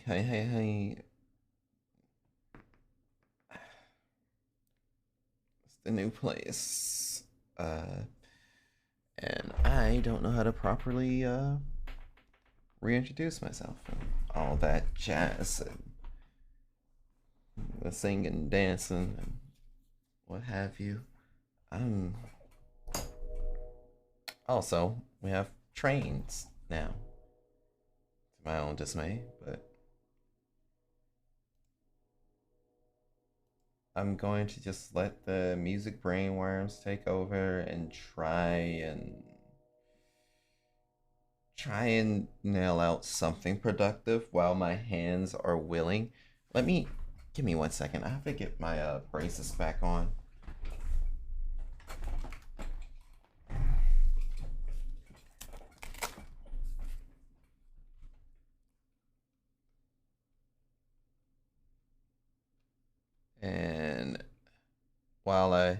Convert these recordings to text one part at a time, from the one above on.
Hey. It's the new place. And I don't know how to properly reintroduce myself and all that jazz and the singing, dancing, and what have you. Um, Also, we have trains now, to my own dismay, but I'm going to just let the music brainworms take over and try and nail out something productive while my hands are willing. Let me Give me 1 second. I have to get my braces back on. And while I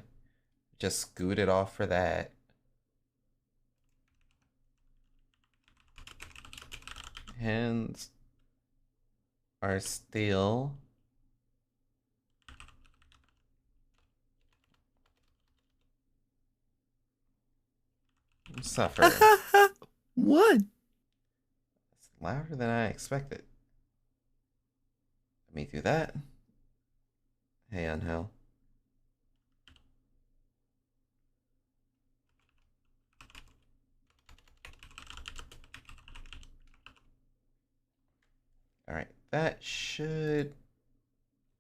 just scoot it off for that, hands are still suffer. What? It's louder than I expected. Let me do that. Hey, Unhell. All right, that should.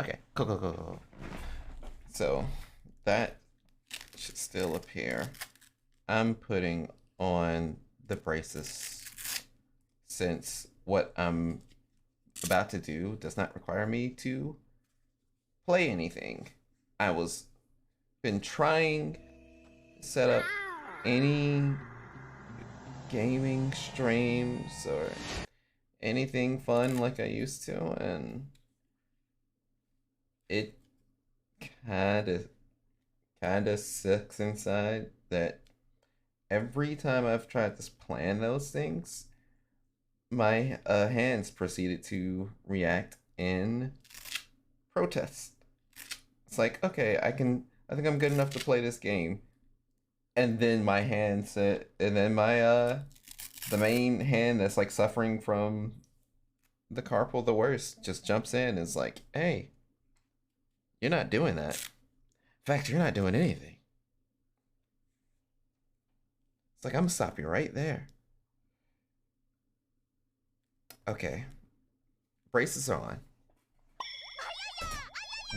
Okay, cool. So that should still appear. I'm putting on the braces since what I'm about to do does not require me to play anything. I was been trying to set up any gaming streams or anything fun like I used to, and it kind of sucks inside that every time I've tried to plan those things, my hands proceeded to react in protest. It's like, okay, I think I'm good enough to play this game, and then my hand said, and then my the main hand that's like suffering from the carpal the worst just jumps in and is like, hey, you're not doing that. In fact, you're not doing anything. It's like, I'm gonna stop you right there. Okay, braces are on.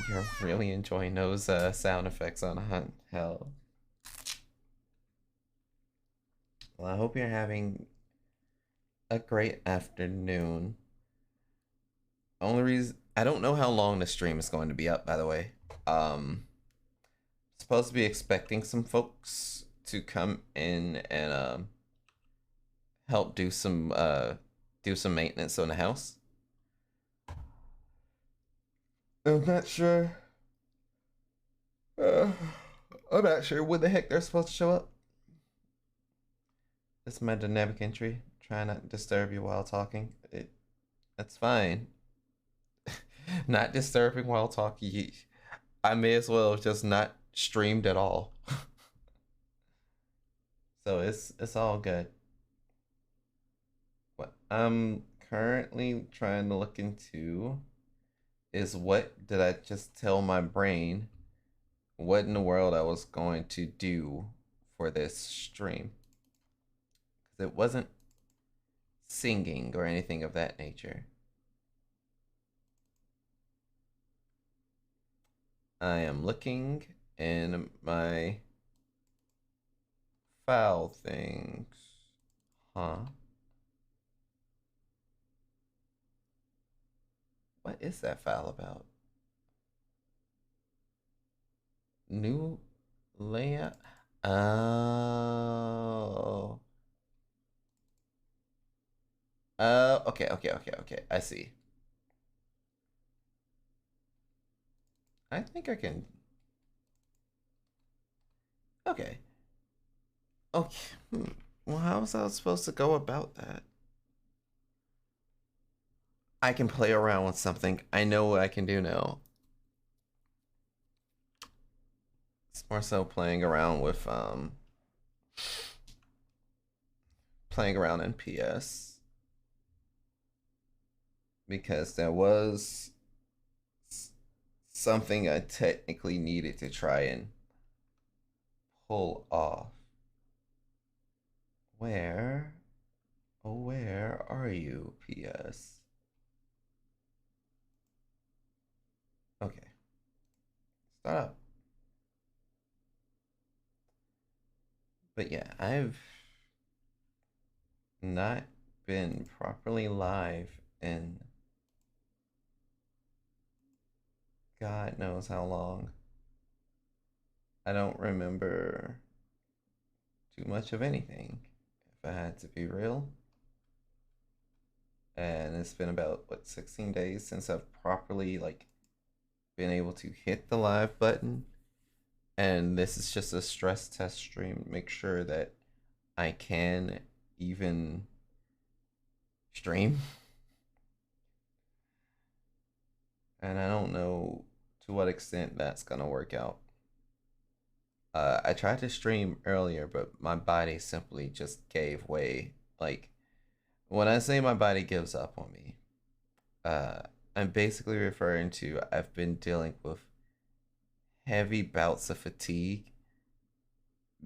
You're really enjoying those sound effects on Hunt. Hell. Well, I hope you're having a great afternoon. Only reason I don't know how long the stream is going to be up, by the way. Supposed to be expecting some folks to come in and help do some maintenance on the house. I'm not sure. Uh, I'm not sure when the heck they're supposed to show up. This is my dynamic entry. Try not to disturb you while talking. That's fine. Not disturbing while talking. I may as well have just not streamed at all. So it's all good. What I'm currently trying to look into is what did I just tell my brain what in the world I was going to do for this stream? Because it wasn't singing or anything of that nature. I am looking in my file things. Huh? What is that file about? New layout? Oh. Okay. I see. I think I can. Okay. Okay. Well, how was I supposed to go about that? I can play around with something. I know what I can do now. It's more so playing around in PS because there was something I technically needed to try and pull off. Where? Oh, where are you, PS? Okay, start up. But yeah, I've not been properly live in God knows how long. I don't remember too much of anything, if I had to be real. And it's been about what 16 days since I've properly like been able to hit the live button. And this is just a stress test stream. Make sure that I can even stream. And I don't know to what extent that's gonna work out. I tried to stream earlier, but my body simply just gave way. Like when I say my body gives up on me, uh, I'm basically referring to I've been dealing with heavy bouts of fatigue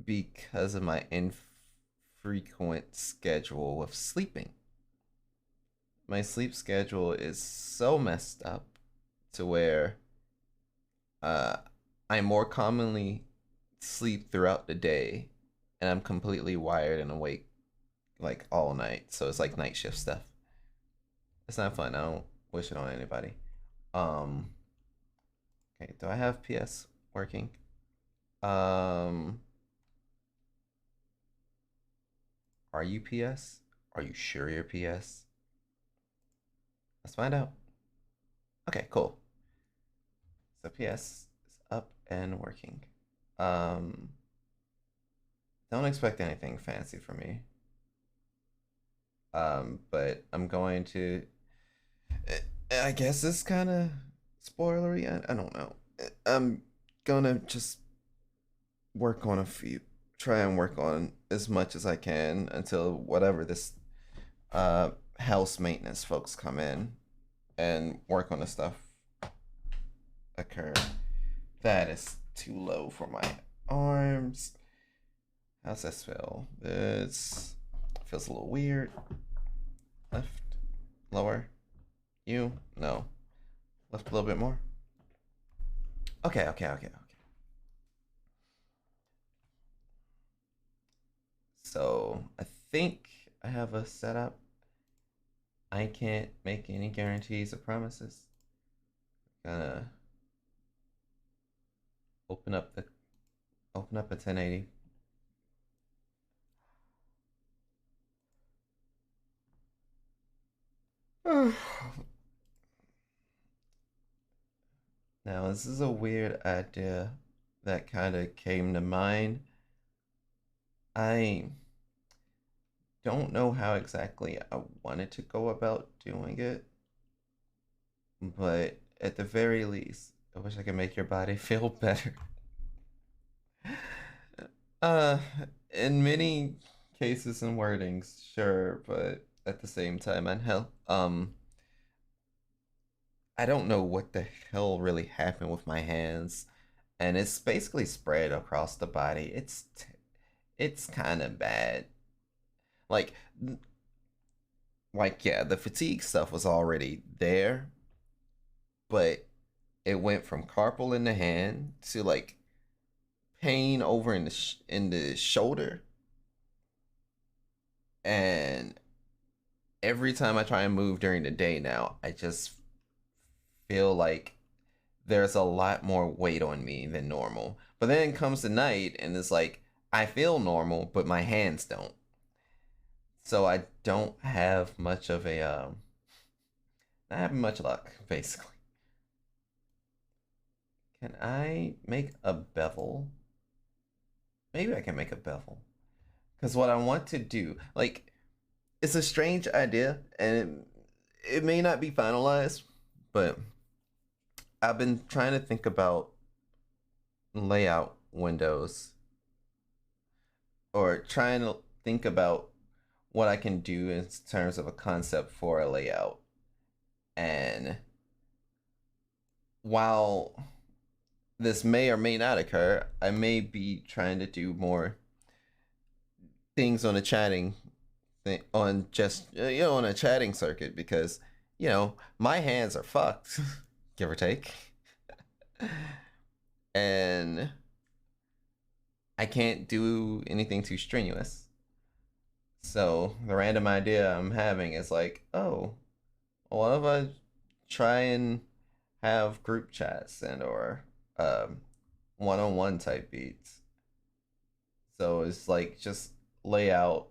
because of my infrequent schedule with sleeping. My sleep schedule is so messed up to where uh, I more commonly sleep throughout the day and I'm completely wired and awake like all night. So it's like night shift stuff. It's not fun. I don't wish it on anybody. Um okay, do I have PS working? Um are you PS? Are you sure you're PS? Let's find out. Okay, cool. So PS is up and working. Um don't expect anything fancy from me. But I'm going to I guess it's kind of spoilery. I don't know. I'm gonna just work on a few, try and work on as much as I can until whatever this uh house maintenance folks come in and work on the stuff occur. That is too low for my arms. How's this feel? It's feels a little weird. Left, lower. You no. Left a little bit more. Okay. So I think I have a setup. I can't make any guarantees or promises. Gonna open up the open up a 1080. Now this is a weird idea that kind of came to mind. I don't know how exactly I wanted to go about doing it, but at the very least, I wish I could make your body feel better. Uh, in many cases and wordings, sure, but at the same time, and hell, I don't know what the hell really happened with my hands, and it's basically spread across the body. It's kind of bad. Like, yeah, the fatigue stuff was already there, but it went from carpal in the hand to like pain over in the shoulder, and every time I try and move during the day now, I just feel like there's a lot more weight on me than normal. But then comes the night and it's like I feel normal, but my hands don't. So I don't have much of a not having much luck, basically. Can I make a bevel? Maybe I can make a bevel. Because what I want to do, like, it's a strange idea, and it may not be finalized, but I've been trying to think about layout windows or trying to think about what I can do in terms of a concept for a layout. And while this may or may not occur, I may be trying to do more things on a chatting thing, on just on a chatting circuit, because my hands are fucked, give or take, and I can't do anything too strenuous. So the random idea I'm having is like, oh, what if I try and have group chats and or um, one-on-one type beats? So it's like just lay out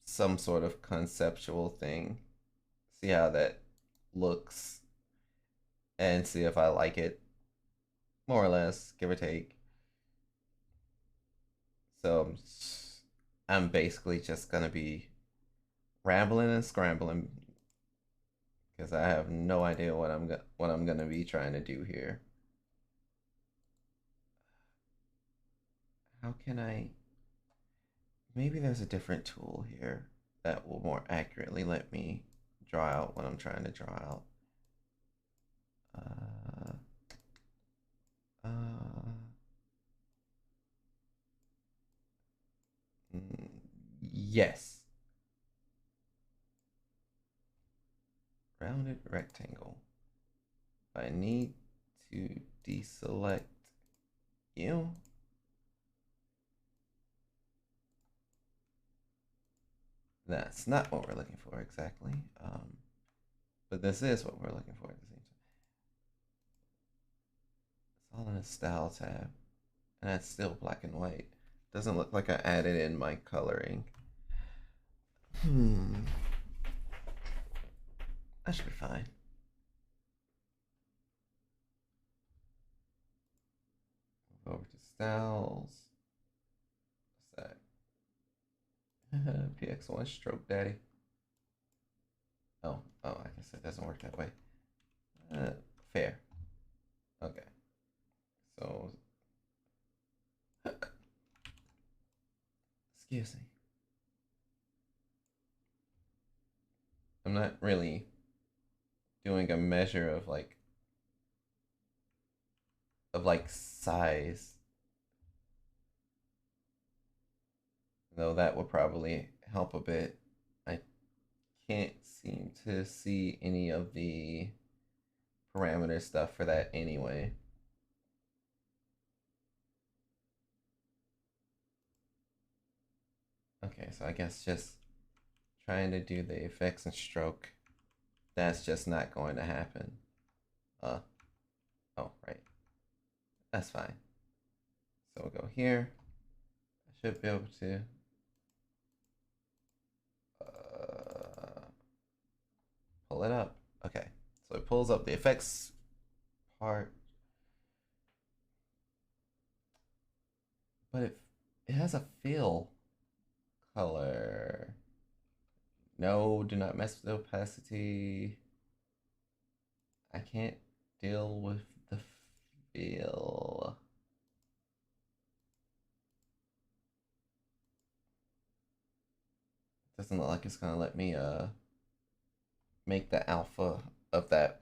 some sort of conceptual thing, see how that looks, and see if I like it, more or less, give or take. So I'm basically just gonna be rambling and scrambling because I have no idea what I'm gonna be trying to do here. How can I? Maybe there's a different tool here that will more accurately let me draw out what I'm trying to draw out. Uh, uh, yes. Rounded rectangle. I need to deselect you. That's not what we're looking for exactly. But this is what we're looking for at the same time. It's all in a style tab. And that's still black and white. Doesn't look like I added in my coloring. Hmm. That should be fine. Move over to styles. What's that? PX1 stroke daddy. Oh, I guess it doesn't work that way. Uh, Fair. Okay. So, excuse me. I'm not really doing a measure of like size, though that would probably help a bit. I can't seem to see any of the parameter stuff for that anyway. Okay, so I guess just trying to do the effects and stroke, that's just not going to happen. Uh, oh, right. That's fine. So we'll go here. I should be able to pull it up. Okay, so it pulls up the effects part, but it has a fill color. No, do not mess with the opacity. I can't deal with the fill. Doesn't look like it's gonna let me make the alpha of that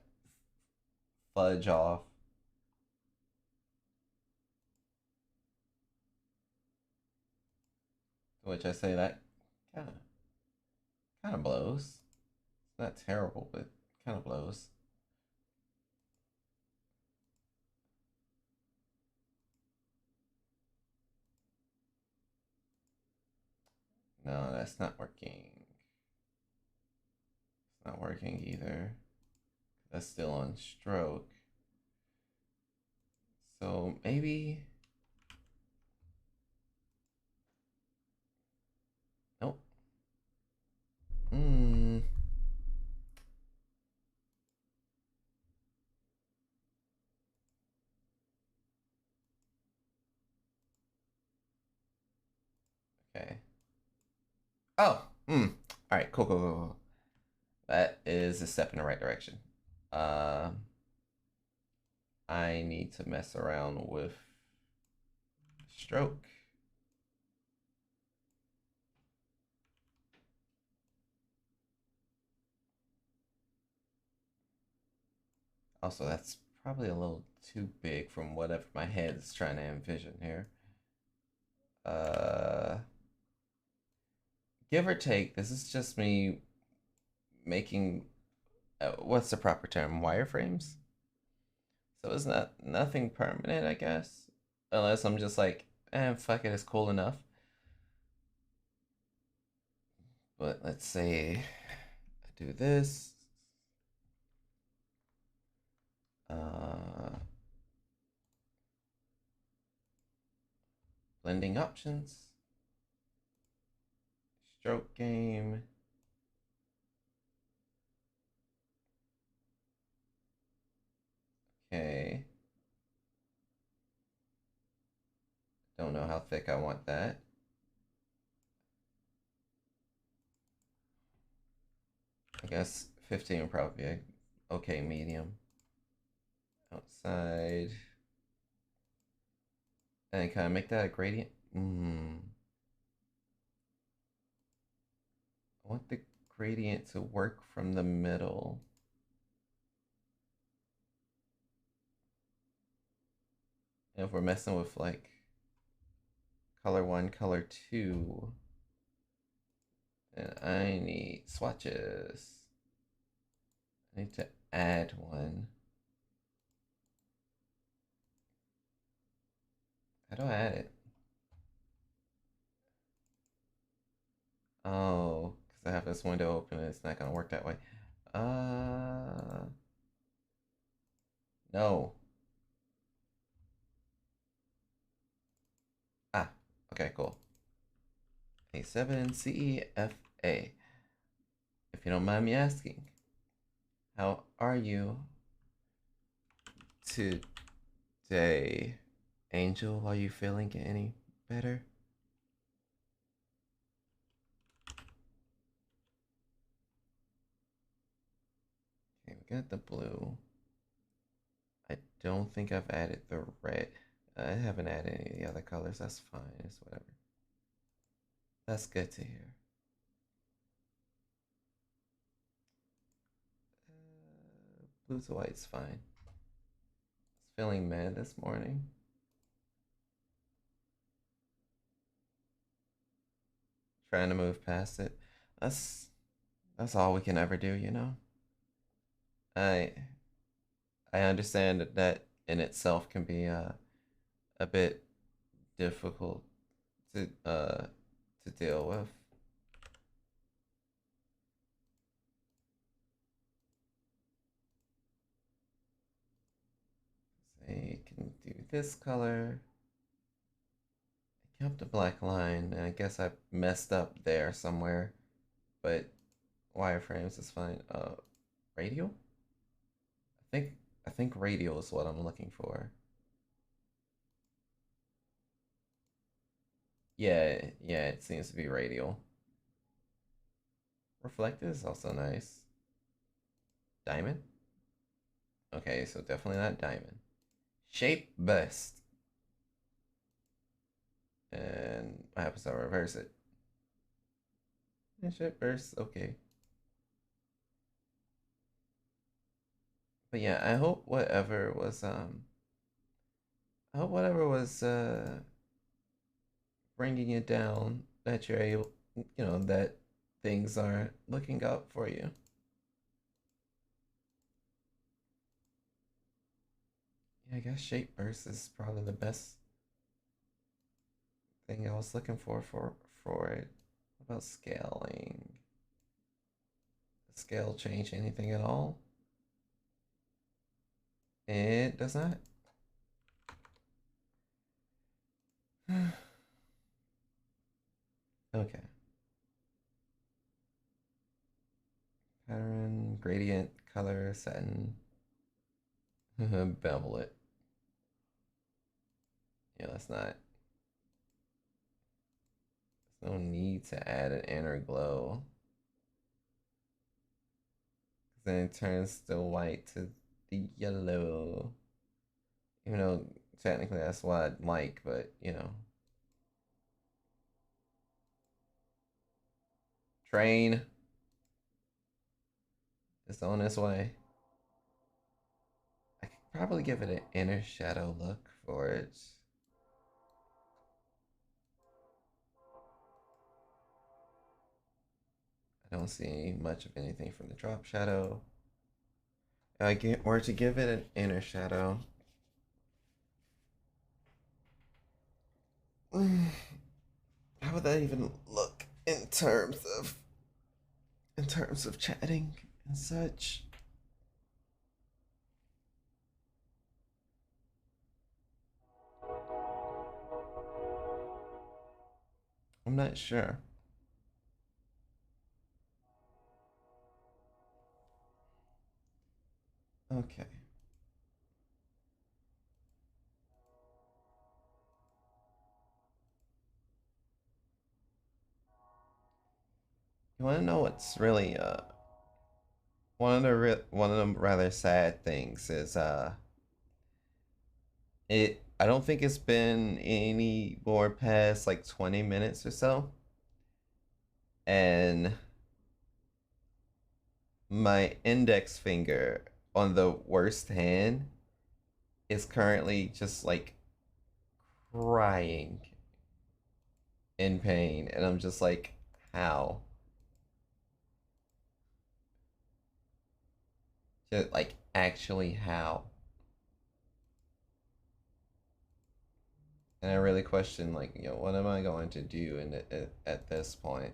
fudge off. To which I say that kind of blows. It's not terrible, but kind of blows. No, that's not working. It's not working either. That's still on stroke. So maybe. Nope. Hmm. Okay. Oh. Hmm. All right. Cool. Cool. Cool. Cool. That is a step in the right direction. Uh, I need to mess around with stroke. Also, that's probably a little too big from whatever my head is trying to envision here. Uh, give or take, this is just me making what's the proper term? Wireframes. So it's not nothing permanent, I guess, unless I'm just like, fuck it, it's cool enough. But let's say I do this. Uh, blending options, stroke game. Okay. Don't know how thick I want that. I guess 15 would probably be okay medium. Outside. And kind of make that a gradient. I want the gradient to work from the middle. And if we're messing with like color one, color two, then I need swatches. I need to add one. How do I add it? Oh, because I have this window open and it's not going to work that way. No. Ah, okay, cool. A7CEFA. If you don't mind me asking, how are you today? Angel, are you feeling any better? Okay, we got the blue. I don't think I've added the red. I haven't added any of the other colors. That's fine. It's whatever. That's good to hear. Blue to white's fine. I was feeling mad this morning. Trying to move past it. That's that's all we can ever do, you know? I I understand that that in itself can be a bit difficult to deal with. So you can do this color. I kept a black line, and I guess I messed up there somewhere, but wireframes is fine. Radial? I think I think radial is what I'm looking for. Yeah, yeah, it seems to be radial. Reflective is also nice. Diamond? Okay, so definitely not diamond. Shape best. And what happens if I reverse it? And shape burst, okay. But yeah, I hope whatever was bringing it down that you're able, that things are looking up for you. Yeah, I guess shape burst is probably the best thing I was looking for it. What about scaling? Does scale change anything at all? It does not. Okay. Pattern, gradient, color, satin, bevel it. Yeah, that's not. There's no need to add an inner glow. then it turns the white to the yellow. Even though technically that's what I'd like, but train is on its way. I could probably give it an inner shadow look for it. I don't see much of anything from the drop shadow. Or to give it an inner shadow. How would that even look in terms of chatting and such? I'm not sure. Okay. You want to know what's really one of the rather sad things is I don't think it's been any more past like 20 minutes or so, and my index finger on the worst hand is currently just like crying in pain, and I'm just like, how? Just like actually how? And I really question like, what am I going to do at this point?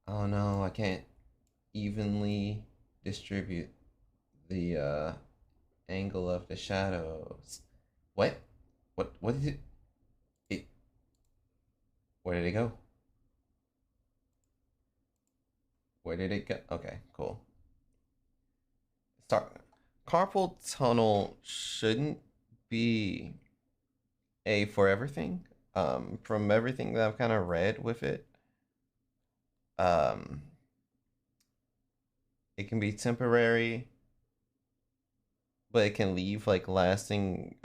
Oh no, I can't evenly distribute the angle of the shadows. What? What did it where did it go? Where did it go? Okay, cool. Start Carpal tunnel shouldn't be a forever thing. From everything that I've kind of read with it, um, it can be temporary, but it can leave like lasting,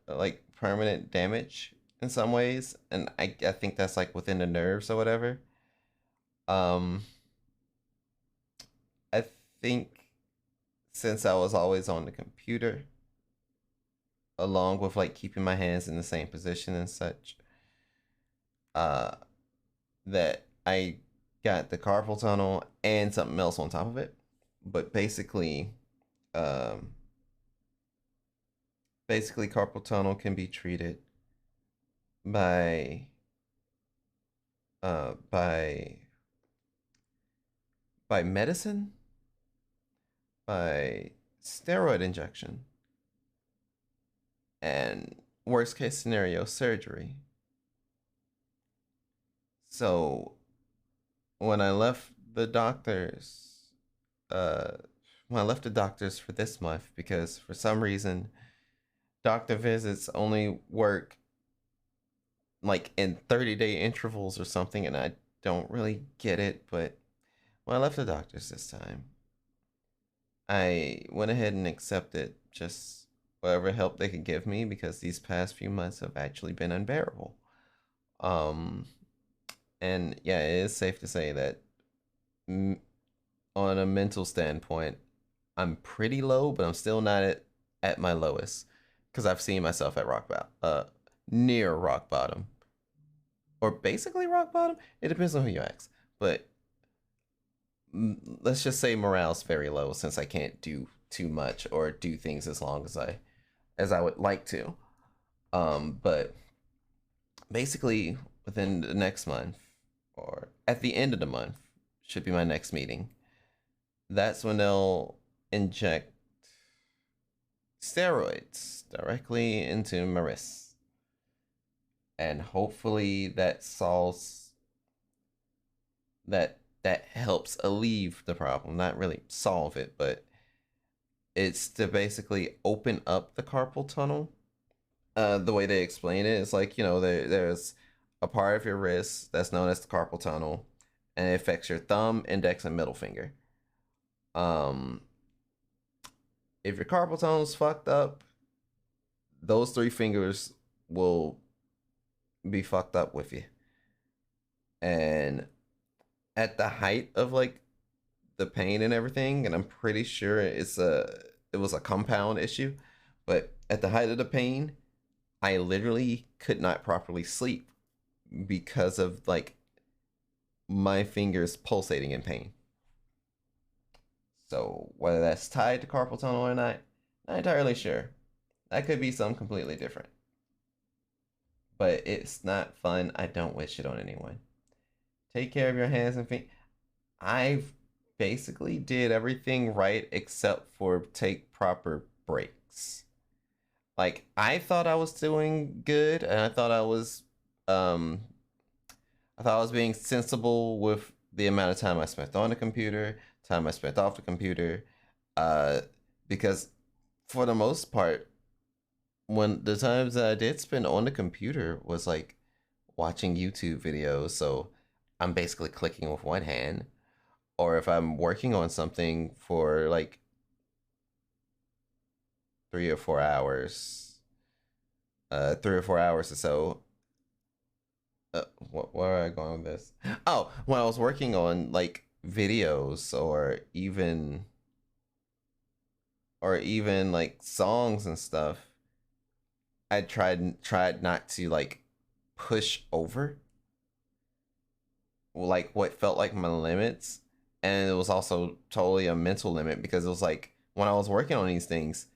like permanent damage in some ways, and I think that's like within the nerves or whatever. Um, I think since I was always on the computer, along with like keeping my hands in the same position and such, uh, that I got the carpal tunnel and something else on top of it. But um, basically carpal tunnel can be treated by uh by by medicine, by steroid injection, and worst case scenario surgery. So when I left the doctors, uh, when I left the doctors for this month, because for some reason doctor visits only work like in 30-day intervals or something, and I don't really get it. But when I left the doctors this time, I went ahead and accepted just whatever help they could give me because these past few months have actually been unbearable. Um, and yeah, it is safe to say that m- on a mental standpoint, I'm pretty low, but I'm still not at my lowest because I've seen myself at rock bottom, near rock bottom, or basically rock bottom. It depends on who you ask, but let's just say morale's very low since I can't do too much or do things as long as I would like to. But basically within the next month or at the end of the month should be my next meeting. That's when they'll inject steroids directly into my wrists. And hopefully that helps alleviate the problem, not really solve it, but it's to basically open up the carpal tunnel. The way they explain it is like there's a part of your wrist that's known as the carpal tunnel, and it affects your thumb, index, and middle finger. Um, if your carpal tunnel's fucked up, those three fingers will be fucked up with you. And at the height of like the pain and everything, and I'm pretty sure it was a compound issue, but at the height of the pain, I literally could not properly sleep because of like my fingers pulsating in pain. So whether that's tied to carpal tunnel or not entirely sure. That could be something completely different. But it's not fun. I don't wish it on anyone. Take care of your hands and feet. I've basically did everything right except for take proper breaks. Like I thought I was doing good, and um I thought I was being sensible with the amount of time I spent on the computer, time I spent off the computer, uh, because for the most part, when the times that I did spend on the computer was like watching YouTube videos, so I'm basically clicking with one hand, or if I'm working on something for like 3 or 4 hours, 3 or 4 hours or so. Where are I going with this? Oh, when I was working on like videos or even like songs and stuff, I tried not to like push over like what felt like my limits, and it was also totally a mental limit because it was like when I was working on these things,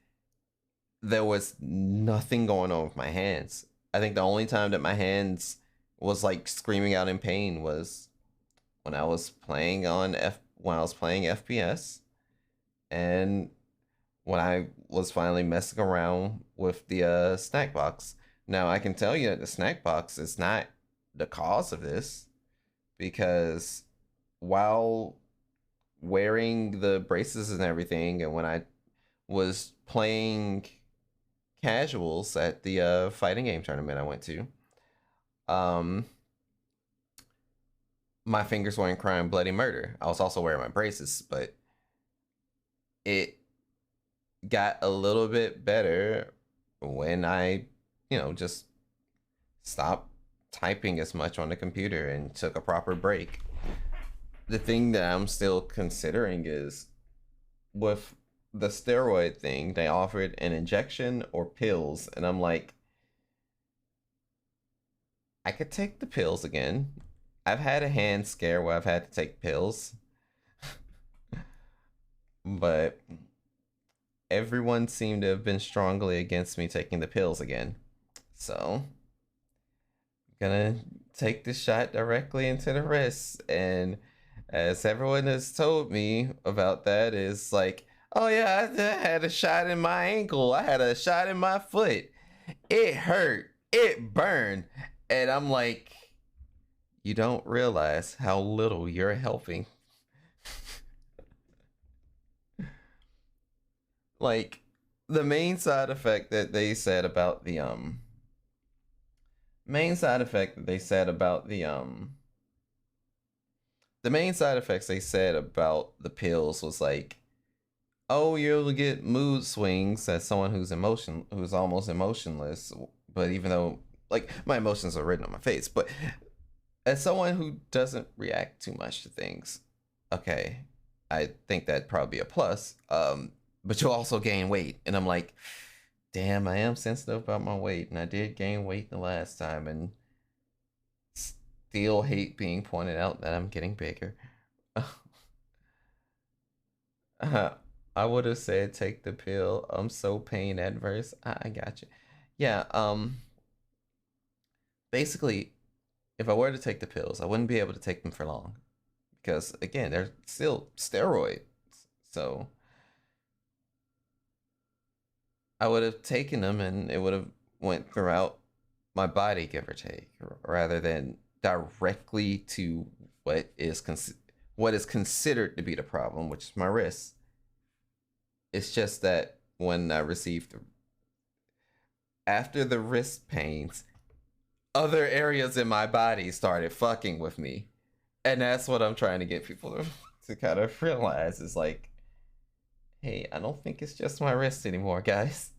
there was nothing going on with my hands. I think the only time that my hands was like screaming out in pain was when I was playing FPS, and when I was finally messing around with the snack box. Now I can tell you that the snack box is not the cause of this, because while wearing the braces and everything, and when I was playing casuals at the fighting game tournament I went to, um, my fingers weren't crying bloody murder. I was also wearing my braces, but it got a little bit better when I, just stopped typing as much on the computer and took a proper break. The thing that I'm still considering is with the steroid thing, they offered an injection or pills, and I'm like, I could take the pills again. I've had a hand scare where I've had to take pills, but everyone seemed to have been strongly against me taking the pills again. So, I'm gonna take the shot directly into the wrist. And as everyone has told me about that, is like, oh yeah, I had a shot in my ankle, I had a shot in my foot. It hurt, it burned. And I'm like, you don't realize how little you're helping. Like, the main side effect that they said about the main side effects they said about the pills was like, oh, you'll get mood swings as someone who's almost emotionless. But even though like my emotions are written on my face, but as someone who doesn't react too much to things, okay, I think that'd probably be a plus. But you'll also gain weight, and I'm like, damn, I am sensitive about my weight, and I did gain weight the last time, and still hate being pointed out that I'm getting bigger. I would have said take the pill. I'm so pain adverse. I got you. Yeah. Basically, if I were to take the pills, I wouldn't be able to take them for long because again, they're still steroids. So I would have taken them, and it would have went throughout my body, give or take, rather than directly to what is considered to be the problem, which is my wrist. It's just that when I received after the wrist pains, other areas in my body started fucking with me. And that's what I'm trying to get people to kind of realize is like, hey, I don't think it's just my wrist anymore, guys.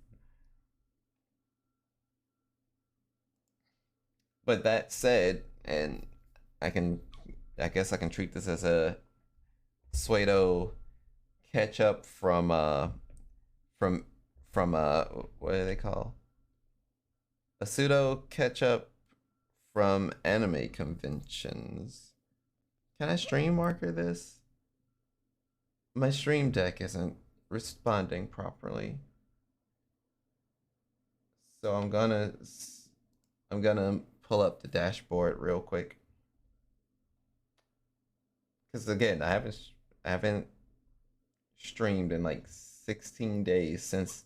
But that said, and I can, I guess I can treat this as a pseudo catch up from from what do they call a pseudo catch up from anime conventions. Can I stream marker this? My stream deck isn't responding properly, so I'm gonna pull up the dashboard real quick because again I haven't streamed in like 16 days since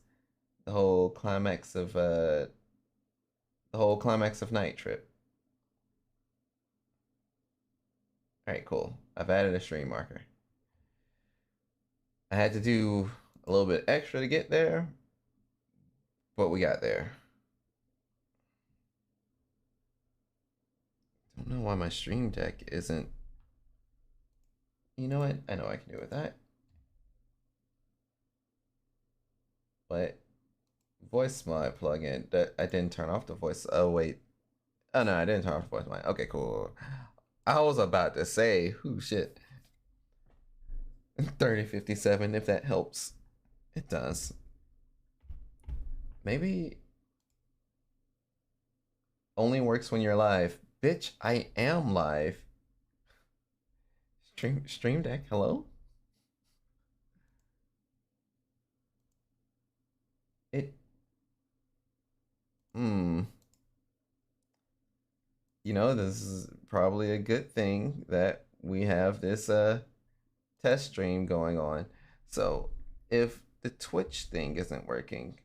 the whole climax of Night Trip. All right, cool. I've added a stream marker. I had to do a little bit extra to get there, but we got there. Don't know why my stream deck isn't. You know what? I know I can do with that. But voice mod plugin that I didn't turn off the voice. Oh wait. Oh no, I didn't turn off the voice mod. Okay, cool. I was about to say, who shit. 3057 if that helps. It does. Maybe only works when you're live. Bitch, I am live. Stream deck, hello? It hmm. You know, this is probably a good thing that we have this test stream going on. So if the Twitch thing isn't working,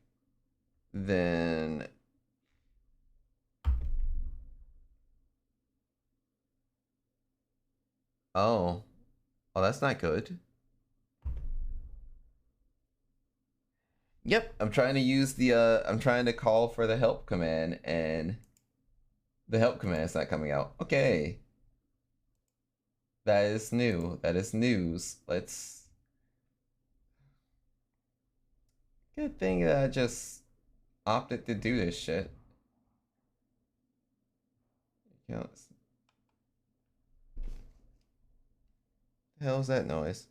then oh, oh, that's not good. Yep, I'm trying to use the I'm trying to call for the help command and the help command is not coming out. Okay. That is new. That is news. Let's good thing that I just opted to do this shit. You know, the hell's that noise?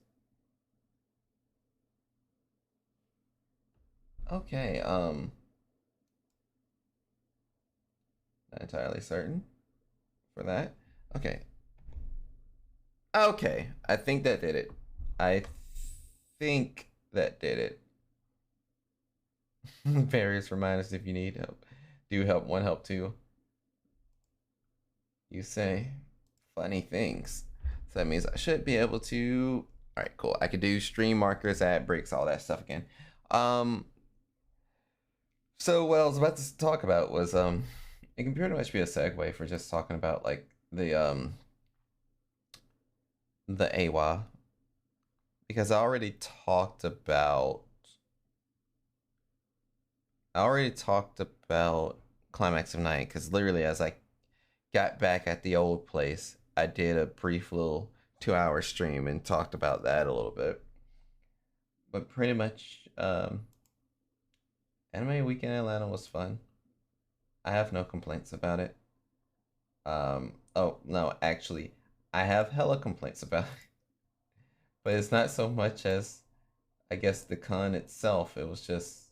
Okay, not entirely certain for that. Okay. Okay, I think that did it. I think that did it. Various reminders if you need help. Do help one, help two. You say funny things. So that means I should be able to. All right, cool. I could do stream markers, ad breaks, all that stuff again. Um, so what I was about to talk about was it can pretty much be a segue for just talking about like the AWA because I already talked about Climax of Night because literally as I got back at the old place, I did a brief little 2 hour stream and talked about that a little bit. But pretty much, Anime Weekend in Atlanta was fun. I have no complaints about it. Oh no, actually, I have hella complaints about it, but it's not so much as I guess the con itself. It was just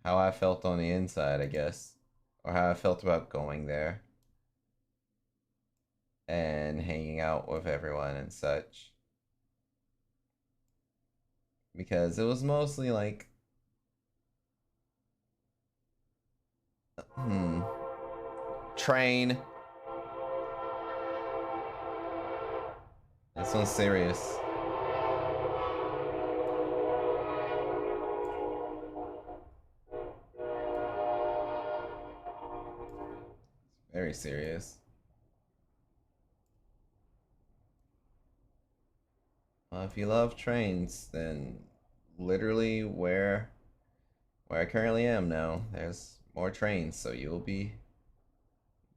how I felt on the inside, I guess, or how I felt about going there and hanging out with everyone and such. Because it was mostly like, hmm, train. This one's serious. Very serious. If you love trains, then literally where I currently am now, there's more trains, so you'll be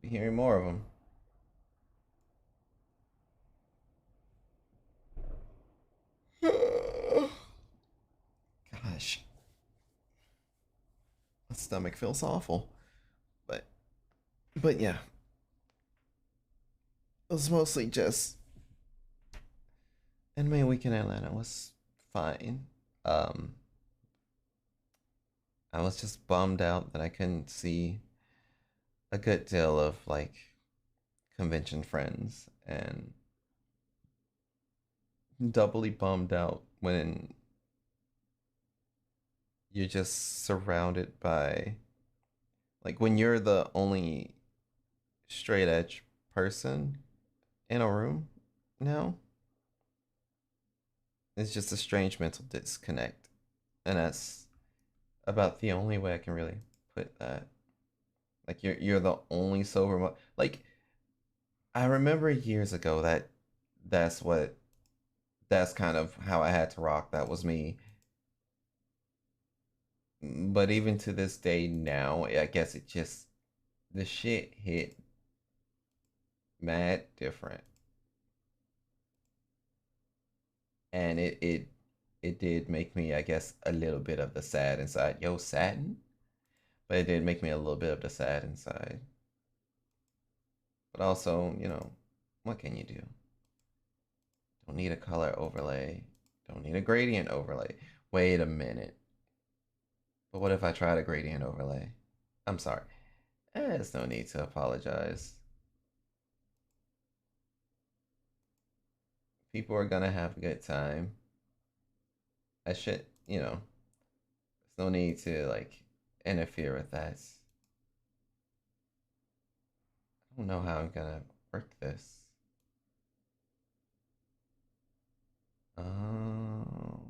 hearing more of them. Gosh, my stomach feels awful. But yeah, it was mostly just Anime Weekend Atlanta was fine. Um, I was just bummed out that I couldn't see a good deal of like convention friends, and doubly bummed out when you're just surrounded by like when you're the only straight edge person in a room now. It's just a strange mental disconnect, and that's about the only way I can really put that. Like you're the only like I remember years ago that that's what that's kind of how I had to rock. That was me. But even to this day now, I guess it just the shit hit mad different. And it did make me, I guess, a little bit of the sad inside. Yo, sadden? But it did make me a little bit of the sad inside. But also, what can you do? Don't need a color overlay. Don't need a gradient overlay. Wait a minute. But what if I tried a gradient overlay? I'm sorry. There's no need to apologize. People are gonna have a good time. I should, there's no need to like interfere with that. I don't know how I'm gonna work this. Oh,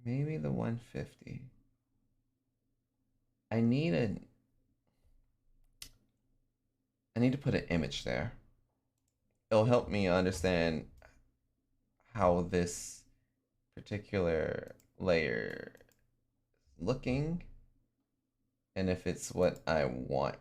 maybe the 150. I need a. I need to put an image there. It'll help me understand how this particular layer is looking and if it's what I want.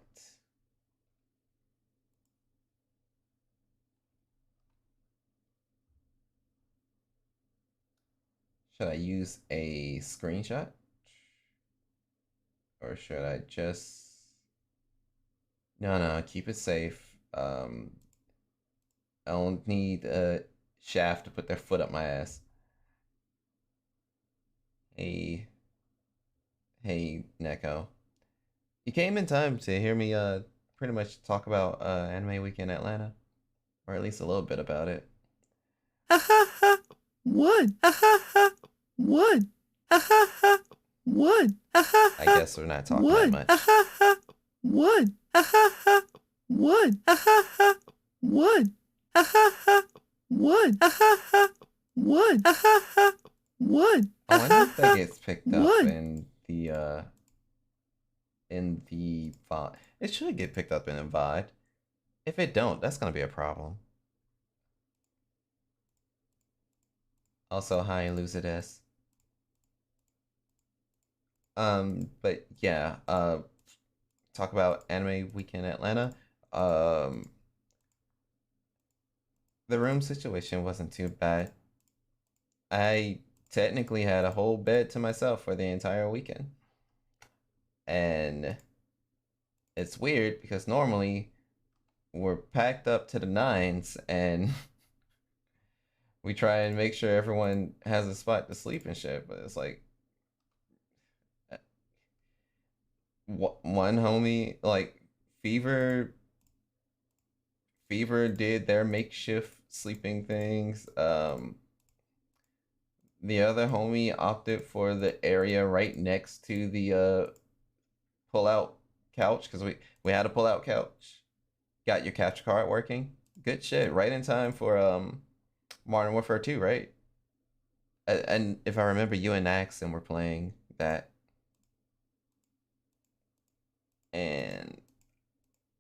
Should I use a screenshot? Or should I just... No, keep it safe. I don't need a shaft to put their foot up my ass. Hey, hey, Neko. You came in time to hear me pretty much talk about Anime Weekend Atlanta, or at least a little bit about it. What? What? What? I guess we're not talking that much. What? What? What? What? What? What? Oh, I wonder if that gets picked up What? in the VOD. It should get picked up in the VOD. If it don't, that's gonna be a problem. Also, hi, Lucidus. But yeah, talk about Anime Weekend Atlanta. Um, the room situation wasn't too bad. I technically had a whole bed to myself for the entire weekend. And it's weird because normally we're packed up to the nines and we try and make sure everyone has a spot to sleep and shit, but it's like one homie like Fever Fever did their makeshift sleeping things. The other homie opted for the area right next to the pull out couch because we had a pull out couch. Got your capture card working. Good shit. Right in time for Modern Warfare 2, right? And if I remember, you and Axon were playing that, and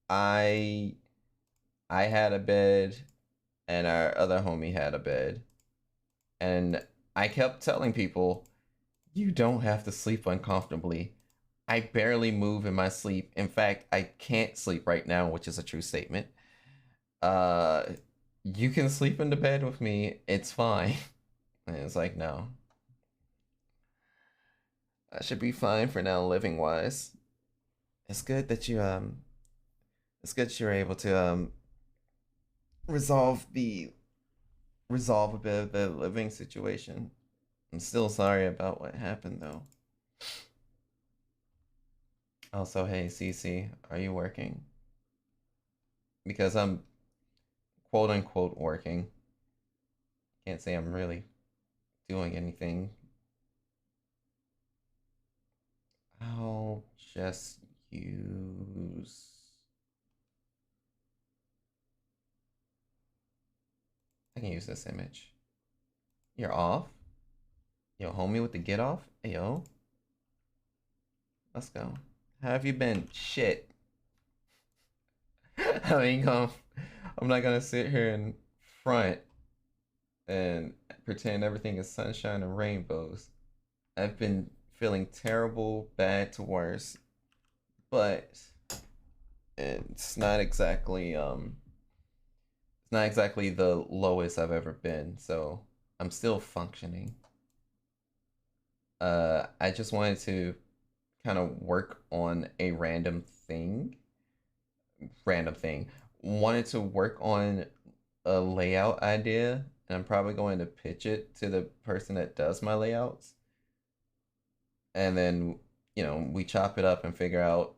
I I had a bed, and our other homie had a bed, and I kept telling people, you don't have to sleep uncomfortably. I barely move in my sleep. In fact, I can't sleep right now, which is a true statement. Uh, you can sleep in the bed with me. It's fine. And it's like, no, I should be fine for now, living wise. It's good that it's good you're able to resolve the resolve a bit of the living situation. I'm still sorry about what happened though. Also, hey Cece, are you working? Because I'm quote unquote working. Can't say I'm really doing anything. I'll just use. I can use this image. You're off? Yo, homie with the get off? Hey, yo, let's go. How have you been? Shit. I ain't gonna. I'm not gonna sit here in front and pretend everything is sunshine and rainbows. I've been feeling terrible, bad to worse, but it's not exactly it's not exactly the lowest I've ever been. So I'm still functioning. I just wanted to kind of work on a random thing. Wanted to work on a layout idea, and I'm probably going to pitch it to the person that does my layouts. And then, we chop it up and figure out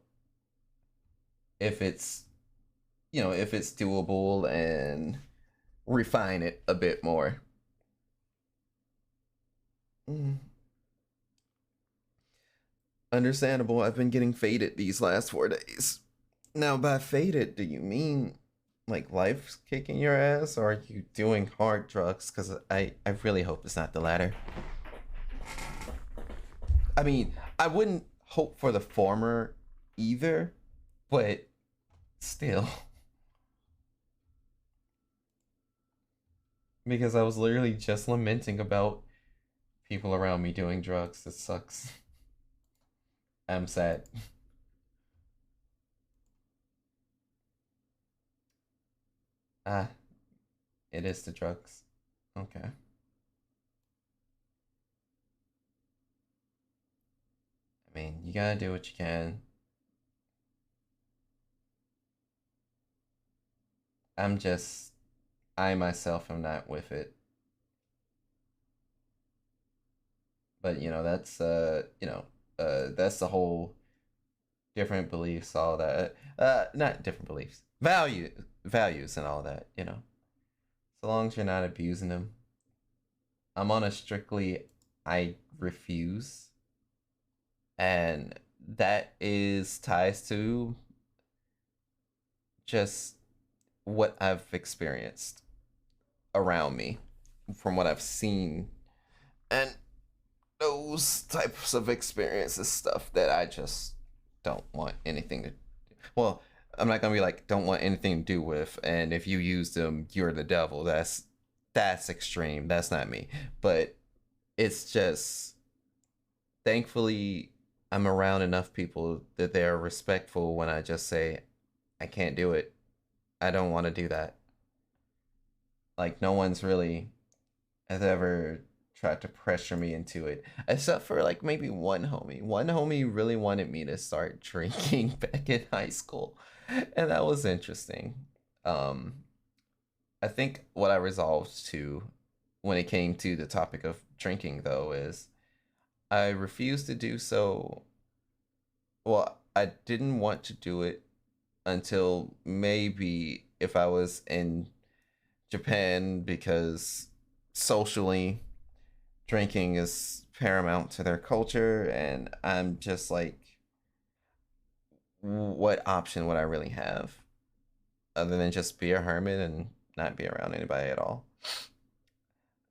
if it's, if it's doable and refine it a bit more. Mm. Understandable. I've been getting faded these last 4 days. Now, by faded, do you mean like life's kicking your ass, or are you doing hard drugs? Because I really hope it's not the latter. I mean, I wouldn't hope for the former either, but still. Because I was literally just lamenting about people around me doing drugs. It sucks. I'm sad. Ah, it is the drugs. Okay. I mean, you gotta do what you can. I'm just, I myself am not with it. But, that's the whole different beliefs, all that. Not different beliefs, values, and all that. So long as you're not abusing them. I'm on a strictly I refuse, and that is ties to just what I've experienced around me, from what I've seen, and those types of experiences, stuff that I just don't want anything to. Well, I'm not gonna be like don't want anything to do with, and if you use them, you're the devil. That's extreme. That's not me. But it's just thankfully I'm around enough people that they are respectful when I just say I can't do it. I don't want to do that. Like no one's really has ever tried to pressure me into it, except for like maybe one homie. One homie really wanted me to start drinking back in high school, and that was interesting. Um, I think what I resolved to when it came to the topic of drinking, though, is I refused to do so. Well, I didn't want to do it until maybe if I was in Japan, because socially drinking is paramount to their culture, and I'm just like, what option would I really have other than just be a hermit and not be around anybody at all?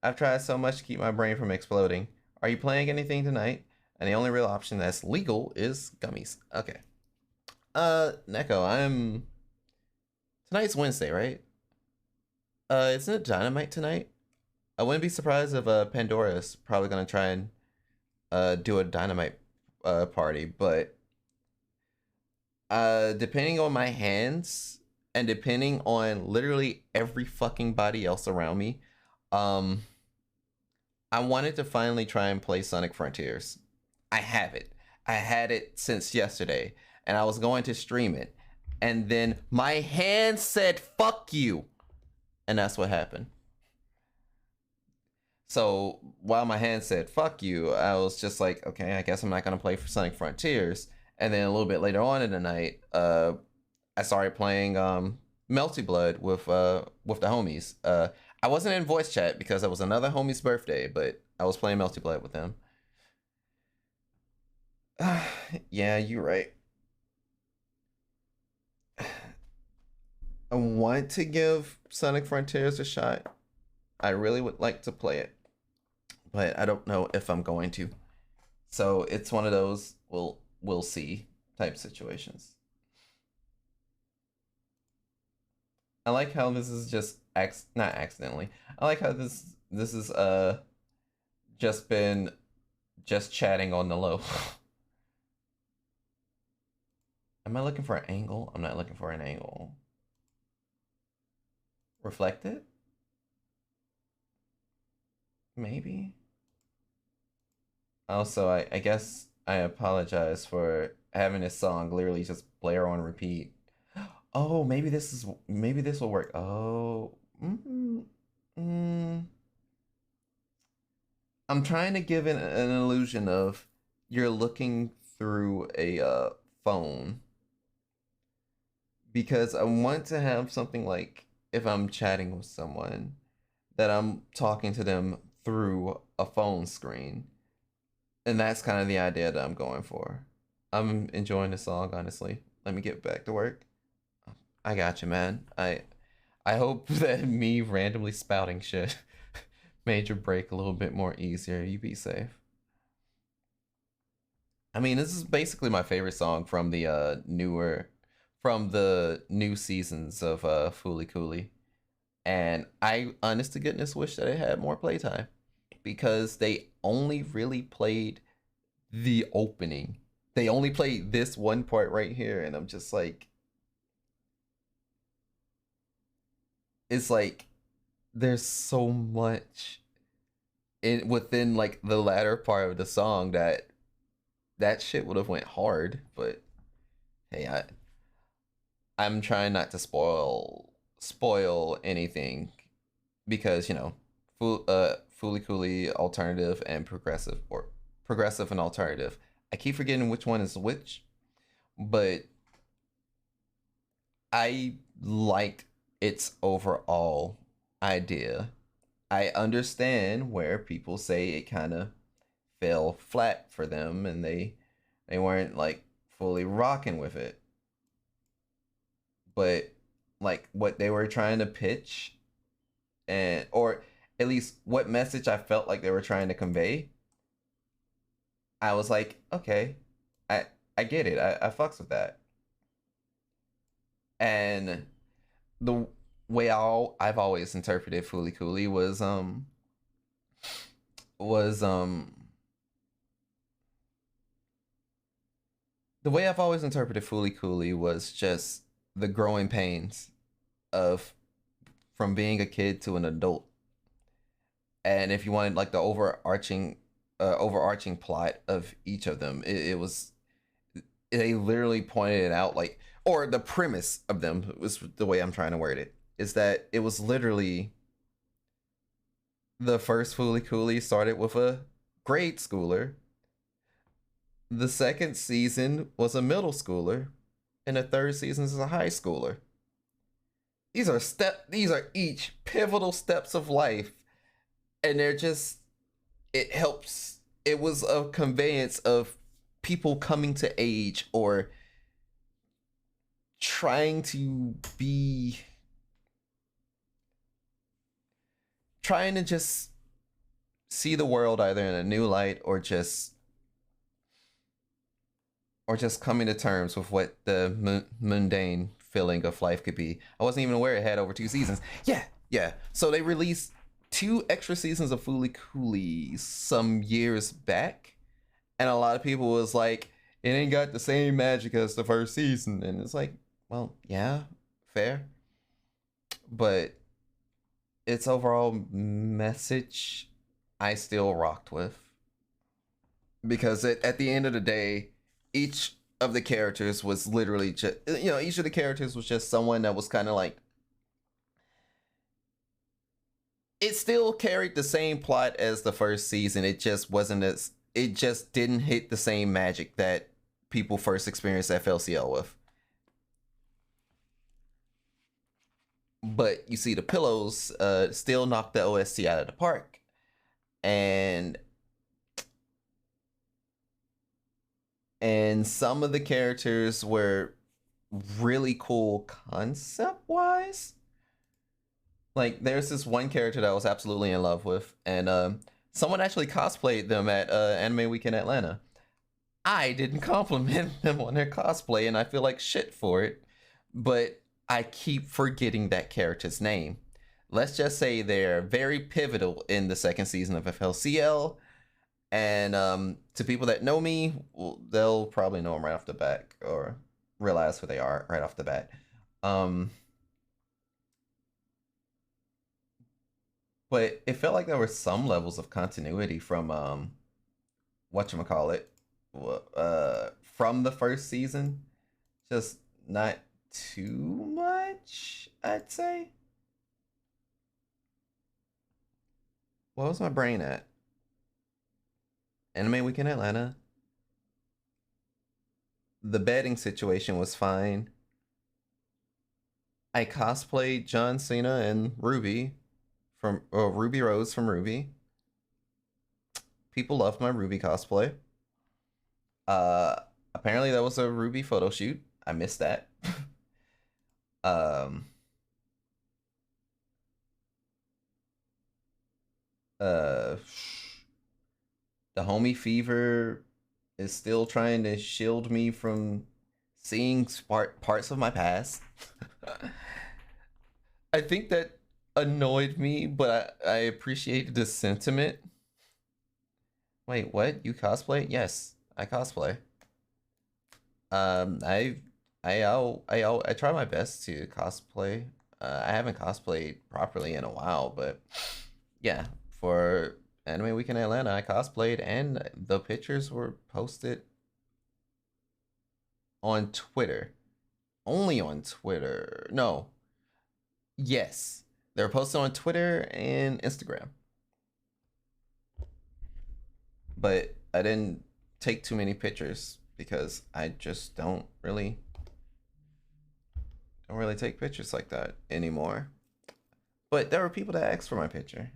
I've tried so much to keep my brain from exploding. Are you playing anything tonight? And the only real option that's legal is gummies. Okay. Neko, I'm tonight's Wednesday, right? Isn't it Dynamite tonight? I wouldn't be surprised if Pandora's probably gonna try and do a Dynamite party, but Depending on my hands and depending on literally every fucking body else around me, um, I wanted to finally try and play Sonic Frontiers. I have it. I had it since yesterday, and I was going to stream it, and then my hand said "fuck you," and that's what happened. So while my hand said "fuck you," I was just like, okay, I guess I'm not gonna play for Sonic Frontiers. And then a little bit later on in the night, I started playing Melty Blood with the homies. I wasn't in voice chat because it was another homie's birthday, but I was playing Melty Blood with them. Yeah, you're right. I want to give Sonic Frontiers a shot. I really would like to play it, but I don't know if I'm going to. So it's one of those we'll see type situations. I like how this is just not accidentally. I like how this is just been just chatting on the low. Am I looking for an angle? I'm not looking for an angle. Reflected? Maybe. Also, I guess I apologize for having this song literally just blare on repeat. Oh, maybe this will work. Oh, mm. I'm trying to give an illusion of you're looking through a phone because I want to have something like if I'm chatting with someone that I'm talking to them through a phone screen. And that's kind of the idea that I'm going for. I'm enjoying the song, honestly. Let me get back to work. I got you, man. I hope that me randomly spouting shit made your break a little bit more easier. You be safe. I mean, this is basically my favorite song from the from the new seasons of Fooly Cooly. And I honest to goodness wish that it had more playtime because they only really played the opening. They only played this one part right here, and I'm just like, it's like there's so much in within like the latter part of the song that that shit would have went hard. But hey, I'm trying not to spoil anything because you know, Fooly Cooly alternative and progressive or progressive and alternative. I keep forgetting which one is which, but I liked its overall idea. I understand where people say it kind of fell flat for them and they weren't like fully rocking with it. But like what they were trying to pitch and or at least what message I felt like they were trying to convey, I was like, okay, I I get it. I fucks with that. And the way I've always interpreted Fooly Cooly was the way I've always interpreted Fooly Cooly was just the growing pains of from being a kid to an adult. And if you wanted like the overarching plot of each of them, it was they literally pointed it out like or the premise of them was the way I'm trying to word it is that it was literally the first Fooly Cooly started with a grade schooler. The second season was a middle schooler, and the third season is a high schooler. These are each pivotal steps of life, and they're just it helps. It was a conveyance of people coming to age or trying to be trying to just see the world either in a new light or just coming to terms with what the mundane feeling of life could be. I wasn't even aware it had over 2 seasons. Yeah. So they released 2 extra seasons of Fooly Cooly some years back, and a lot of people was like, it ain't got the same magic as the first season. And it's like, well, yeah, fair. But its overall message, I still rocked with. Because at the end of the day, each of the characters was literally just, each of the characters was just someone that was kind of like, it still carried the same plot as the first season. It just wasn't as, it just didn't hit the same magic that people first experienced FLCL with. But you see, the pillows still knocked the OST out of the park, and some of the characters were really cool concept wise. Like, there's this one character that I was absolutely in love with, and someone actually cosplayed them at Anime Weekend Atlanta. I didn't compliment them on their cosplay, and I feel like shit for it, but I keep forgetting that character's name. Let's just say they're very pivotal in the second season of FLCL, and to people that know me, well, they'll probably know them right off the bat or realize who they are right off the bat. But it felt like there were some levels of continuity from whatchamacallit, from the first season. Just not too much, I'd say. What was my brain at? Anime Weekend Atlanta. The bedding situation was fine. I cosplayed John Cena and Ruby from Ruby Rose from Ruby. People loved my Ruby cosplay. Uh, Apparently that was a Ruby photo shoot. I missed that. um, uh, the homie fever is still trying to shield me from seeing parts of my past. I think that annoyed me, but I appreciated the sentiment. Wait, what? You cosplay? Yes, I cosplay. I try my best to cosplay. I haven't cosplayed properly in a while, but yeah, for Anime Week in Atlanta, I cosplayed, and the pictures were posted on Twitter. Only on Twitter. No. Yes. They were posted on Twitter and Instagram. But I didn't take too many pictures because I just don't really take pictures like that anymore. But there were people that asked for my picture.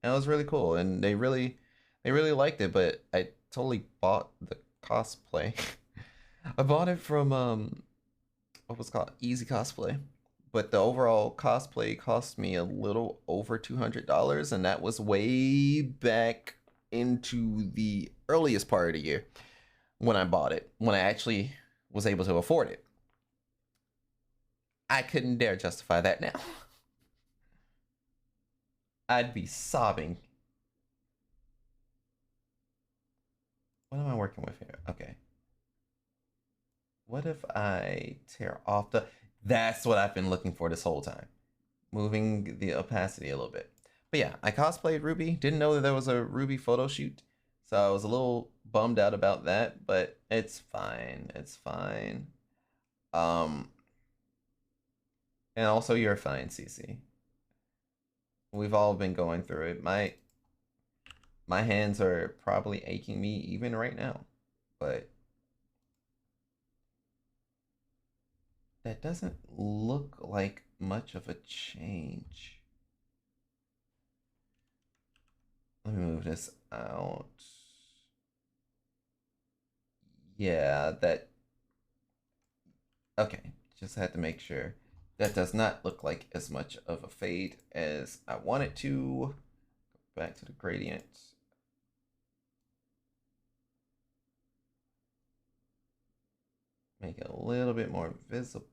And it was really cool, and they really liked it, but I totally bought the cosplay. I bought it from what was it called? Easy Cosplay. But the overall cosplay cost me a little over $200, and that was way back into the earliest part of the year when I bought it, when I actually was able to afford it. I couldn't dare justify that now. I'd be sobbing. What am I working with here? Okay. What if I tear off the... That's what I've been looking for this whole time. Moving the opacity a little bit. But yeah, I cosplayed Ruby. Didn't know that there was a Ruby photo shoot. So I was a little bummed out about that, but it's fine. It's fine. And also you're fine, CC. We've all been going through it. My hands are probably aching me even right now. But that doesn't look like much of a change. Let me move this out. Yeah, that... Okay, just had to make sure. That does not look like as much of a fade as I want it to. Back to the gradient. Make it a little bit more visible.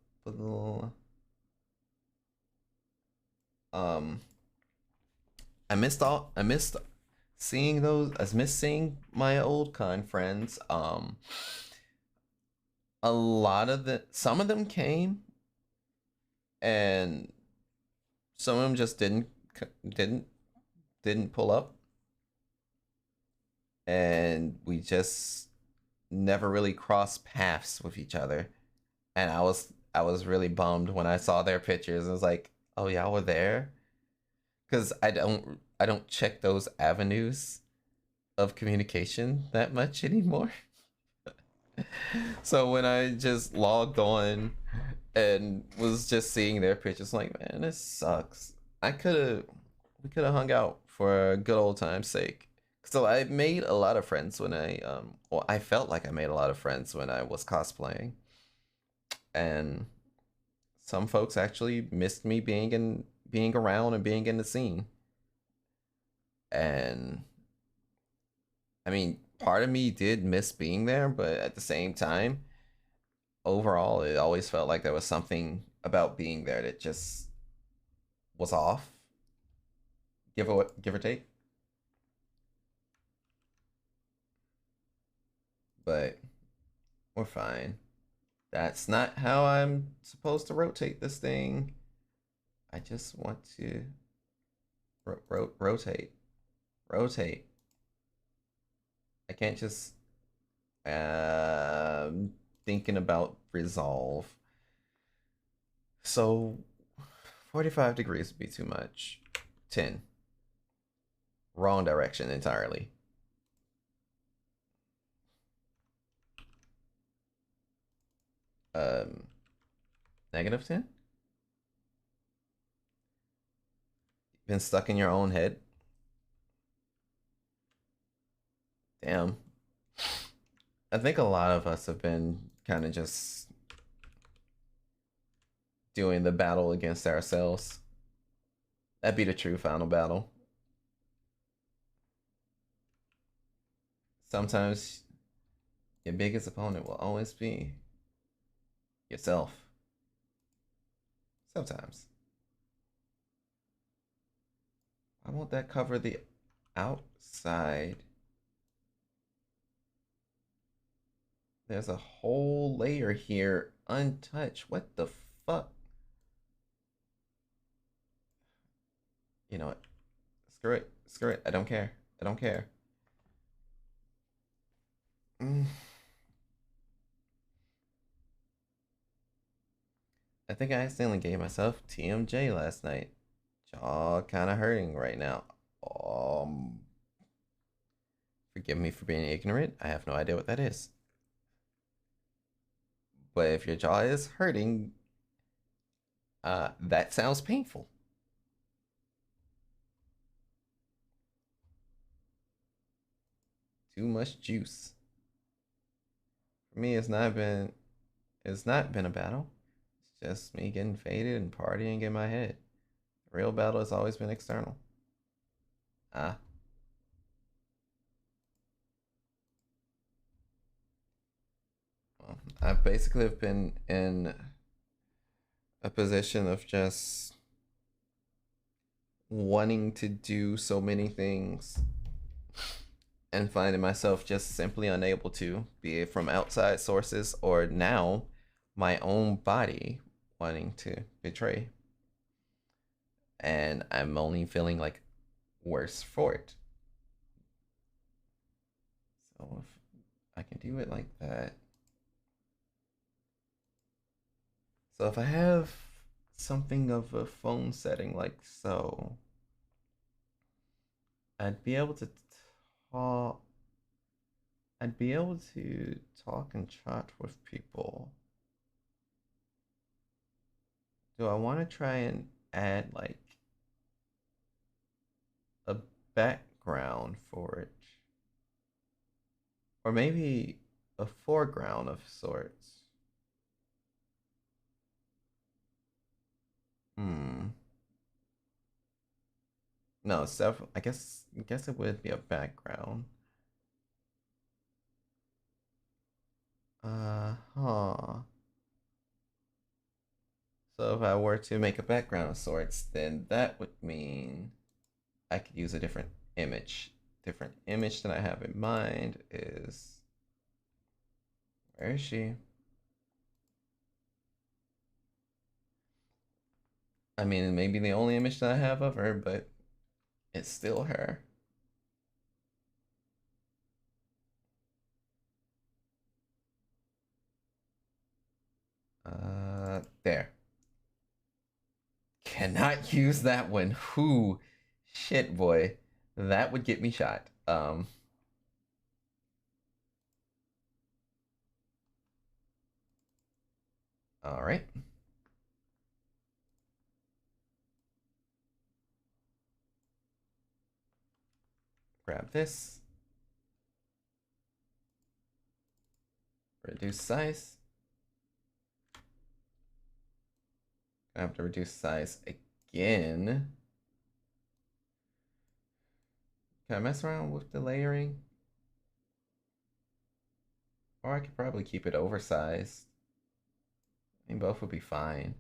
I missed seeing those. I missed seeing my old con friends. a lot of the some of them came, and some of them just didn't didn't pull up, and we just never really crossed paths with each other. And I was really bummed when I saw their pictures. I was like, oh y'all were there, because I don't check those avenues of communication that much anymore. So when I just logged on and was just seeing their pictures, like, man, this sucks. I could have, we could have hung out for a good old time's sake. So I made a lot of friends when well, I felt like I made a lot of friends when I was cosplaying, and some folks actually missed me being around and being in the scene. And I mean, part of me did miss being there, but at the same time, overall, it always felt like there was something about being there that just was off. Give or take. But we're fine. That's not how I'm supposed to rotate this thing. I just want to rotate, rotate. I can't just thinking about resolve. So 45 degrees would be too much. 10. Wrong direction entirely. Um, -10? Been stuck in your own head? Damn. I think a lot of us have been kind of just doing the battle against ourselves. That'd be the true final battle. Sometimes your biggest opponent will always be yourself. Sometimes. Why won't that cover the outside? There's a whole layer here untouched. What the fuck? You know what? Screw it. Screw it. I don't care. I don't care. Mm. I think I accidentally gave myself TMJ last night. Jaw kind of hurting right now. Um, Forgive me for being ignorant. I have no idea what that is. But if your jaw is hurting, that sounds painful. Too much juice. For me, it's not been a battle. It's just me getting faded and partying in my head. The real battle has always been external. Ah, well, I basically have been in a position of just wanting to do so many things and finding myself just simply unable to, be it from outside sources or now my own body wanting to betray. And I'm only feeling like worse for it. So if I can do it like that. So if I have something of a phone setting like so, I'd be able to talk. I'd be able to talk and chat with people. Do I want to try and add like a background for it? Or maybe a foreground of sorts? Hmm. No, several. I guess it would be a background. Huh. So if I were to make a background of sorts, then that would mean I could use a different image. Different image that I have in mind is, where is she? I mean, it may be the only image that I have of her, but it's still her. There. Cannot use that one. Whoo, shit, boy, that would get me shot. All right. Grab this. Reduce size. I have to reduce size again. Can I mess around with the layering? Or I could probably keep it oversized. I mean, both would be fine.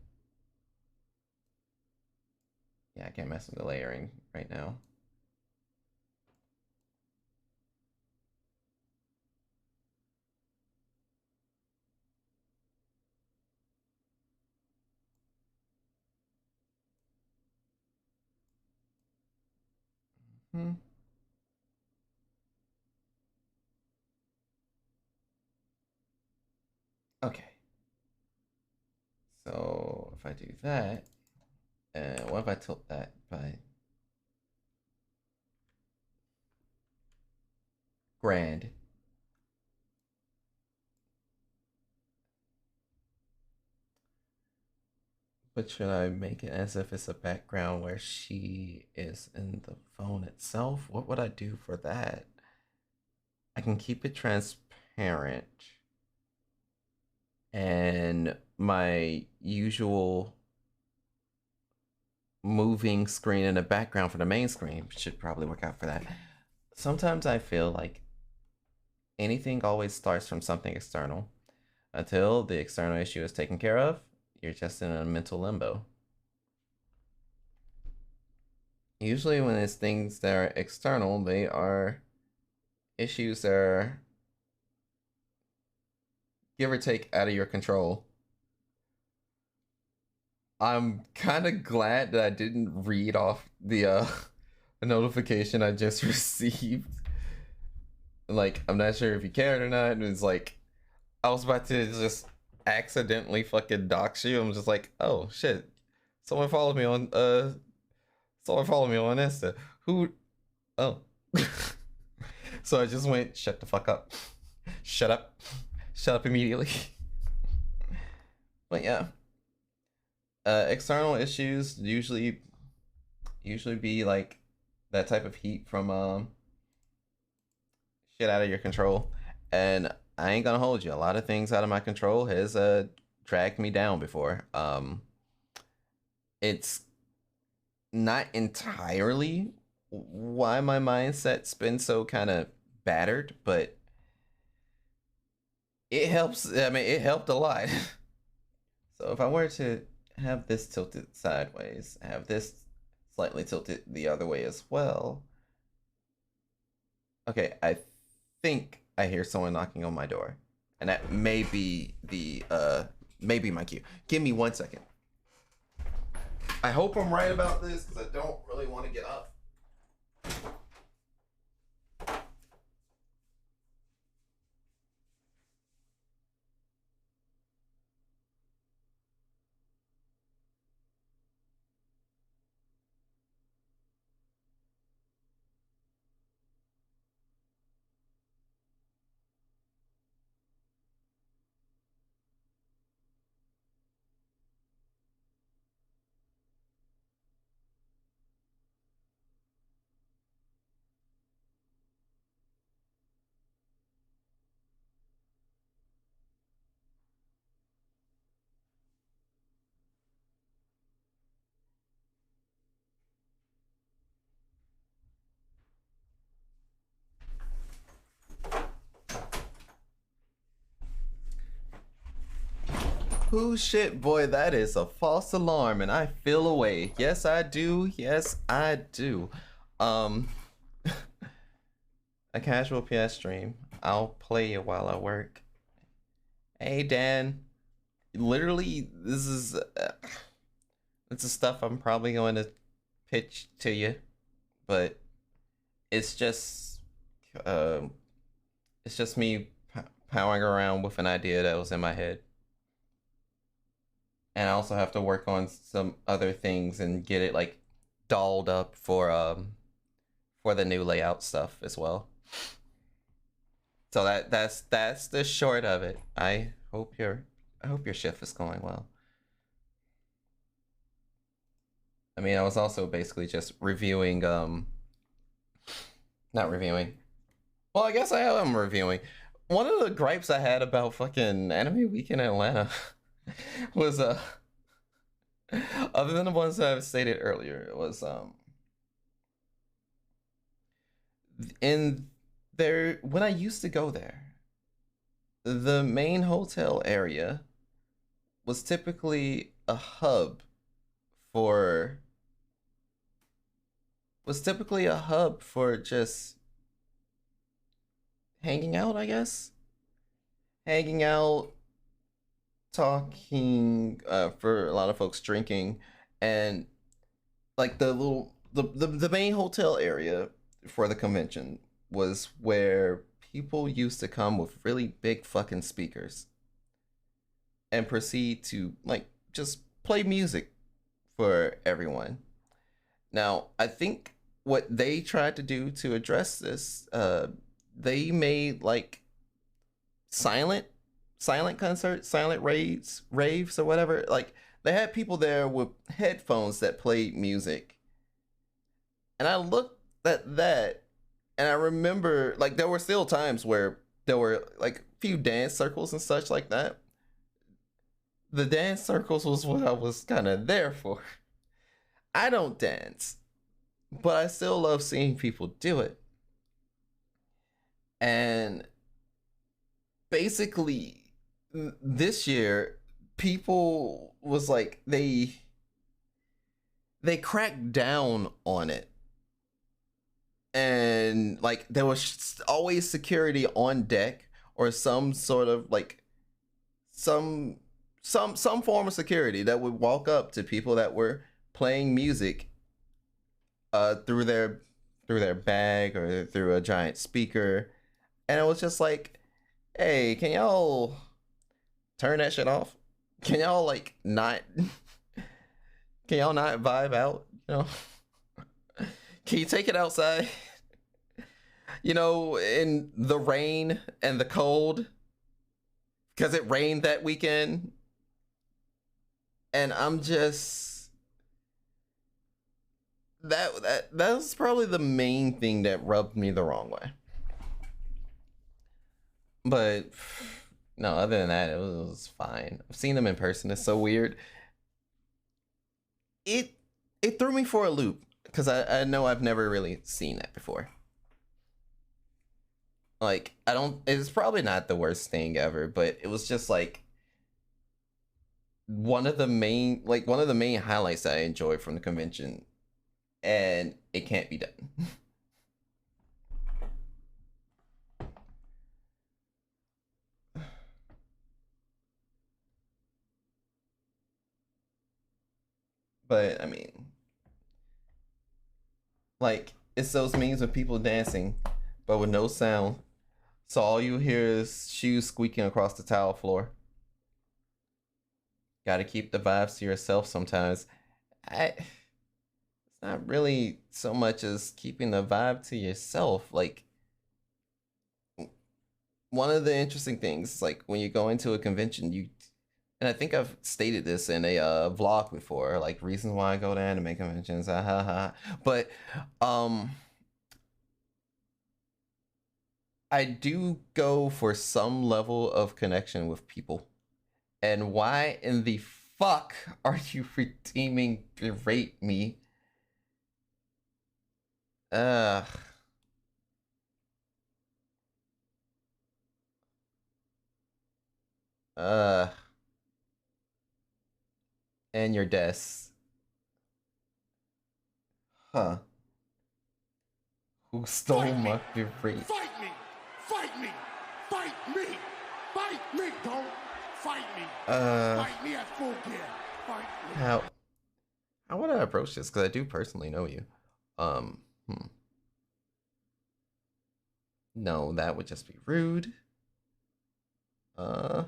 Yeah, I can't mess with the layering right now. Hmm. Okay. So if I do that, what if I tilt that by grand? But should I make it as if it's a background where she is in the phone itself? What would I do for that? I can keep it transparent and my usual moving screen in the background for the main screen should probably work out for that. Sometimes I feel like anything always starts from something external. Until the external issue is taken care of, you're just in a mental limbo. Usually, when it's things that are external, they are issues that are give or take out of your control. I'm kind of glad that I didn't read off the notification I just received. Like, I'm not sure if you cared or not. It's like I was about to just accidentally fucking dox you. I'm just like, oh shit, someone followed me on someone followed me on Insta. Who? Oh. So I just went, shut the fuck up. Shut up. Shut up immediately. But yeah, external issues usually be like that type of heat from shit out of your control, and I ain't gonna hold you. A lot of things out of my control has dragged me down before. It's not entirely why my mindset's been so kind of battered, but it helps. I mean, it helped a lot. So if I were to have this tilted sideways, have this slightly tilted the other way as well. Okay, I think I hear someone knocking on my door. And that may be the maybe my cue. Give me 1 second. I hope I'm right about this because I don't really want to get up. Who shit, boy, that is a false alarm, and I feel away. Yes, I do. Yes, I do. Um, a casual PS stream. I'll play it while I work. Hey, Dan. Literally, this is It's the stuff I'm probably going to pitch to you, but it's just uh, it's just me powering around with an idea that was in my head, and I also have to work on some other things and get it like dolled up for the new layout stuff as well. So that's the short of it. I hope your shift is going well. I mean, I was also basically just reviewing not reviewing. Well, I guess I am reviewing. One of the gripes I had about fucking Anime Week in Atlanta was other than the ones that I've stated earlier, it was in there when I used to go there, the main hotel area was typically a hub for just hanging out, I guess. Hanging out, talking, for a lot of folks drinking, and like the main hotel area for the convention was where people used to come with really big fucking speakers and proceed to like just play music for everyone. Now, I think what they tried to do to address this, they made like silent concerts, silent raves or whatever. Like they had people there with headphones that played music. And I looked at that and I remember like there were still times where there were like a few dance circles and such like that. The dance circles was what I was kind of there for. I don't dance, but I still love seeing people do it. And basically this year people was like they cracked down on it, and like there was always security on deck or some sort of like some form of security that would walk up to people that were playing music through their bag or through a giant speaker, and it was just like, hey, can y'all turn that shit off? Can y'all like not can y'all not vibe out, you know? Can you take it outside? You know, in the rain and the cold, because it rained that weekend. And I'm just that's probably the main thing that rubbed me the wrong way. But no, other than that, it was fine. I've seen them in person. It's so weird. It it threw me for a loop because I know I've never really seen that before. Like I don't. It's probably not the worst thing ever, but it was just like one of the main highlights that I enjoyed from the convention, and it can't be done. But I mean, like it's those memes of people dancing, but with no sound. So all you hear is shoes squeaking across the tile floor. Got to keep the vibes to yourself sometimes. It's not really so much as keeping the vibe to yourself. Like one of the interesting things, like when you go into a convention, you and I think I've stated this in a vlog before, like reasons why I go to anime conventions. Ha ha ha. But um, I do go for some level of connection with people. And why in the fuck are you redeeming berate me? Ugh. Uh. And your desk. Huh. Who stole my berate? Fight me! Fight me! Fight me! Fight me! Don't fight me! Uh. Fight me at full gear! Fight me! How? How would I approach this? Because I do personally know you. Um, hmm. No, that would just be rude. Uh,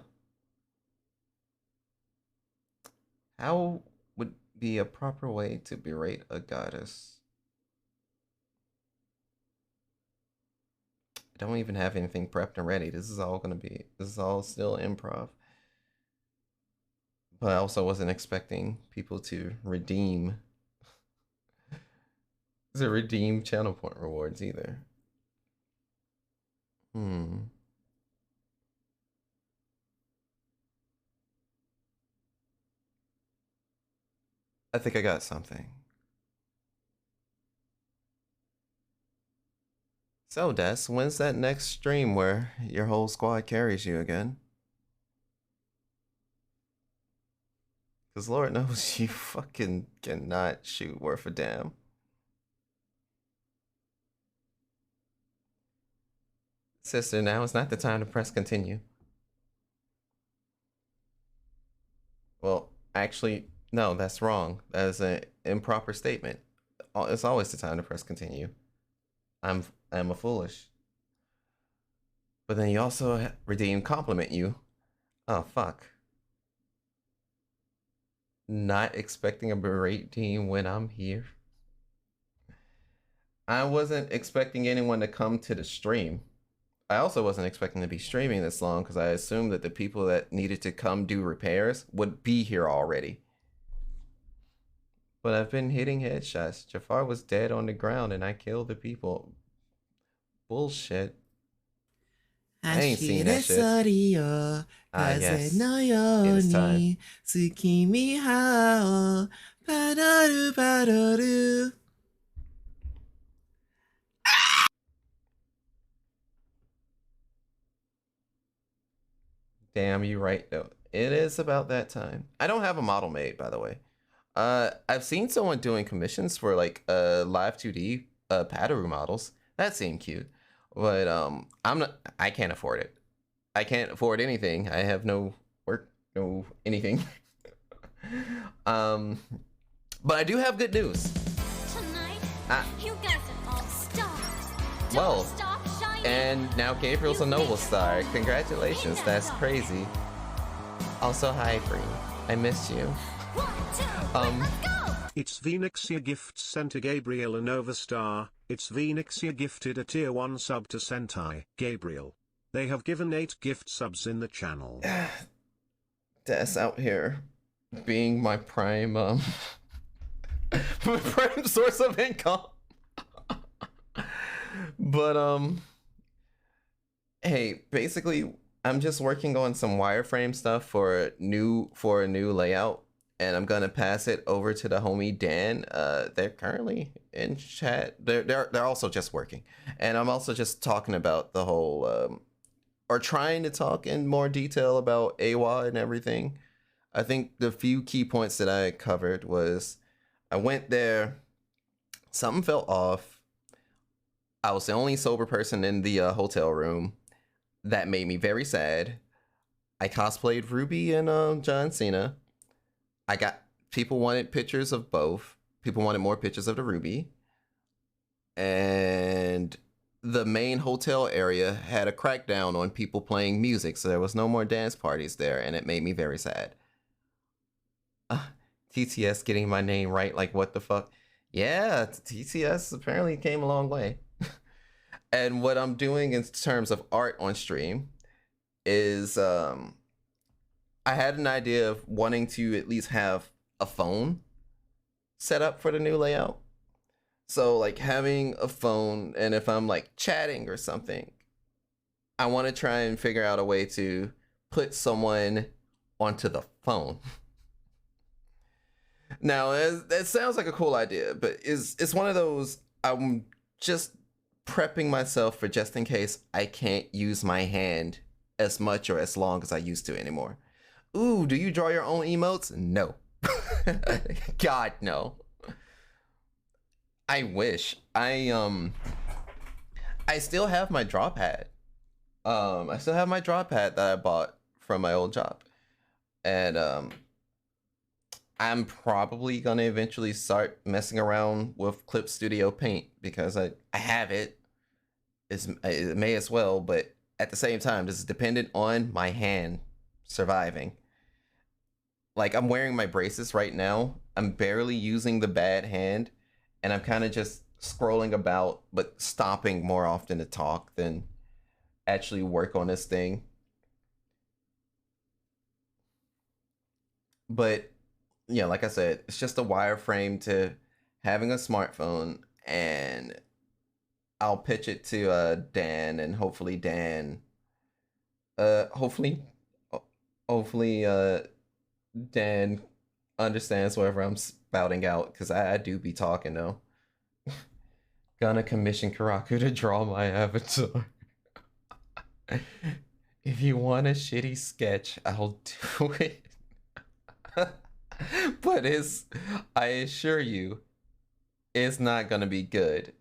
how would be a proper way to berate a goddess? I don't even have anything prepped and ready. This is all still improv. But I also wasn't expecting people to redeem channel point rewards either. Hmm. I think I got something. So, Des, when's that next stream where your whole squad carries you again? Because Lord knows you fucking cannot shoot worth a damn. Sister, now is not the time to press continue. Well, actually, no, that's wrong. That is an improper statement. It's always the time to press continue. I'm a foolish. But then you also redeem compliment you. Oh fuck. Not expecting a berate team when I'm here. I wasn't expecting anyone to come to the stream. I also wasn't expecting to be streaming this long because I assumed that the people that needed to come do repairs would be here already. But I've been hitting headshots. Jafar was dead on the ground and I killed the people. Bullshit. I ain't seen that shit. Ah, yes. It is time. Damn, you right though. It is about that time. I don't have a model made, by the way. I've seen someone doing commissions for like live 2D Padaru models. That seemed cute. But I can't afford it. I can't afford anything. I have no work, no anything. But I do have good news. Tonight, you guys are all stars. Well, Don't stop shining. and now Gabriel's a noble star. Congratulations, that's crazy. Also, hi, Free. I missed you. 1, 2, let's go! It's Venixia Gifts sent a Gabriel a Nova Star. It's Venixia gifted a tier 1 sub to Sentai Gabriel. They have given 8 gift subs in the channel. Des out here being my prime my prime source of income. But hey, basically I'm just working on some wireframe stuff for a new layout, and I'm gonna pass it over to the homie Dan. They're currently in chat. They're also just working, and I'm also just talking about the whole or trying to talk in more detail about AWA and everything. I think the few key points that I covered was I went there, something felt off. I was the only sober person in the hotel room. That made me very sad. I cosplayed Ruby and John Cena. I got people wanted pictures of both. People wanted more pictures of the Ruby. And the main hotel area had a crackdown on people playing music, so there was no more dance parties there, and it made me very sad. TTS getting my name right, like what the fuck? Yeah, TTS apparently came a long way. And what I'm doing in terms of art on stream is I had an idea of wanting to at least have a phone set up for the new layout. So like having a phone, and if I'm like chatting or something, I want to try and figure out a way to put someone onto the phone. Now, that sounds like a cool idea, but it's one of those, I'm just prepping myself for just in case I can't use my hand as much or as long as I used to anymore. Ooh, do you draw your own emotes? No. God, no. I wish. I still have my draw pad. I still have my draw pad that I bought from my old job. And I'm probably gonna eventually start messing around with Clip Studio Paint because I have it. It may as well, but at the same time, this is dependent on my hand surviving. Like I'm wearing my braces right now. I'm barely using the bad hand, and I'm kind of just scrolling about, but stopping more often to talk than actually work on this thing. But yeah, like I said, it's just a wireframe to having a smartphone, and I'll pitch it to Dan, and hopefully Dan, hopefully, hopefully Dan understands whatever I'm spouting out, because I do be talking though. Gonna commission Karaku to draw my avatar. If you want a shitty sketch, I'll do it. But I assure you, it's not gonna be good.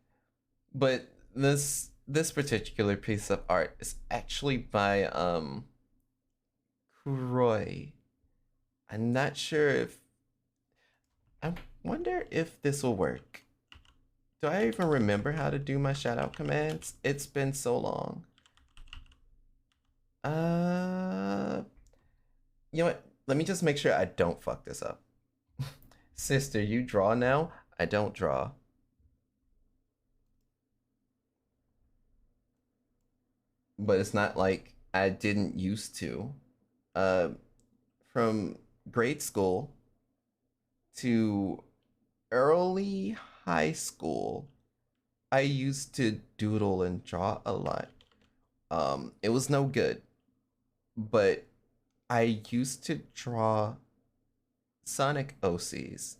But this particular piece of art is actually by Kuroi. I'm not sure if I wonder if this will work. Do I even remember how to do my shout out commands? It's been so long. You know what? Let me just make sure I don't fuck this up. Sister, you draw now? I don't draw. But it's not like I didn't used to. From grade school to early high school, I used to doodle and draw a lot. It was no good, but I used to draw Sonic OCs,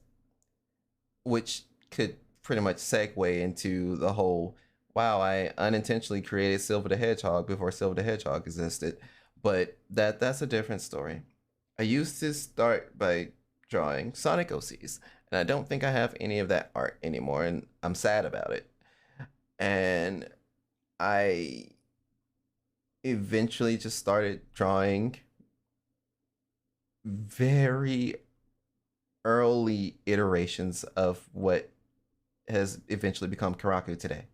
which could pretty much segue into the whole wow, I unintentionally created Silver the Hedgehog before Silver the Hedgehog existed. But that's a different story. I used to start by drawing Sonic OCs, and I don't think I have any of that art anymore, and I'm sad about it. And I eventually just started drawing very early iterations of what has eventually become Karaku today.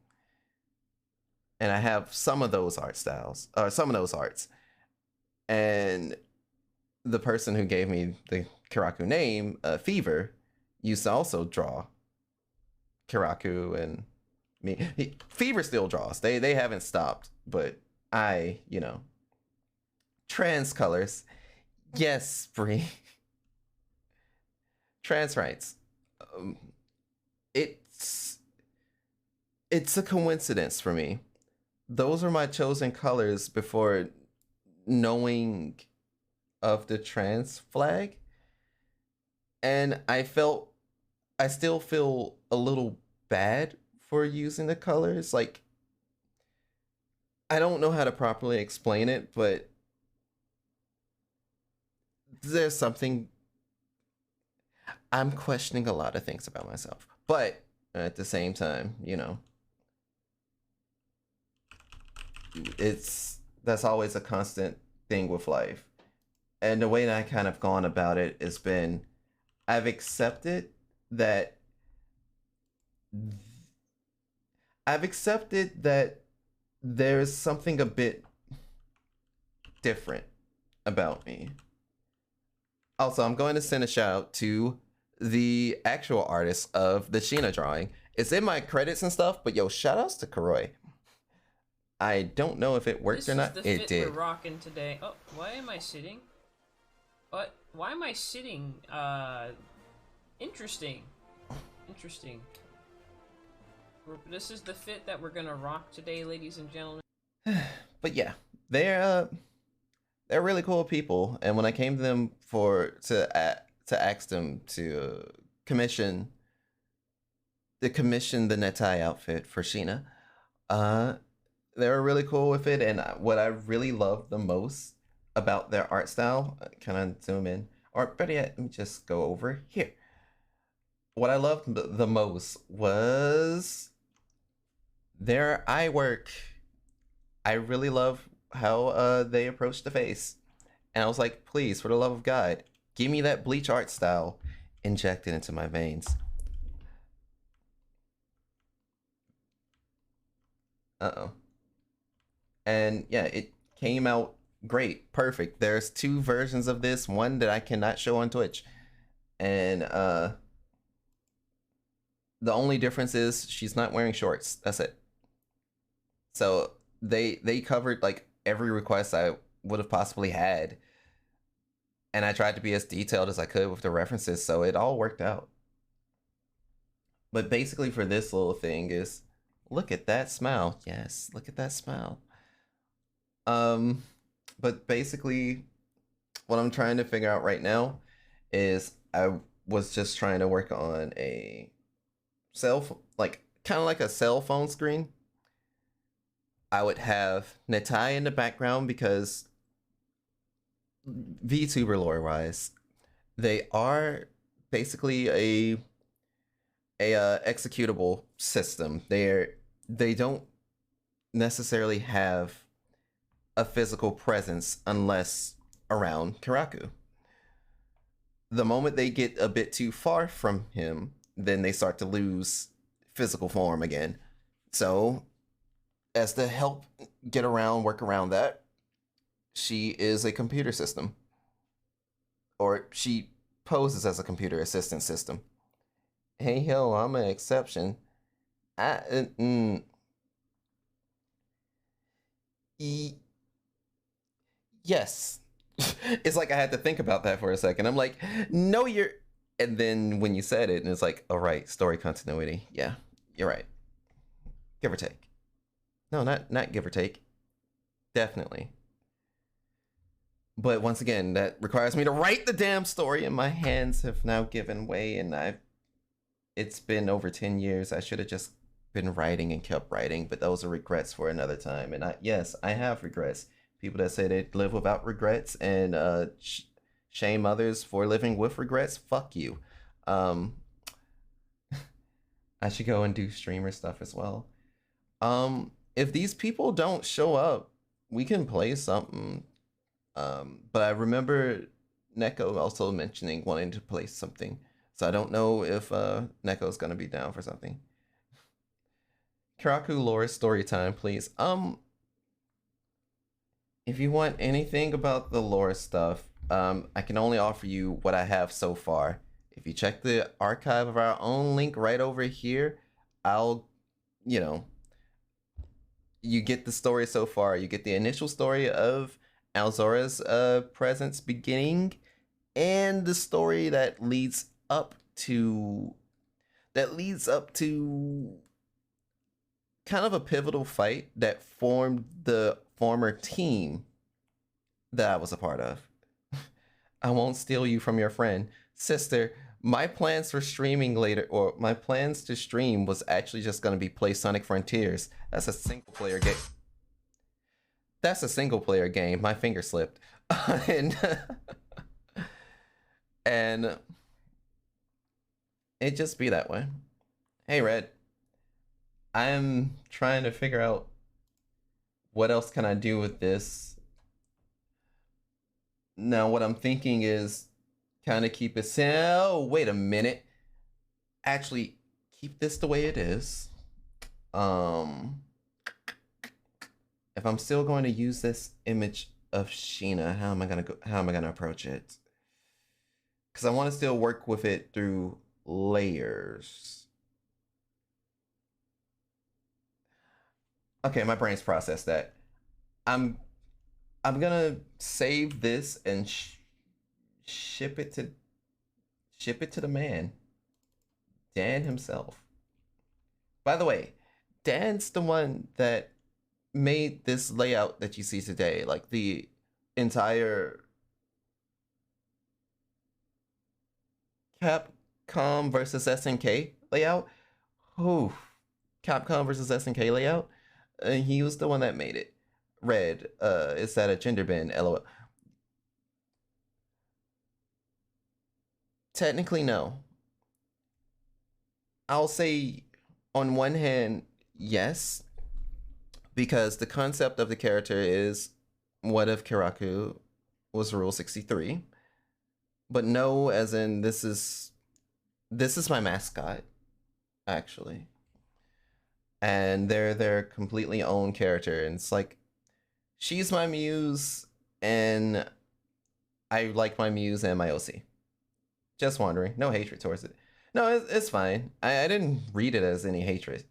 And I have some of those art styles, or some of those arts. And the person who gave me the Karaku name, Fever, used to also draw Karaku and me. Fever still draws. They haven't stopped, but I, trans colors. Yes, Bree. Trans rights. It's a coincidence for me. Those are my chosen colors before knowing of the trans flag. And I still feel a little bad for using the colors. Like, I don't know how to properly explain it, but there's something. I'm questioning a lot of things about myself. But at the same time, that's always a constant thing with life. And the way that I kind of gone about it has been I've accepted that there's something a bit different about me. Also, I'm going to send a shout out to the actual artist of the Sheena drawing. It's in my credits and stuff, but yo, shout outs to Kuroi. I don't know if it worked or not. This is the it fit did. we're rocking today. Oh, why am I sitting? What? Why am I sitting? Interesting. Interesting. This is the fit that we're gonna rock today, ladies and gentlemen. But yeah, they're really cool people, and when I came to them to ask them to commission the netai outfit for Sheena, they were really cool with it. And what I really love the most about their art style, can I zoom in, or better yet, let me just go over here. What I loved the most was their eye work. I really love how they approached the face. And I was like, please, for the love of God, give me that bleach art style injected into my veins. Uh-oh. And yeah, it came out great. Perfect. There's 2 versions of this, one that I cannot show on Twitch. And the only difference is she's not wearing shorts. That's it. So they covered like every request I would have possibly had. And I tried to be as detailed as I could with the references, so it all worked out. But basically for this little thing is, look at that smile. Yes, look at that smile. But basically what I'm trying to figure out right now is I was just trying to work on a like kind of like a cell phone screen. I would have Natai in the background because VTuber lore wise, they are basically a executable system. They don't necessarily have a physical presence unless around Kiraku. The moment they get a bit too far from him, then they start to lose physical form again. So, as to help work around that, she is a computer system. Or she poses as a computer assistant system. Hey, yo, I'm an exception. Yes. It's like I had to think about that for a second. I'm like, no, you're. And then when you said it, and it's like, all right, story continuity. Yeah, you're right. Give or take. No, not give or take. Definitely. But once again, that requires me to write the damn story, and my hands have now given way, and it's been over 10 years. I should have just been writing and kept writing, but those are regrets for another time. And yes, I have regrets. People that say they live without regrets and shame others for living with regrets, fuck you. I should go and do streamer stuff as well. If these people don't show up, we can play something. But I remember Neko also mentioning wanting to play something. So I don't know if Neko's gonna be down for something. Kiraku lore story time, please. If you want anything about the lore stuff, I can only offer you what I have so far. If you check the archive of our own link right over here, I'll, you get the story so far. You get the initial story of Alzora's presence beginning, and the story that leads up to kind of a pivotal fight that formed the former team that I was a part of. I won't steal you from your friend. Sister, my plans for streaming later, or my plans to stream was actually just going to be play Sonic Frontiers. That's a single player game. My finger slipped. and and it just be that way. Hey, Red. I'm trying to figure out what else can I do with this. Now, what I'm thinking is kind of keep it. Oh, wait a minute. Actually, keep this the way it is. If I'm still going to use this image of Sheena, how am I gonna approach it? Because I want to still work with it through layers. Okay, my brain's processed that. I'm gonna save this and ship it to the man, Dan himself. By the way, Dan's the one that made this layout that you see today, like the entire Capcom versus SNK layout. Oh, Capcom versus SNK layout. He was the one that made it. Red, is that a gender bend? LOL. Technically, no. I'll say, on one hand, yes, because the concept of the character is, what if Kiraku was Rule 63? But no, as in this is this is my mascot, actually. And they're their completely own character. And it's like, she's my muse, and I like my muse and my OC. Just wondering. No hatred towards it. No, it's fine. I didn't read it as any hatred.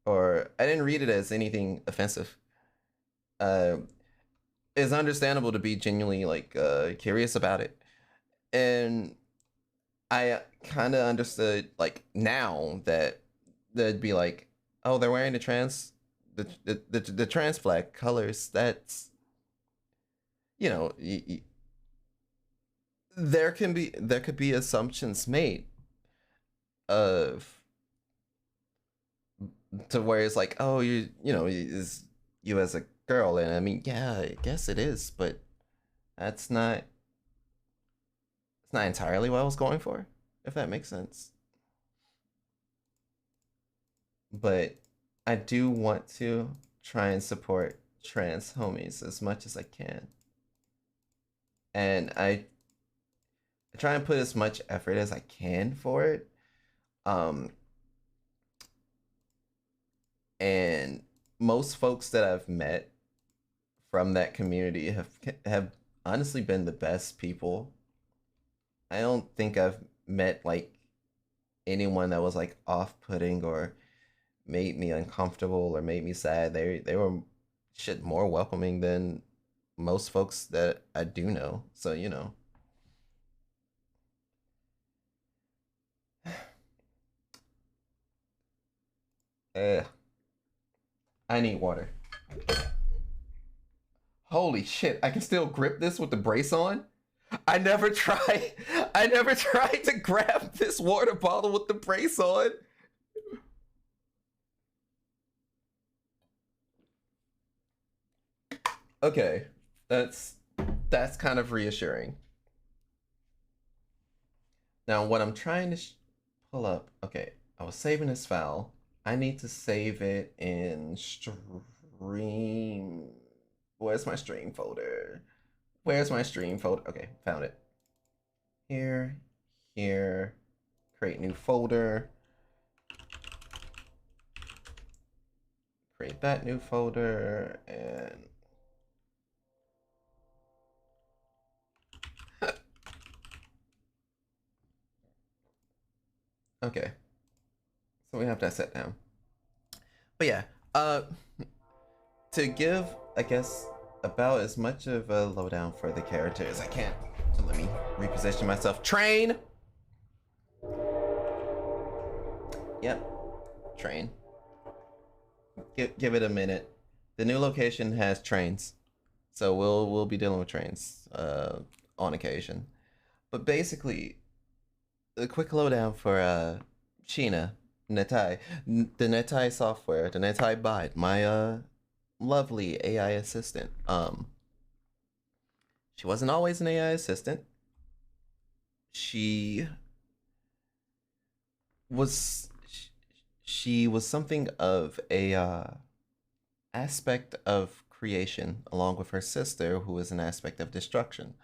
Or I didn't read it as anything offensive. Uh, it's understandable to be genuinely like curious about it. And I kind of understood like now that they'd be like, oh, they're wearing the trans flag colors. That's, you know, there could be assumptions made of to where it's like, oh, you know, is you as a girl, and I mean, yeah, I guess it is, but that's not it's not entirely what I was going for, if that makes sense. But I do want to try and support trans homies as much as I can. And I try and put as much effort as I can for it. And most folks that I've met from that community have honestly been the best people. I don't think I've met like anyone that was like off-putting or made me uncomfortable or made me sad. They were shit more welcoming than most folks that I do know. So, you know. I need water. Holy shit, I can still grip this with the brace on? I never tried to grab this water bottle with the brace on. Okay, that's kind of reassuring. Now, what I'm trying to pull up, okay, I was saving this file. I need to save it in stream. Where's my stream folder? Where's my stream folder? Okay, found it. Here, here, create new folder. Create that new folder, and okay. So we have that set down. But yeah, to give, I guess, about as much of a lowdown for the character as I can. So let me reposition myself. Train! Yep, train. Give it a minute. The new location has trains. So we'll be dealing with trains on occasion. But basically, a quick lowdown for Sheena, Netai, the Netai software, the Netai bot, my lovely AI assistant. She wasn't always an AI assistant. She was something of a aspect of creation, along with her sister, who is an aspect of destruction.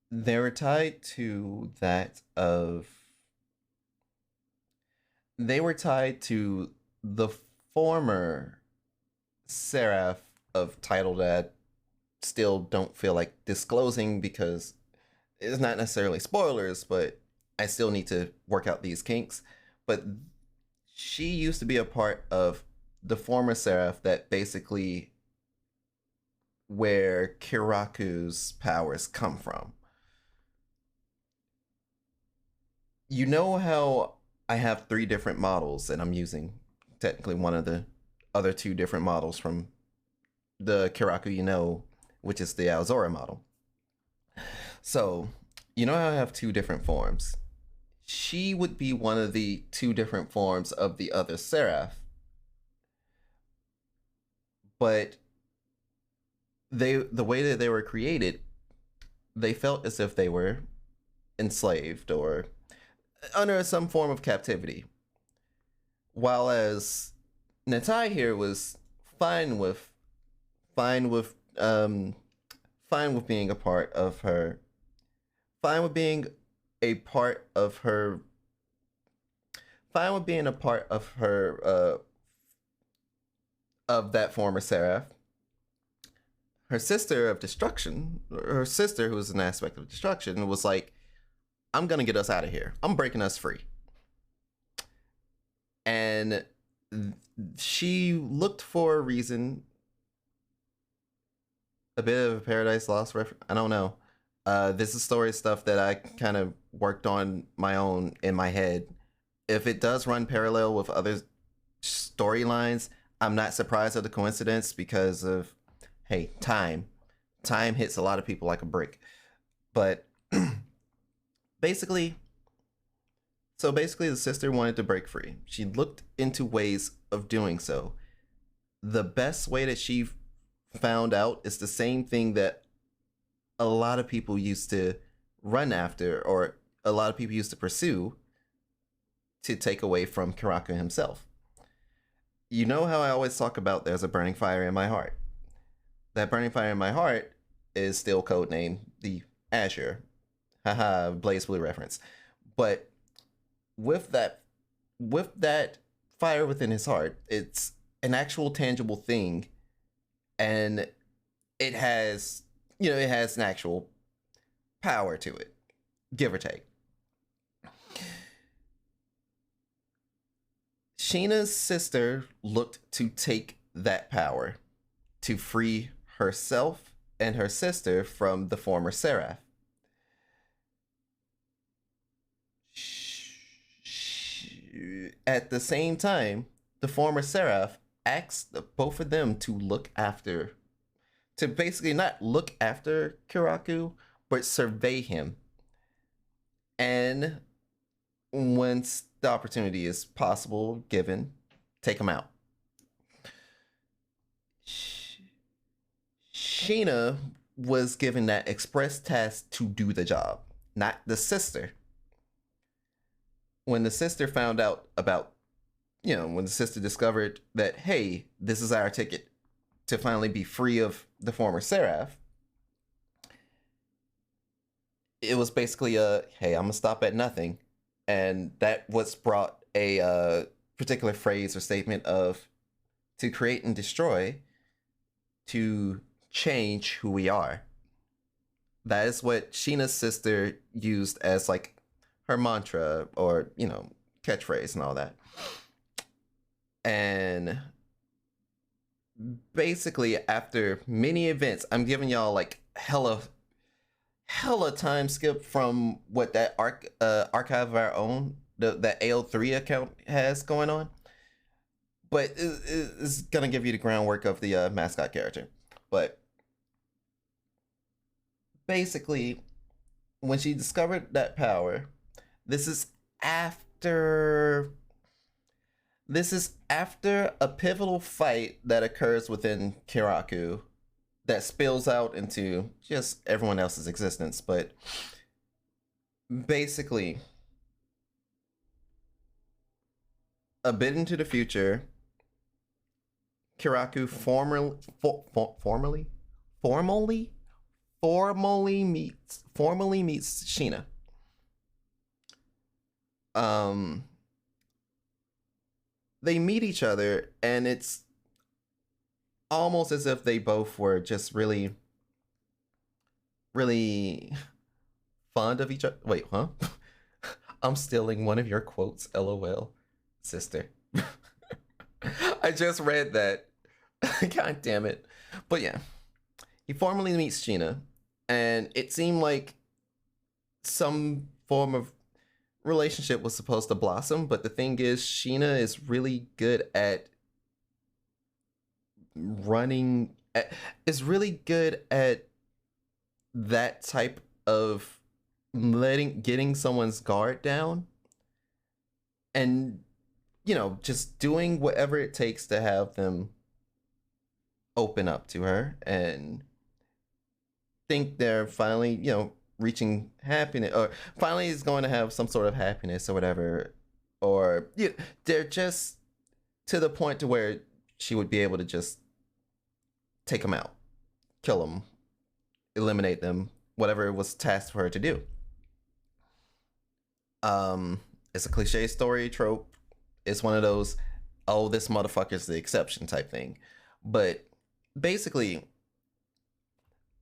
They were tied to that of. They were tied to the former Seraph of title that still don't feel like disclosing because it's not necessarily spoilers, but I still need to work out these kinks. But she used to be a part of the former Seraph that basically where Kiraku's powers come from. You know how I have 3 different models, and I'm using technically one of the other 2 different models from the Kiraku you know, which is the Alzora model. So, you know how I have 2 different forms. She would be one of the 2 different forms of the other Seraph. But the way that they were created, they felt as if they were enslaved or under some form of captivity. While as Natai here was fine with being a part of her, fine with being a part of her, fine with being a part of her, of that former Seraph. Her sister of destruction, her sister, who was an aspect of destruction, was like, I'm gonna get us out of here. I'm breaking us free. And she looked for a reason, a bit of a Paradise Lost reference. I don't know. This is story stuff that I kind of worked on my own in my head. If it does run parallel with other storylines, I'm not surprised at the coincidence because of, hey, time. Time hits a lot of people like a brick. But basically, the sister wanted to break free. She looked into ways of doing so. The best way that she found out is the same thing that a lot of people used to run after, or a lot of people used to pursue, to take away from Kiraku himself. You know how I always talk about there's a burning fire in my heart. That burning fire in my heart is still codenamed the Azure. Haha, Blaze Blue reference. But with that fire within his heart, it's an actual tangible thing, and it has an actual power to it, give or take. Sheena's sister looked to take that power to free herself and her sister from the former Seraph. At the same time, the former Seraph asked both of them to basically not look after Kiraku, but survey him. And once the opportunity is possible, given, take him out. Sheena was given that express task to do the job, not the sister. When the sister found out about, when the sister discovered that, hey, this is our ticket to finally be free of the former Seraph, it was basically hey, I'm gonna stop at nothing. And that was brought a particular phrase or statement of, to create and destroy, to change who we are. That is what Sheena's sister used as like her mantra, or catchphrase and all that. And basically, after many events, I'm giving y'all like hella time skip from what that archive of our own, that AO3 account has going on, but it's gonna give you the groundwork of the mascot character. But basically, when she discovered that power, this is after a pivotal fight that occurs within Kiraku that spills out into just everyone else's existence. But basically, a bit into the future, Kiraku formally meets Sheena. They meet each other, and it's almost as if they both were just really, really fond of each other. Wait, huh? I'm stealing one of your quotes, LOL, sister. I just read that. God damn it. But yeah, he formally meets Sheena, and it seemed like some form of relationship was supposed to blossom, but the thing is, Sheena is really good at that type of getting someone's guard down, and just doing whatever it takes to have them open up to her and think they're finally reaching happiness, or finally is going to have some sort of happiness or whatever, or they're just to the point to where she would be able to just take them out, kill them, eliminate them, whatever it was tasked for her to do. It's a cliche story trope. It's one of those, oh, this motherfucker's the exception type thing. But basically,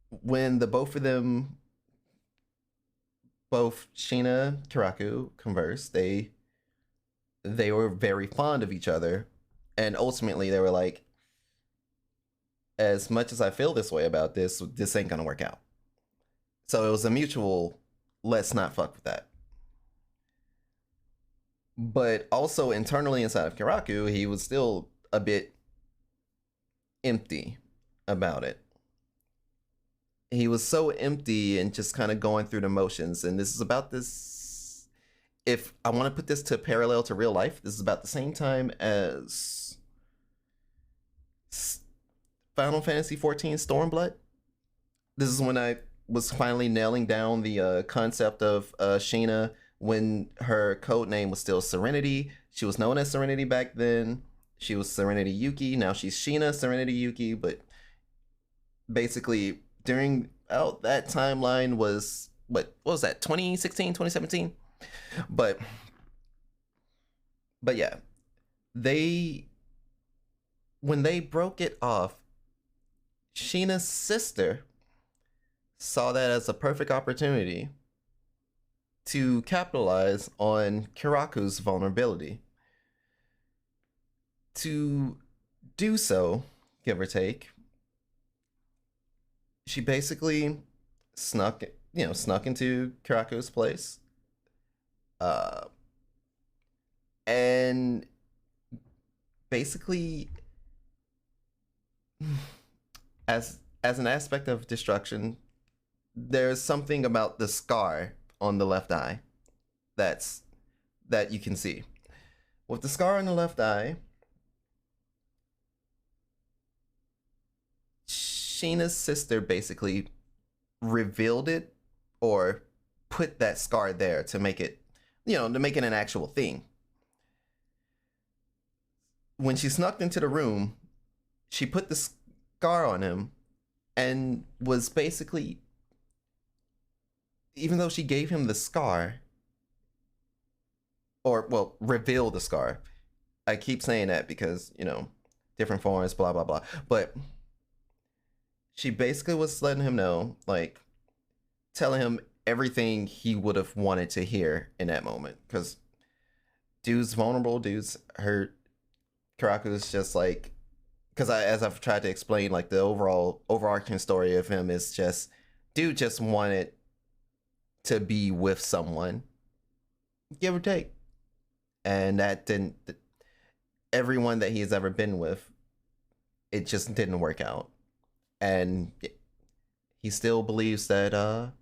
when the both of them, both Sheena, Kiraku, converse, they were very fond of each other, and ultimately they were like, as much as I feel this way about this ain't gonna work out. So it was a mutual, let's not fuck with that. But also internally inside of Kiraku, he was still a bit empty about it. He was so empty and just kind of going through the motions. And this is about this. If I want to put this to parallel to real life, this is about the same time as Final Fantasy XIV Stormblood. This is when I was finally nailing down the concept of Sheena when her code name was still Serenity. She was known as Serenity back then. She was Serenity Yuki. Now she's Sheena Serenity Yuki. But basically, during that timeline was, what was that, 2016, 2017? But yeah, when they broke it off, Sheena's sister saw that as a perfect opportunity to capitalize on Kiraku's vulnerability. To do so, give or take, she basically snuck into Kiraku's place, and basically, as an aspect of destruction, there's something about the scar on the left eye that you can see. With the scar on the left eye, Sheena's sister basically revealed it, or put that scar there to make it, an actual thing. When she snuck into the room, she put the scar on him and was basically, even though she gave him the scar, or, well, revealed the scar. I keep saying that because, different forms, blah, blah, blah. But she basically was letting him know, like, telling him everything he would have wanted to hear in that moment. Because dude's vulnerable, dude's hurt. Kiraku is just like, because as I've tried to explain, like, the overarching story of him is just, dude just wanted to be with someone, give or take. And that didn't, everyone that he's ever been with, it just didn't work out. And he still believes that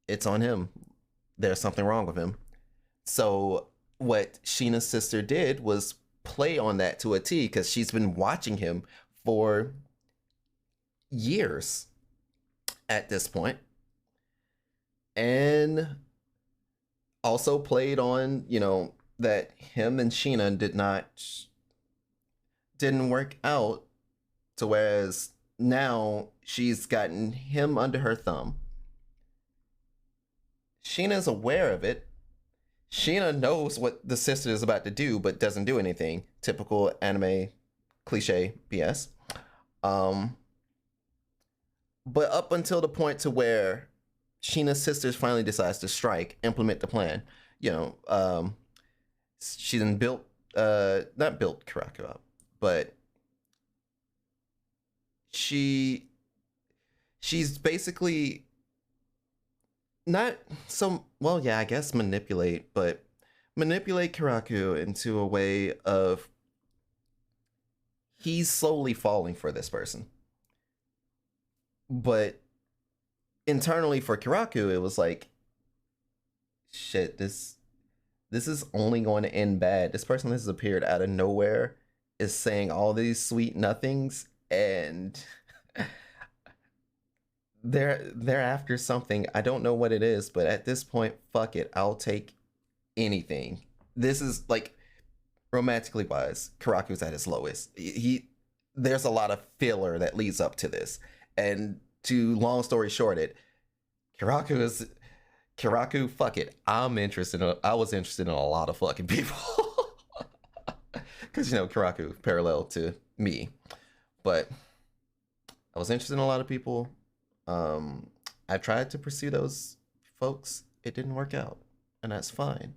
it's on him. There's something wrong with him. So what Sheena's sister did was play on that to a T, because she's been watching him for years at this point. And also played on, that him and Sheena didn't work out, to whereas now she's gotten him under her thumb. Sheena's aware of it. Sheena knows what the sister is about to do, but doesn't do anything. Typical anime cliche BS. But up until the point to where Sheena's sister finally decides to strike, implement the plan. She then not built Kiraku up, but she's basically not so, well, yeah, I guess manipulate Kiraku into a way of, he's slowly falling for this person. But internally for Kiraku, it was like, shit, this is only going to end bad. This person has appeared out of nowhere, is saying all these sweet nothings, and they're after something. I don't know what it is, but at this point, fuck it, I'll take anything. This is like, romantically wise, Kiraku's at his lowest. There's a lot of filler that leads up to this, and to long story short, Kiraku Kiraku, fuck it. I was interested in a lot of fucking people. Because, Kiraku, parallel to me. But I was interested in a lot of people. I tried to pursue those folks. It didn't work out. And that's fine.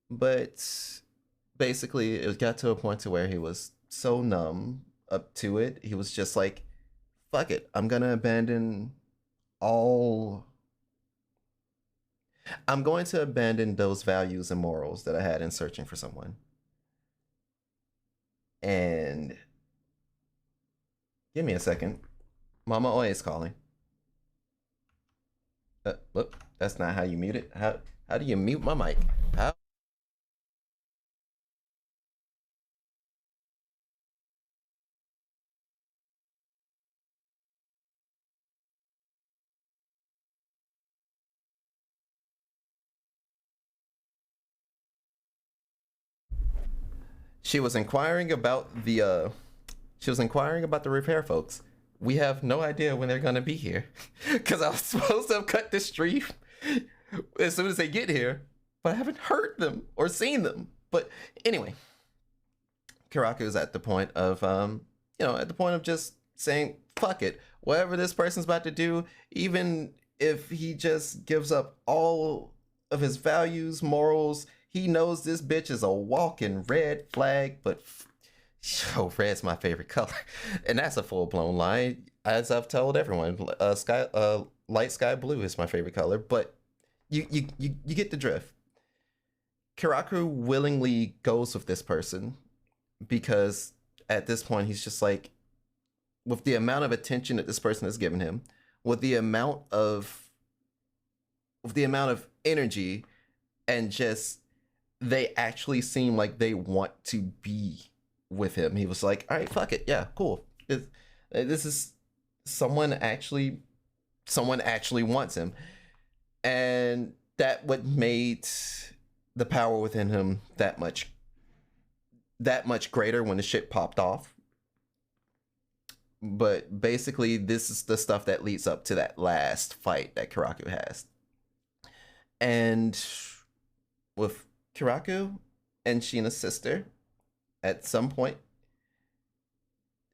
But basically, it got to a point to where he was so numb up to it. He was just like, fuck it. I'm going to abandon those values and morals that I had in searching for someone. And give me a second. Mama Oe is calling. Look, that's not how you mute it. How do you mute my mic? How? She was inquiring about the repair folks. We have no idea when they're gonna be here, because I was supposed to have cut this stream as soon as they get here, but I haven't heard them or seen them. But anyway, Kiraku is at the point of just saying, fuck it, whatever this person's about to do, even if he just gives up all of his values, morals, he knows this bitch is a walking red flag. But red's my favorite color, and that's a full-blown lie, as I've told everyone. Light sky blue is my favorite color, but you get the drift. Kiraku willingly goes with this person because at this point he's just like, with the amount of attention that this person has given him, with the amount of energy, and just they actually seem like they want to be with him. He was like, all right, fuck it, yeah, cool. This is someone actually wants him, and that what made the power within him that much greater when the shit popped off. But basically, this is the stuff that leads up to that last fight that Kiraku has. And with Kiraku and Sheena's sister, at some point,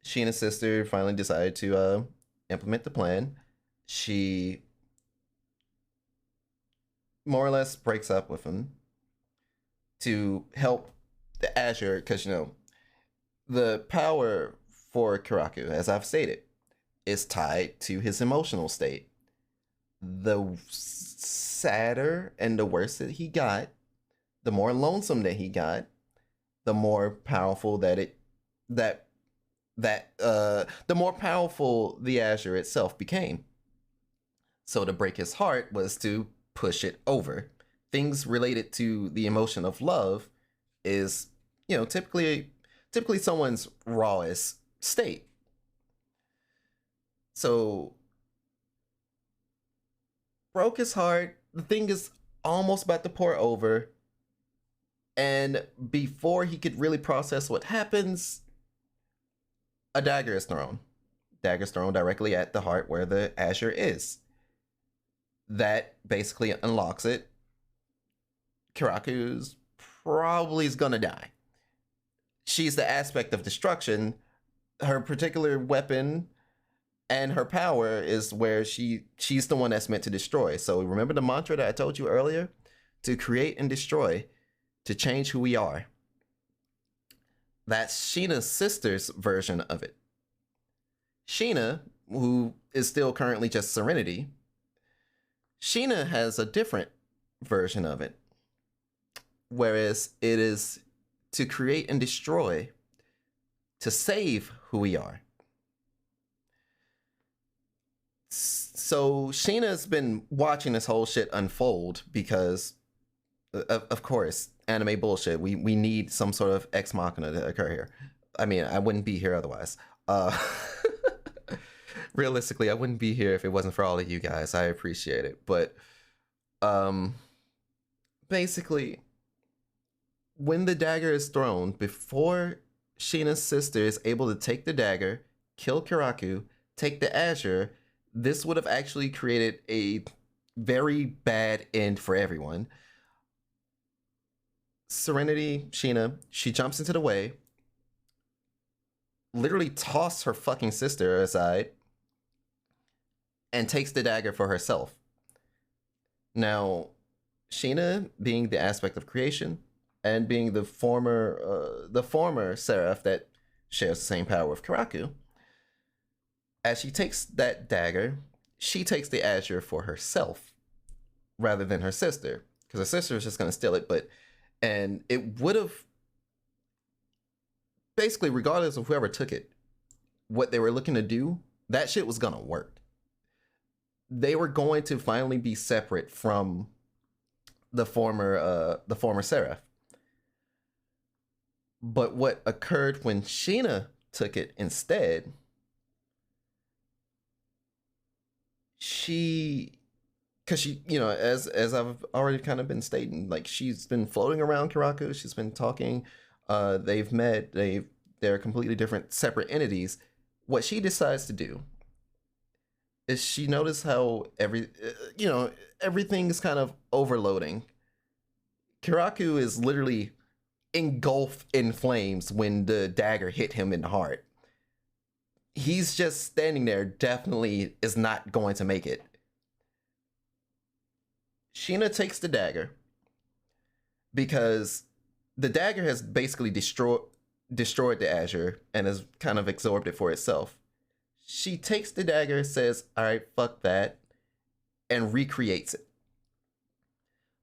Sheena's sister finally decided to implement the plan. She more or less breaks up with him to help the Azure, because the power for Kiraku, as I've stated, is tied to his emotional state. The sadder and the worse that he got, the more lonesome that he got, the more powerful the more powerful the Azure itself became. So to break his heart was to push it over. Things related to the emotion of love is, typically someone's rawest state. So broke his heart. The thing is almost about to pour over. And before he could really process what happens, a dagger is thrown. Dagger's thrown directly at the heart where the Azure is. That basically unlocks it. Kiraku's probably is gonna die. She's the aspect of destruction. Her particular weapon and her power is where she's the one that's meant to destroy. So remember the mantra that I told you earlier? To create and destroy, to change who we are. That's Sheena's sister's version of it. Sheena, who is still currently just Serenity, Sheena has a different version of it. Whereas it is to create and destroy, to save who we are. So Sheena's been watching this whole shit unfold because, of course, anime bullshit. We need some sort of ex machina to occur here. I mean, I wouldn't be here otherwise. Realistically, I wouldn't be here if it wasn't for all of you guys. I appreciate it. But basically, when the dagger is thrown, before Sheena's sister is able to take the dagger, kill Kiraku, take the Azure, this would have actually created a very bad end for everyone. Serenity, Sheena, she jumps into the way, literally tosses her fucking sister aside, and takes the dagger for herself. Now, Sheena, being the aspect of creation, and being the former Seraph that shares the same power with Kiraku, as she takes that dagger, she takes the azure for herself rather than her sister, because her sister is just going to steal it. And it would have basically, regardless of whoever took it, what they were looking to do, that shit was going to work. They were going to finally be separate from the former Seraph. But what occurred when Sheena took it instead, because she, as I've already kind of been stating, like, she's been floating around Kiraku, she's been talking, they've met, they're completely different, separate entities. What she decides to do is she noticed how everything is kind of overloading. Kiraku is literally engulfed in flames when the dagger hit him in the heart. He's just standing there, definitely is not going to make it. Sheena takes the dagger because the dagger has basically destroyed the azure and has kind of absorbed it for itself. She takes the dagger, says, all right, fuck that, and recreates it.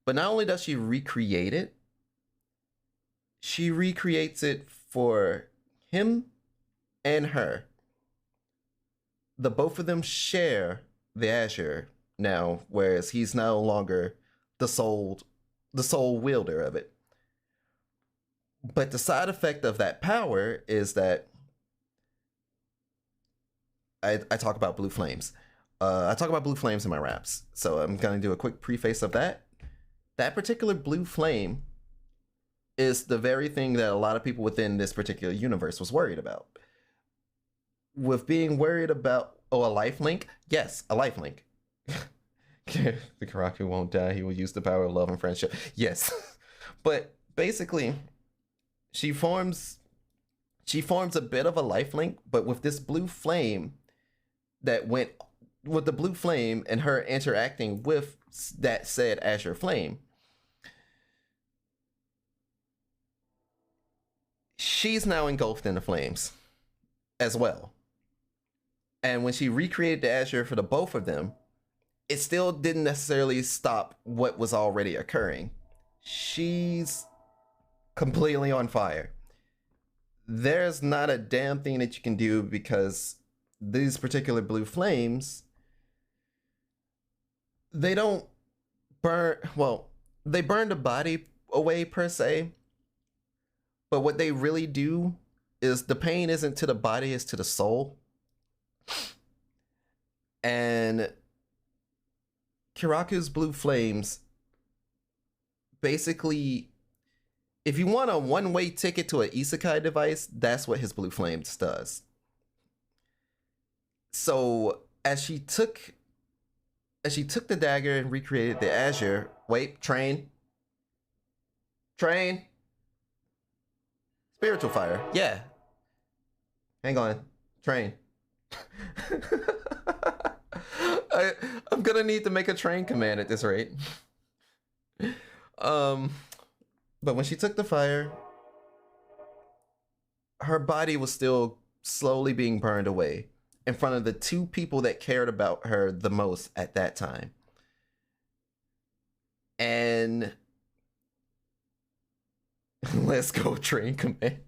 But not only does she recreate it, she recreates it for him and her. The both of them share the azure now, whereas he's no longer the sole wielder of it. But the side effect of that power is that I talk about blue flames. I talk about blue flames in my raps, so I'm gonna do a quick preface of that. That particular blue flame is the very thing that a lot of people within this particular universe was worried about. With being worried about, a life link? Yes, a life link. The Kiraku won't die, he will use the power of love and friendship. Yes. But basically, she forms a bit of a life link, but with this blue flame that went with the blue flame and her interacting with that said azure flame, she's now engulfed in the flames as well. And when she recreated the azure for the both of them, it still didn't necessarily stop what was already occurring. She's completely on fire. There's not a damn thing that you can do because these particular blue flames, they don't burn, well, they burn the body away per se, but what they really do is the pain isn't to the body, it's to the soul. And Kiraku's blue flames, basically, if you want a one-way ticket to an isekai device, that's what his blue flames does. So as she took the dagger and recreated the azure, wait, train, spiritual fire, yeah, hang on, train. I'm gonna need to make a train command at this rate. But when she took the fire, her body was still slowly being burned away in front of the two people that cared about her the most at that time. And let's go, train command.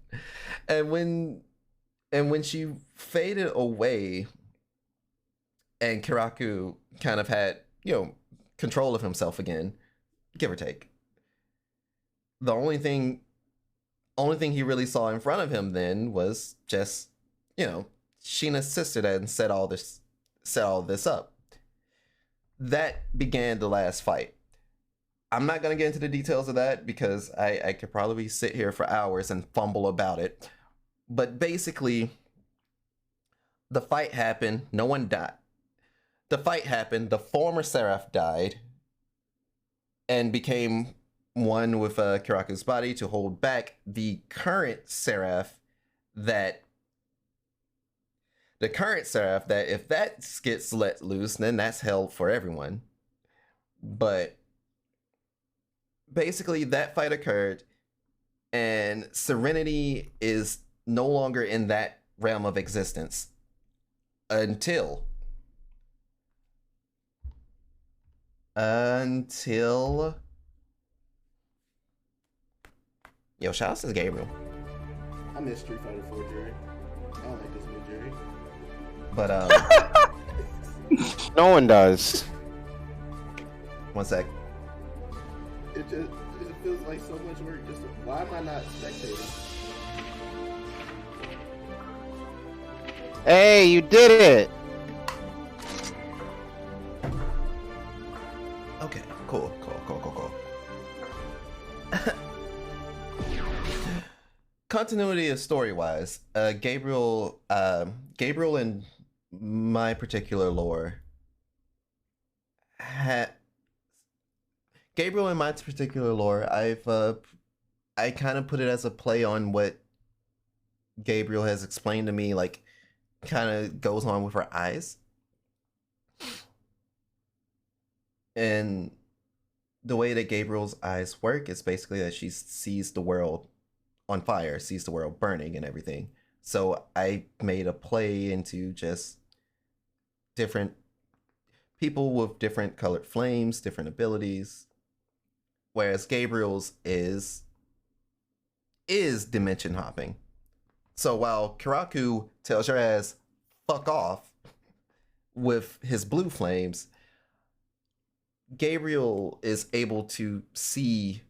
And when she faded away and Kiraku kind of had, control of himself again, give or take, the only thing he really saw in front of him then was just, Sheena's sister that set all this up. That began the last fight. I'm not gonna get into the details of that because I could probably sit here for hours and fumble about it. But basically, the fight happened. No one died. the fight happened. The former Seraph died and became one with Kiraku's body to hold back the current Seraph. That if that gets let loose, then that's hell for everyone. But basically, that fight occurred, and Serenity is no longer in that realm of existence until yo, shout out to Gabriel. I miss Street Fighter 4 Jerry. I don't like this new Jerry. But No one does. one sec. It feels like so much work. Why am I not spectating? Hey, you did it! Okay, cool. Continuity of story-wise, Gabriel in my particular lore I kind of put it as a play on what Gabriel has explained to me, like kind of goes on with her eyes. And the way that Gabriel's eyes work is basically that she sees the world on fire, sees the world burning and everything. So I made a play into just different people with different colored flames, different abilities. Whereas Gabriel's is dimension hopping. So while Kiraku tells your ass fuck off with his blue flames, Gabriel is able to see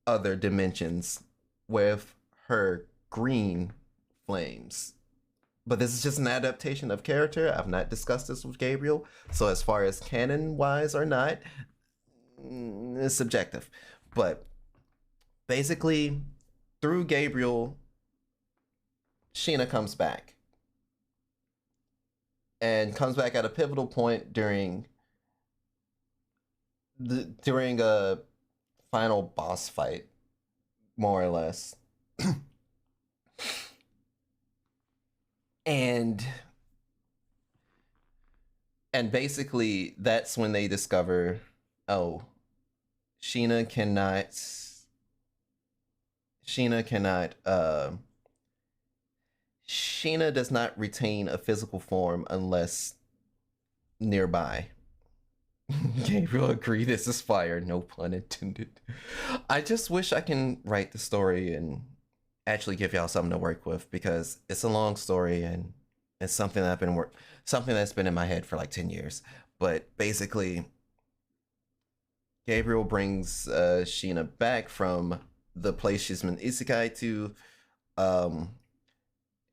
other dimensions with her green flames. But this is just an adaptation of character. I've not discussed this with Gabriel. So as far as canon wise or not, it's subjective. But basically, through Gabriel, Sheena comes back. And comes back at a pivotal point during a final boss fight, more or less. and basically that's when they discover, oh, Sheena does not retain a physical form unless nearby. Gabriel agreed, this is fire, no pun intended. I just wish I can write the story and actually give y'all something to work with, because it's a long story and it's something that something that's been in my head for like 10 years. But basically, Gabriel brings Sheena back from the place she's been isekai to.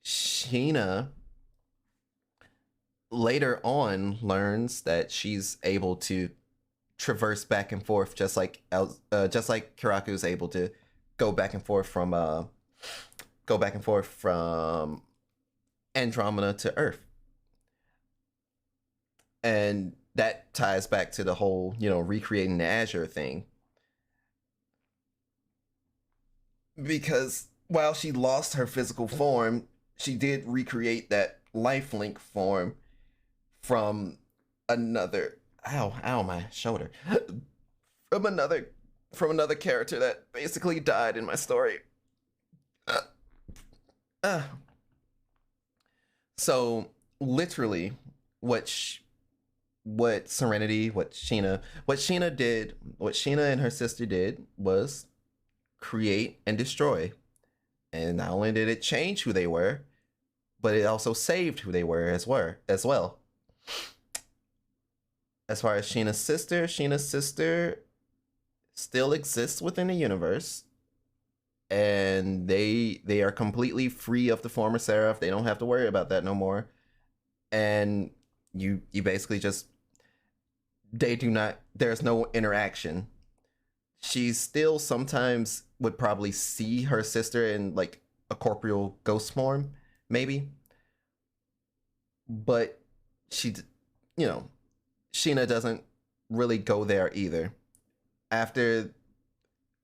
Sheena later on learns that she's able to traverse back and forth, just like Kiraku is able to go back and forth from Andromeda to Earth. And that ties back to the whole, recreating the Azure thing. Because while she lost her physical form, she did recreate that lifelink form from another my shoulder. from another character that basically died in my story. So literally what Sheena and her sister did was create and destroy. And not only did it change who they were, but it also saved who they were as well. As far as Sheena's sister still exists within the universe, and they are completely free of the former Seraph. They don't have to worry about that no more. And you basically just, there's no interaction. She still sometimes would probably see her sister in like a corporeal ghost form, maybe. But she, Sheena doesn't really go there either. After,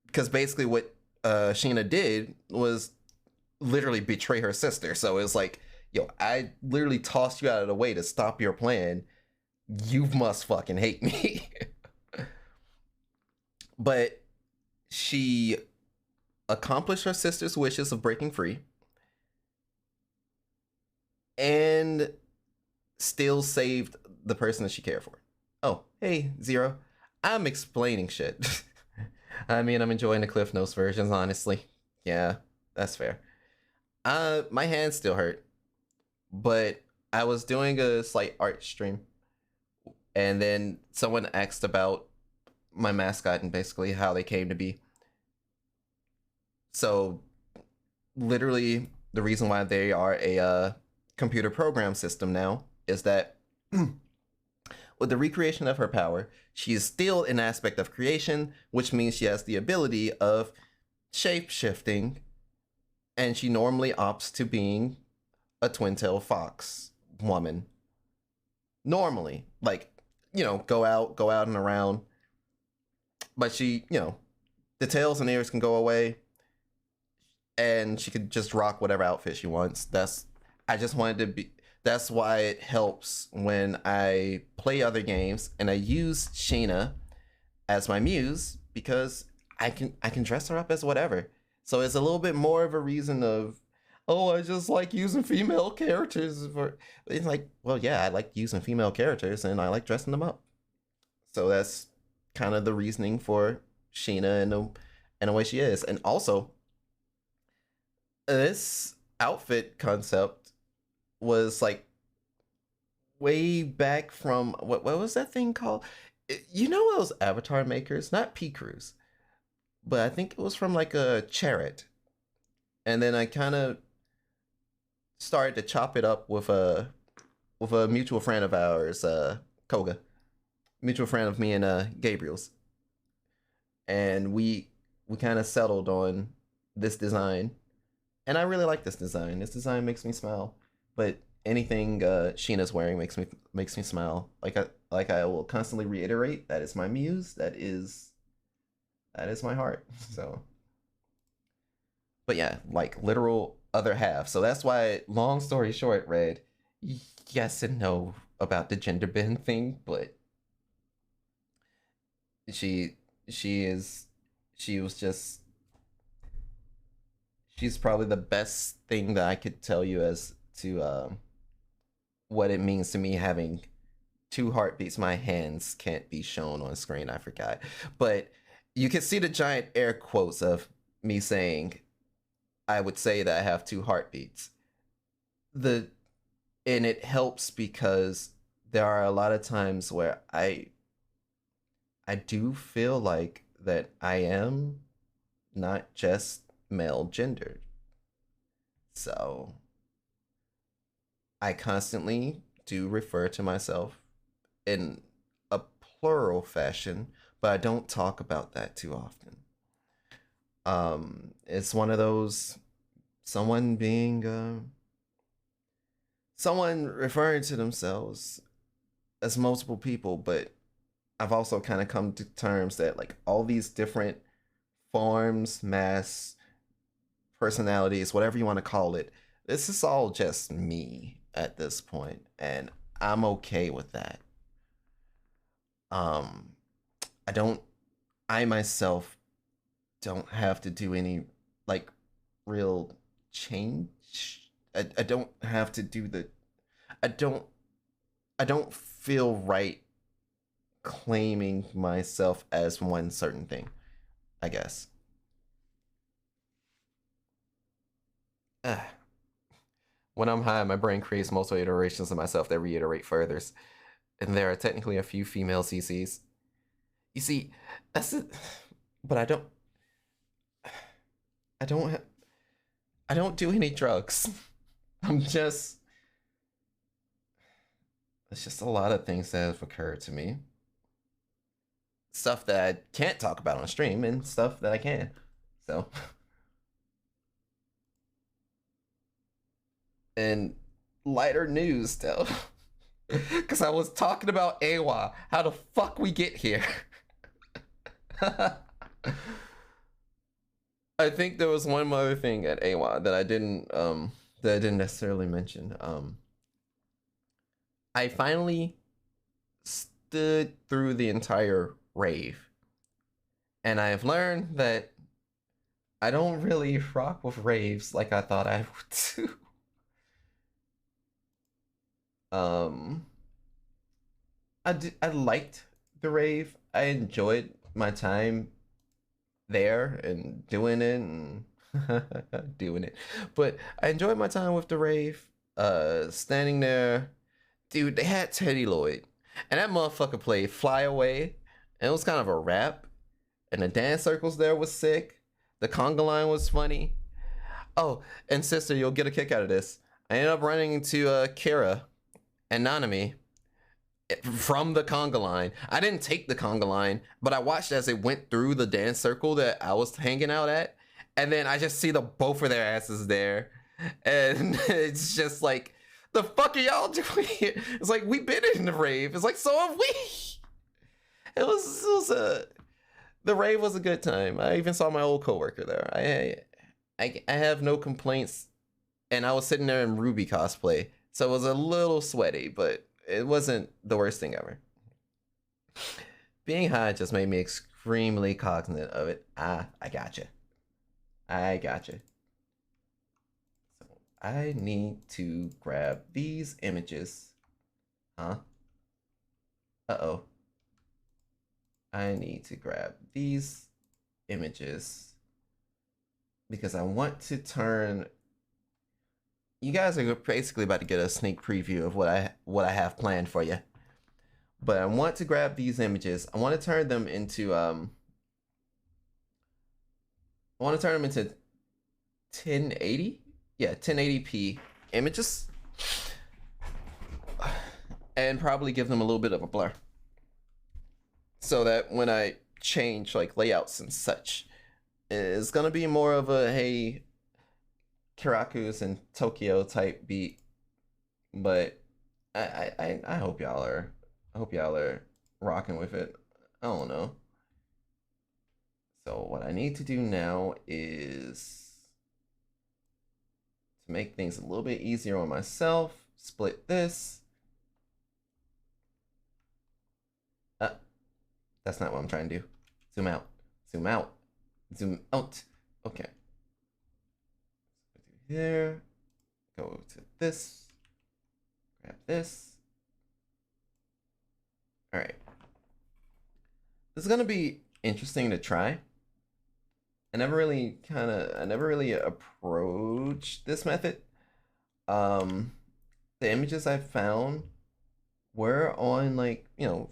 because basically what Sheena did was literally betray her sister. So it's like, yo, I literally tossed you out of the way to stop your plan. You must fucking hate me. But she accomplished her sister's wishes of breaking free and still saved the person that she cared for. Oh, hey, Zero. I'm explaining shit. I mean, I'm enjoying the Cliff Notes versions, honestly. Yeah, that's fair. My hands still hurt, but I was doing a slight art stream, and then someone asked about my mascot and basically how they came to be. So, literally, the reason why they are a computer program system now is that with the recreation of her power, she is still an aspect of creation, which means she has the ability of shape shifting, and she normally opts to being a twin-tailed fox woman. Normally, like, go out and around. But she, the tails and ears can go away, and she could just rock whatever outfit she wants. I just wanted to be. That's why it helps when I play other games and I use Sheena as my muse, because I can dress her up as whatever. So it's a little bit more of a reason of, oh, I just like using female characters. It's like, well, yeah, I like using female characters and I like dressing them up. So that's kind of the reasoning for Sheena and the way she is. And also, this outfit concept was like way back from what was that thing called? Those avatar makers, not P Cruise, but I think it was from like a Chariot. And then I kind of started to chop it up with a mutual friend of ours, Koga, mutual friend of me and Gabriel's, and we kind of settled on this design, and I really like this design. This design makes me smile. But anything Sheena's wearing makes me smile. Like I will constantly reiterate, that is my muse. That is my heart. So, but yeah, like literal other half. So that's why, long story short, Red, yes and no about the gender bend thing, but she's probably the best thing that I could tell you as to what it means to me having two heartbeats. My hands can't be shown on screen, I forgot, but you can see the giant air quotes of me saying I would say that I have two heartbeats. And it helps because there are a lot of times where I do feel like that I am not just male gendered. So I constantly do refer to myself in a plural fashion, but I don't talk about that too often. It's one of those, someone referring to themselves as multiple people, but I've also kind of come to terms that like all these different forms, mass, personalities, whatever you want to call it, this is all just me at this point, and I'm okay with that. I myself don't have to do any like real change. I don't have to do I don't feel right claiming myself as one certain thing, I guess. When I'm high, my brain creates multiple iterations of myself that reiterate furthers. And there are technically a few female CCs. You see, that's it. But I don't do any drugs. It's just a lot of things that have occurred to me. Stuff that I can't talk about on stream and stuff that I can. So. And lighter news, though. Because I was talking about AWA. How the fuck we get here? I think there was one other thing at AWA that I didn't necessarily mention. I finally stood through the entire rave, and I have learned that I don't really rock with raves like I thought I would do. I liked the rave. I enjoyed my time there and doing it and doing it. But I enjoyed my time with the rave. Standing there, dude. They had Teddy Lloyd, and that motherfucker played "Fly Away," and it was kind of a rap. And the dance circles there was sick. The conga line was funny. Oh, and sister, you'll get a kick out of this. I ended up running into Kira and Nanami from the conga line. I didn't take the conga line, but I watched as it went through the dance circle that I was hanging out at, and then I just see the both of their asses there, and it's just like, the fuck are y'all doing here? It's like, we've been in the rave. It's like, so have we. The rave was a good time. I even saw my old coworker there. I have no complaints, and I was sitting there in Ruby cosplay, so it was a little sweaty, but it wasn't the worst thing ever. Being high just made me extremely cognizant of it. I gotcha. So I need to grab these images. Huh? Uh-oh. I need to grab these images because I want to turn. You guys are basically about to get a sneak preview of what I have planned for you. But I want to grab these images. I want to turn them into 1080. Yeah, 1080p images. And probably give them a little bit of a blur. So that when I change like layouts and such, it's gonna be more of a hey Kiraku's and Tokyo type beat. But I hope y'all are rocking with it. I don't know. So what I need to do now is to make things a little bit easier on myself. Split this. That's not what I'm trying to do. Zoom out. Zoom out. Zoom out. Okay. Here. Go to this. Grab this. Alright. This is gonna be interesting to try. I never really approached this method. The images I found were on like,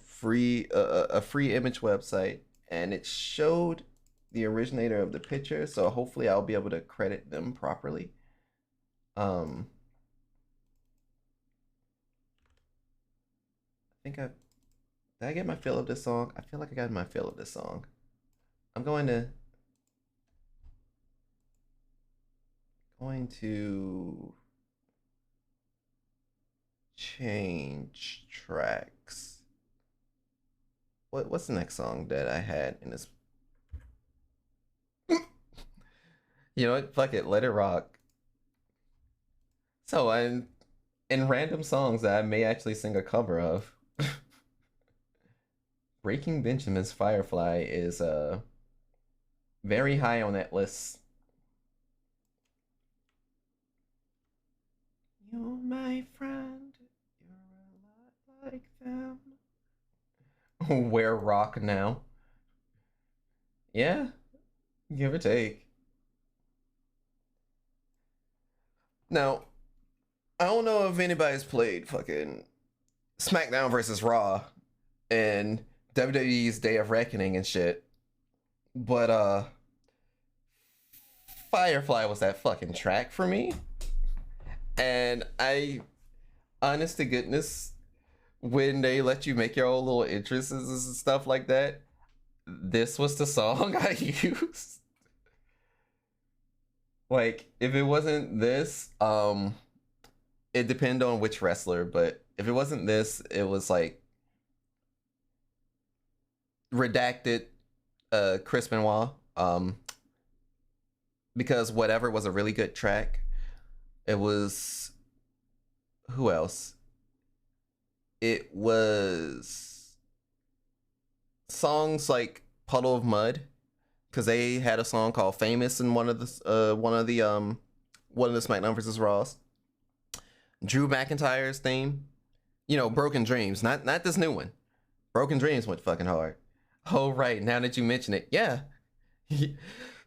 free a free image website, and it showed the originator of the picture, so hopefully I'll be able to credit them properly. I think did I get my fill of this song? I feel like I got my fill of this song. I'm going to change tracks. What's the next song that I had in this? You know what? Fuck it, let it rock. So in random songs that I may actually sing a cover of. Breaking Benjamin's Firefly is very high on that list. You're my friend, you're a lot like them. Wear rock now. Yeah, give or take. Now, I don't know if anybody's played fucking SmackDown versus Raw and WWE's Day of Reckoning and shit, but Firefly was that fucking track for me. And honest to goodness, when they let you make your own little interests and stuff like that, this was the song I used. Like, if it wasn't this, it depended on which wrestler, but if it wasn't this, it was like redacted Chris Benoit. Because whatever was a really good track. It was who else? It was songs like Puddle of Mud, because they had a song called Famous in one of the SmackDown vs. Raws. Drew McIntyre's theme, Broken Dreams, not this new one. Broken Dreams went fucking hard. Oh right, now that you mention it, yeah.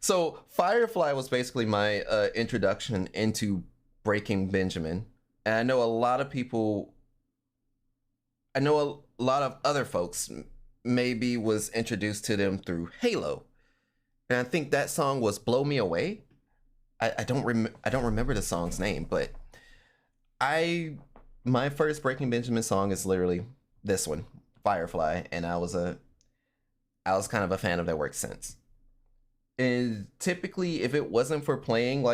So Firefly was basically my introduction into Breaking Benjamin, and I know a lot of other folks maybe was introduced to them through Halo, and I think that song was "Blow Me Away." I don't remember the song's name, but my first Breaking Benjamin song is literally this one, Firefly, and I was kind of a fan of their work since. And typically, if it wasn't for playing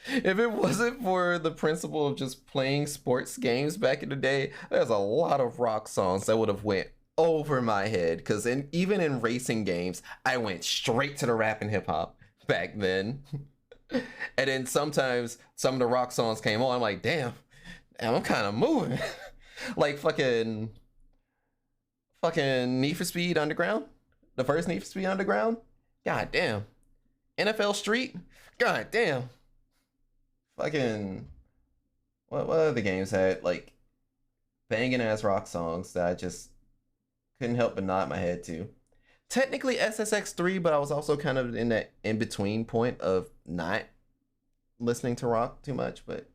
if it wasn't for the principle of just playing sports games back in the day, there's a lot of rock songs that would have went over my head. Because even in racing games, I went straight to the rap and hip hop back then. And then sometimes some of the rock songs came on. I'm like, damn, I'm kind of moving. Like fucking Need for Speed Underground, the first Need for Speed Underground. God damn. NFL Street. God damn. Fucking what other games had like banging ass rock songs that I just couldn't help but nod my head to. Technically SSX3, but I was also kind of in that in between point of not listening to rock too much. But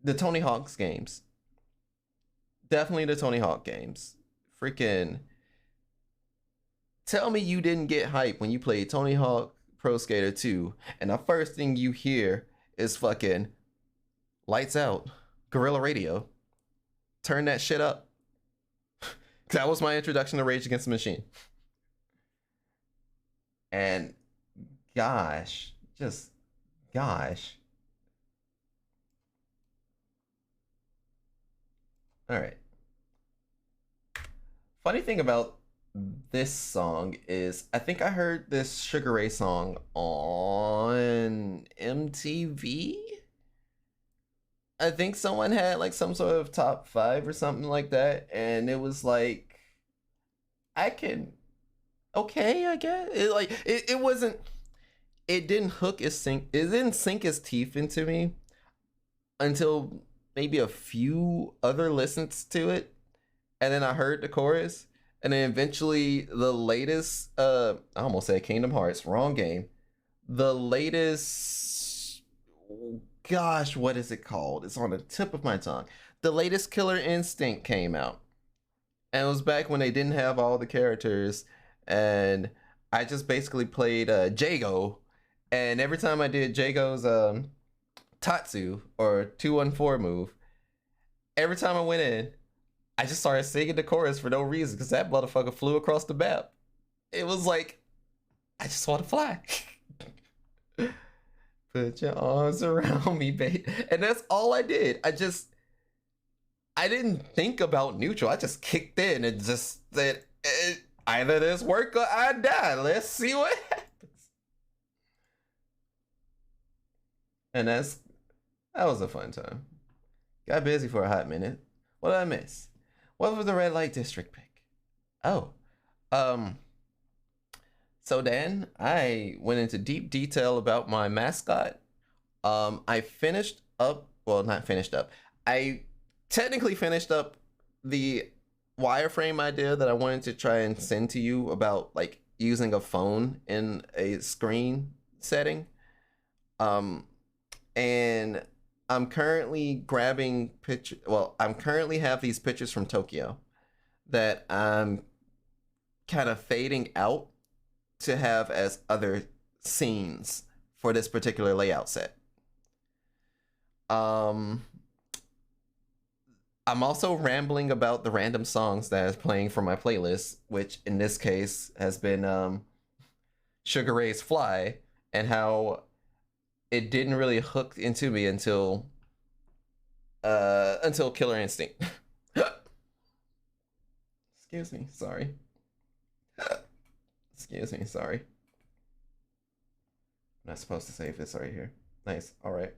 the Tony Hawk's games, definitely the Tony Hawk games. Freaking tell me you didn't get hype when you played Tony Hawk Pro Skater 2 and the first thing you hear is fucking lights out, Guerrilla Radio. Turn that shit up. That was my introduction to Rage Against the Machine. And gosh. All right. Funny thing about this song is I think I heard this Sugar Ray song on MTV. I think someone had like some sort of top 5 or something like that, and it was like I guess it wasn't, it didn't sink its teeth into me until maybe a few other listens to it, and then I heard the chorus. And then eventually the latest, I almost said Kingdom Hearts, wrong game. The latest, gosh, what is it called? It's on the tip of my tongue. The latest Killer Instinct came out. And it was back when they didn't have all the characters. And I just basically played Jago. And every time I did Jago's Tatsu or 214 move, every time I went in, I just started singing the chorus for no reason because that motherfucker flew across the map. It was like, I just want to fly. Put your arms around me, babe. And that's all I did. I didn't think about neutral. I just kicked in and just said, either this work or I die. Let's see what happens. And that was a fun time. Got busy for a hot minute. What did I miss? What was the red light district pick? Oh, so Dan, I went into deep detail about my mascot. I finished up, well, not finished up. I technically finished up the wireframe idea that I wanted to try and send to you about like using a phone in a screen setting. And I'm currently grabbing pictures. Well, I'm currently have these pictures from Tokyo that I'm kind of fading out to have as other scenes for this particular layout set. I'm also rambling about the random songs that is playing from my playlist, which in this case has been Sugar Ray's Fly, and how it didn't really hook into me until until Killer Instinct. Excuse me, sorry. Excuse me, sorry. I'm not supposed to save this right here. Nice, alright.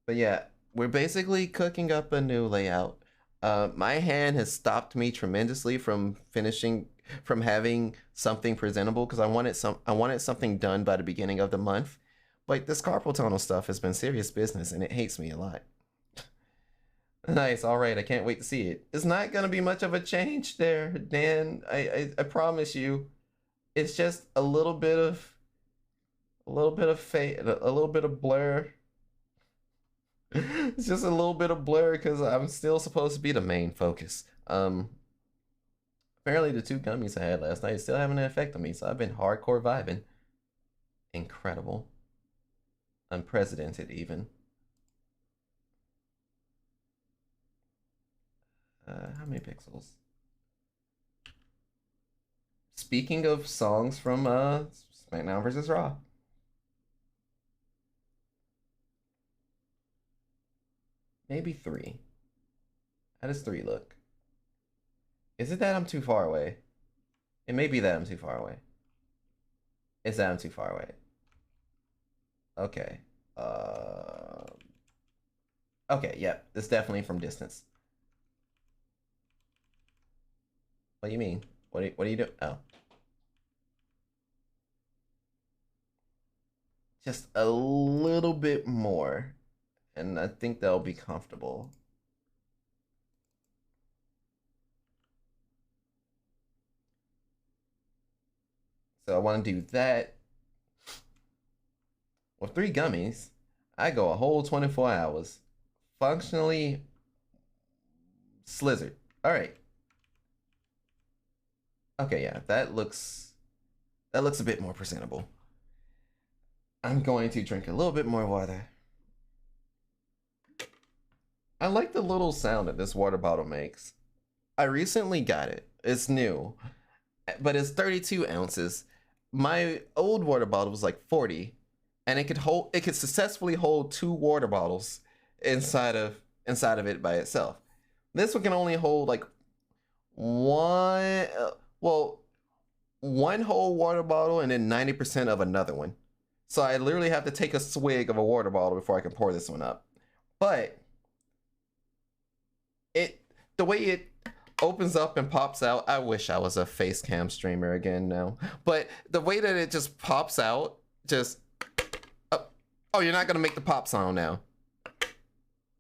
But yeah, we're basically cooking up a new layout. My hand has stopped me tremendously from having something presentable because I wanted something done by the beginning of the month. But this carpal tunnel stuff has been serious business and it hates me a lot. Nice, alright, I can't wait to see it. It's not gonna be much of a change there, Dan. I promise you. It's just a little bit of fade, a little bit of blur. It's just a little bit of blur because I'm still supposed to be the main focus. Apparently the 2 gummies I had last night still having an effect on me, so I've been hardcore vibing. Incredible. Unprecedented even. How many pixels? Speaking of songs from SmackDown vs. Raw. Maybe 3. How does 3 look? Is it that I'm too far away? It may be that I'm too far away. It's that I'm too far away. Okay. Okay, yep. It's definitely from distance. What do you mean? What do you do? Oh. Just a little bit more. And I think that'll be comfortable. So I want to do that. With 3 gummies, I go a whole 24 hours. Functionally slizzard. Alright. Okay, yeah, that looks a bit more presentable. I'm going to drink a little bit more water. I like the little sound that this water bottle makes. I recently got it. It's new, but it's 32 ounces. My old water bottle was like 40, and it could successfully hold 2 water bottles inside of it by itself. This one can only hold like one whole water bottle and then 90% of another one. So I literally have to take a swig of a water bottle before I can pour this one up. But the way it opens up and pops out, I wish I was a face cam streamer again now. But the way that it just pops out, oh, you're not gonna make the pop sound now.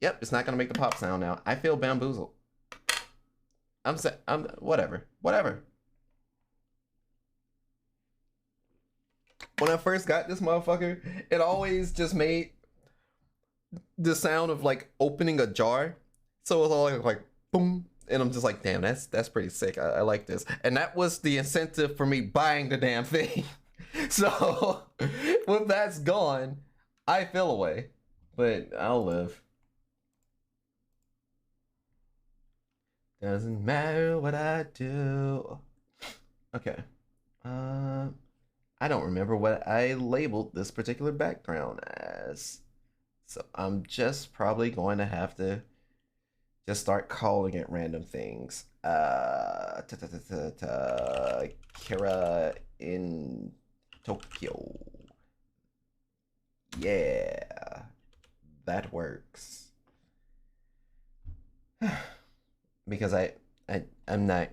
Yep, it's not gonna make the pop sound now. I feel bamboozled. I'm whatever. When I first got this motherfucker, it always just made the sound of like opening a jar. So it was all like boom. And I'm just like, damn, that's pretty sick. I like this. And that was the incentive for me buying the damn thing. So when that's gone, I feel away. But I'll live. Doesn't matter what I do. Okay. I don't remember what I labeled this particular background as. So I'm just probably going to have to just start calling it random things. Kira in Tokyo. Yeah, that works. Because I'm not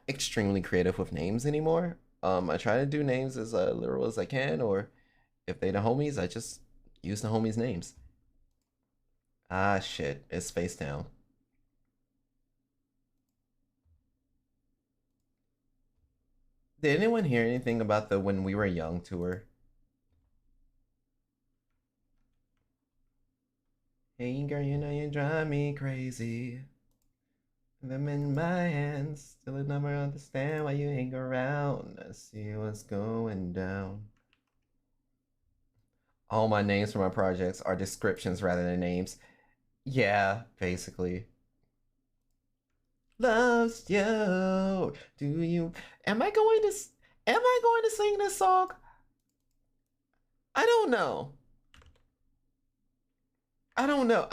extremely creative with names anymore. I try to do names as literal as I can, or if they the homies, I just use the homies' names. Ah, shit, it's face down. Did anyone hear anything about the When We Were Young tour? Hey girl, you know you drive me crazy. Them in my hands, still I never understand why you hang around. I see what's going down. All my names for my projects are descriptions rather than names. Yeah, basically. Loves you. Do you? Am I going to sing this song? I don't know. I don't know.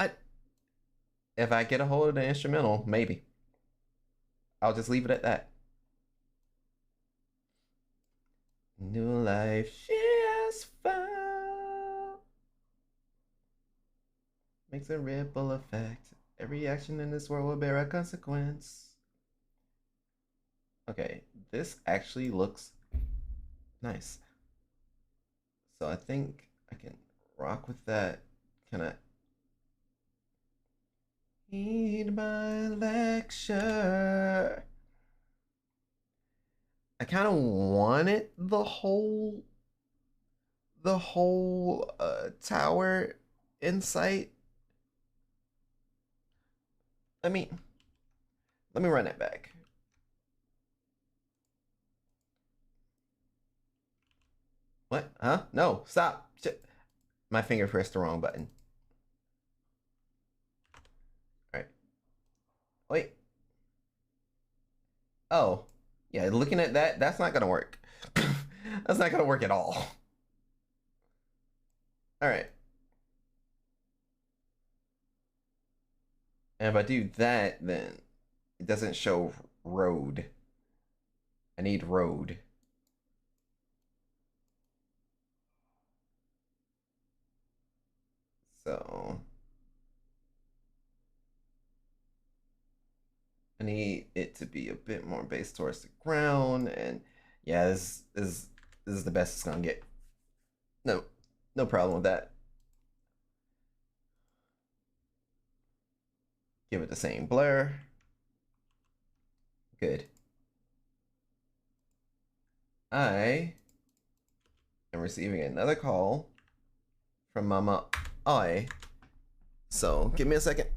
If I get a hold of the instrumental, maybe. I'll just leave it at that. New life she has found makes a ripple effect. Every action in this world will bear a consequence. Okay, this actually looks nice. So I think I can rock with that. Can I heed my lecture? I kind of wanted the whole tower in sight. Let me run that back. What? Huh? No, stop. Shit. My finger pressed the wrong button. All right. Wait. Oh. Yeah, looking at that, that's not gonna work. That's not gonna work at all. All right. And if I do that, then it doesn't show road. I need road. So I need it to be a bit more based towards the ground, and yeah, this is the best it's gonna get. No, no problem with that. Give it the same blur. Good. I am receiving another call from Mama I. So give me a second.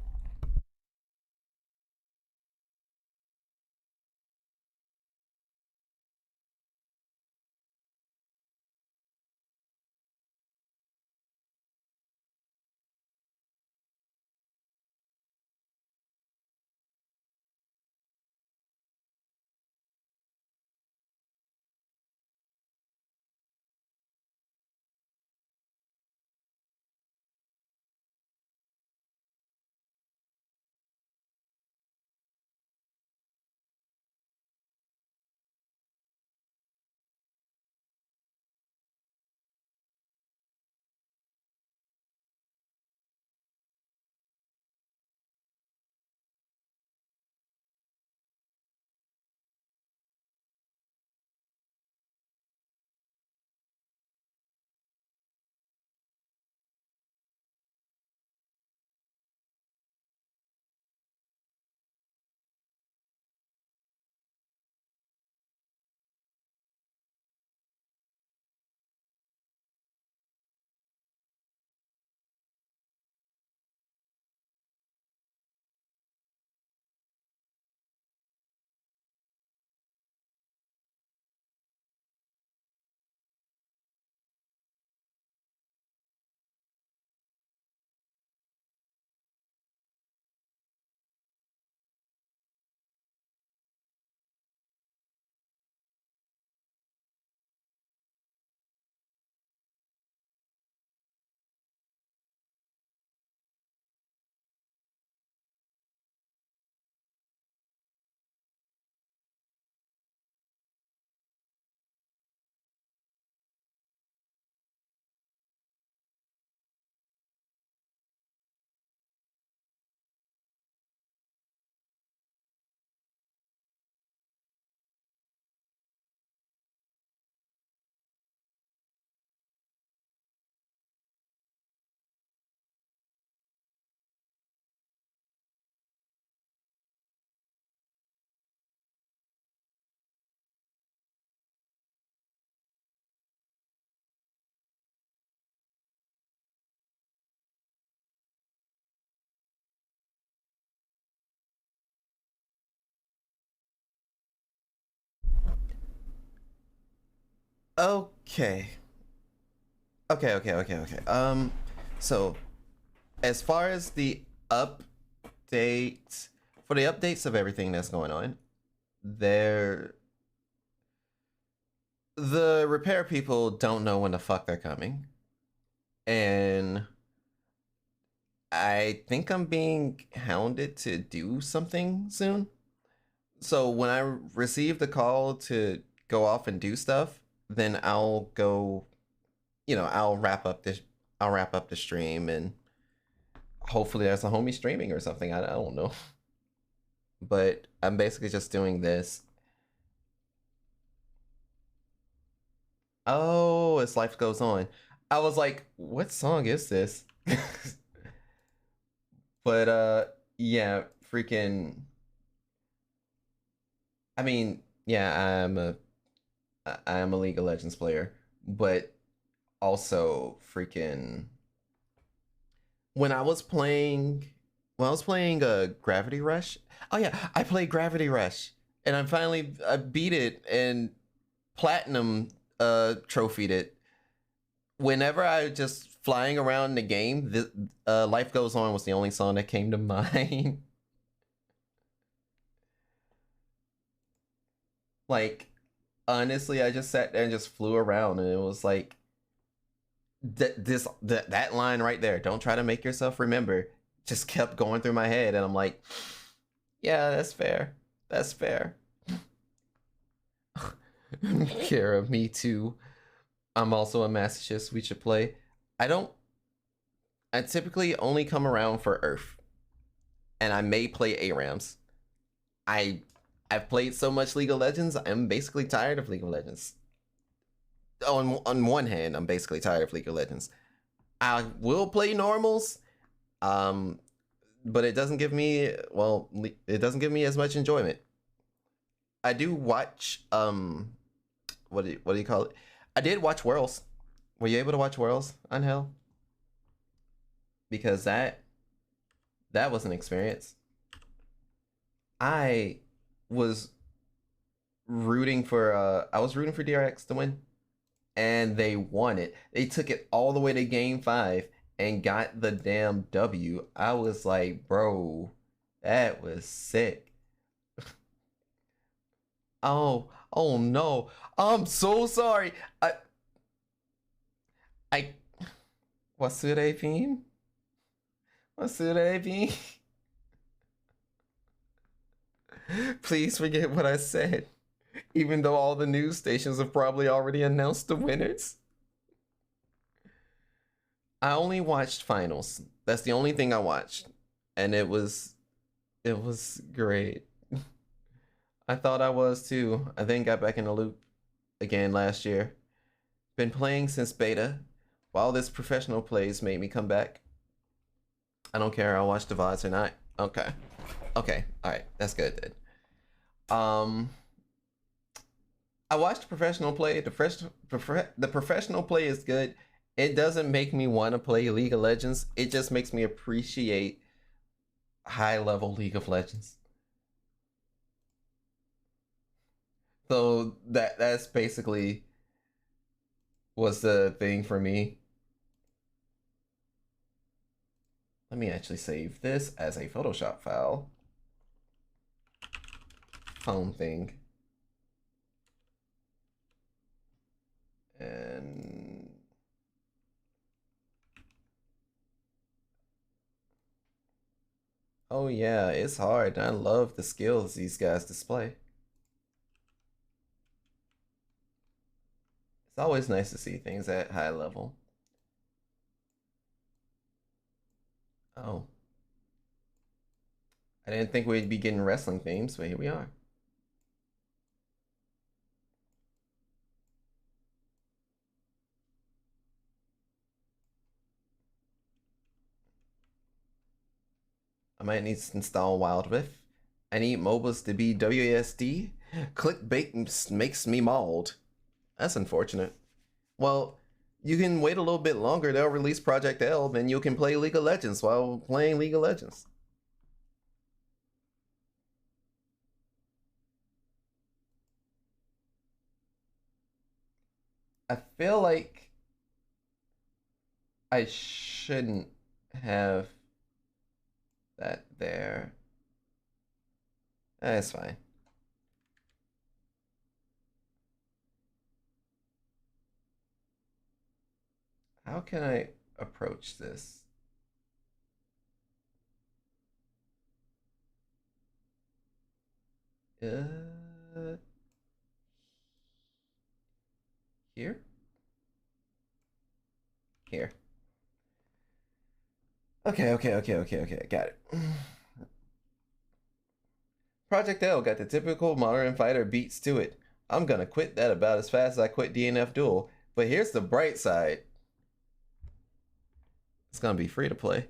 Okay. Okay. So as far as the updates, for the updates of everything that's going on, there, the repair people don't know when the fuck they're coming, and I think I'm being hounded to do something soon. So when I receive the call to go off and do stuff, then I'll go, I'll wrap up the stream, and hopefully there's a homie streaming or something. I don't know. But I'm basically just doing this. Oh, as life goes on. I was like, what song is this? But yeah, freaking I mean, yeah, I'm a League of Legends player, but also freaking when I was playing Gravity Rush. Oh yeah, I played Gravity Rush, and I beat it and platinum trophied it. Whenever I just flying around the game, Life Goes On was the only song that came to mind. Like, honestly, I just sat there and just flew around, and it was like that line right there. Don't try to make yourself remember. Just kept going through my head, and I'm like, yeah, that's fair. That's fair. Kara, me too. I'm also a masochist. We should play. I don't. I typically only come around for Earth, and I may play ARAMs. I I've played so much League of Legends. I'm basically tired of League of Legends. On one hand, I'm basically tired of League of Legends. I will play normals, um, but it doesn't give me it doesn't give me as much enjoyment. I do watch what do you call it? I did watch Worlds. Were you able to watch Worlds on Hell? Because that was an experience. I was I was rooting for DRX to win, and they won it. They took it all the way to game 5 and got the damn W. I was like, bro, that was sick. Oh no. I'm so sorry. I Wasurei-bin? Wasurei-bin? Please forget what I said. Even though all the news stations have probably already announced the winners. I only watched finals. That's the only thing I watched. And it was great. I thought I was too. I then got back in the loop again last year. Been playing since beta. While this professional plays made me come back. I don't care. I'll watch the VODs or not. Okay. Okay. Alright. That's good then. I watched the professional play. The professional play is good. It doesn't make me want to play League of Legends. It just makes me appreciate high level League of Legends. So that's basically was the thing for me. Let me actually save this as a Photoshop file. Phone thing. And oh yeah, it's hard. I love the skills these guys display. It's always nice to see things at high level. Oh. I didn't think we'd be getting wrestling themes, but here we are. I might need to install Wild Rift. I need MOBAs to be WASD. Clickbait makes me mauled. That's unfortunate. Well, you can wait a little bit longer. They'll release Project L, then you can play League of Legends while playing League of Legends. I feel like I shouldn't have that there. That's fine. How can I approach this? Here? Here. Okay. Got it. Project L got the typical modern fighter beats to it. I'm gonna quit that about as fast as I quit DNF Duel. But here's the bright side. It's gonna be free to play.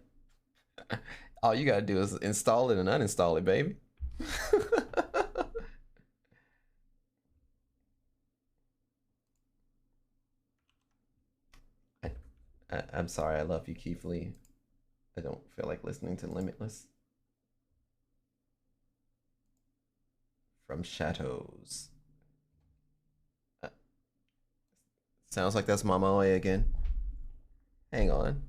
All you gotta do is install it and uninstall it, baby. I'm sorry, I love you, Keith Lee. I don't feel like listening to Limitless. From Shadows. Sounds like that's Mama Oe again. Hang on.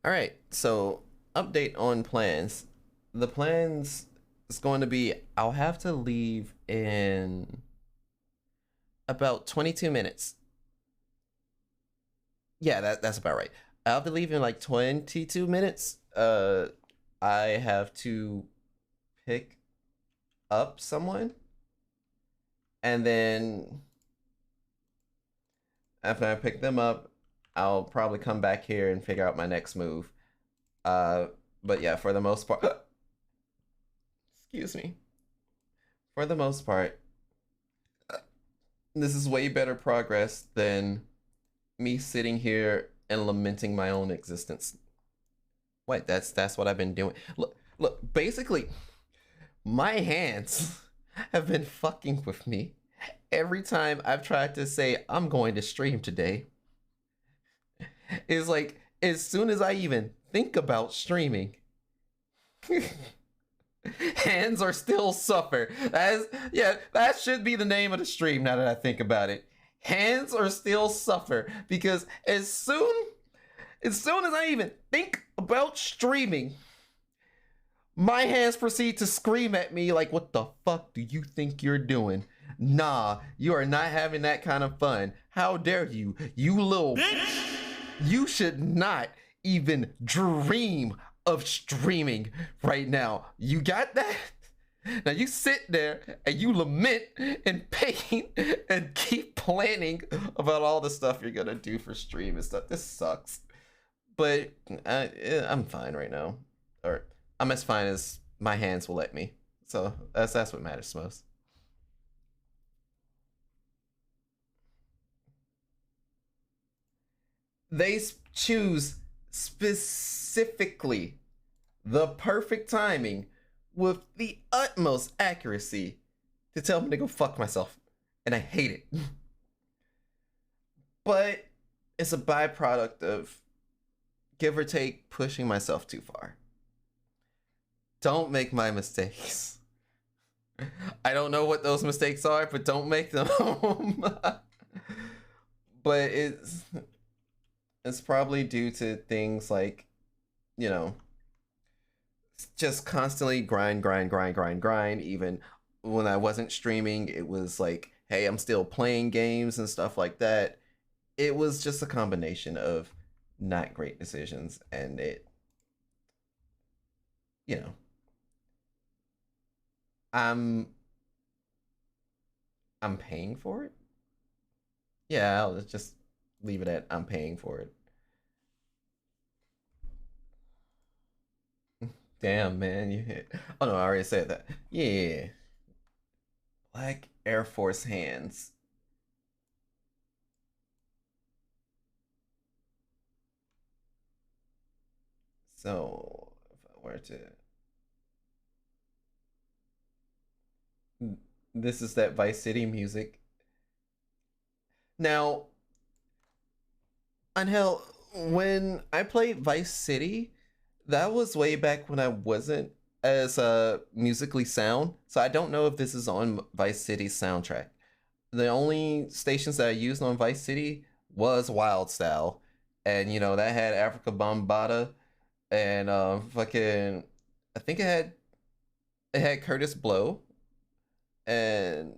All right, so update on plans. The plans is going to be I'll have to leave in about 22 minutes. Yeah, that's about right. I'll be leaving in like 22 minutes. I have to pick up someone, and then after I pick them up, I'll probably come back here and figure out my next move. But yeah, for the most part, excuse me. For the most part, this is way better progress than me sitting here and lamenting my own existence. Wait, that's what I've been doing. Look, basically, my hands have been fucking with me every time I've tried to say I'm going to stream today. It's like as soon as I even think about streaming. Hands are still suffer. That should be the name of the stream now that I think about it. Hands are still suffer because as soon as I even think about streaming, my hands proceed to scream at me like, what the fuck do you think you're doing? Nah, you are not having that kind of fun. How dare you? You little bitch! You should not even dream of streaming right now. You got that? Now you sit there and you lament and pain and keep planning about all the stuff you're gonna do for stream and stuff. This sucks. But I'm fine right now. Or I'm as fine as my hands will let me. So that's what matters most. They choose specifically the perfect timing with the utmost accuracy to tell me to go fuck myself. And I hate it. But it's a byproduct of, give or take, pushing myself too far. Don't make my mistakes. I don't know what those mistakes are, but don't make them. But it's probably due to things like, you know, just constantly grind. Even when I wasn't streaming, it was like, hey, I'm still playing games and stuff like that. It was just a combination of not great decisions, and it, you know, I'm paying for it. Yeah, I'll just leave it at I'm paying for it. Damn, man, you hit. Oh no, I already said that. Yeah. Black Air Force hands. So, if I were to. This is that Vice City music. Now, Angel, when I played Vice City, that was way back when I wasn't as musically sound. So I don't know if this is on Vice City's soundtrack. The only stations that I used on Vice City was Wild Style. And you know, that had Africa Bombata and fucking, I think it had Curtis Blow, and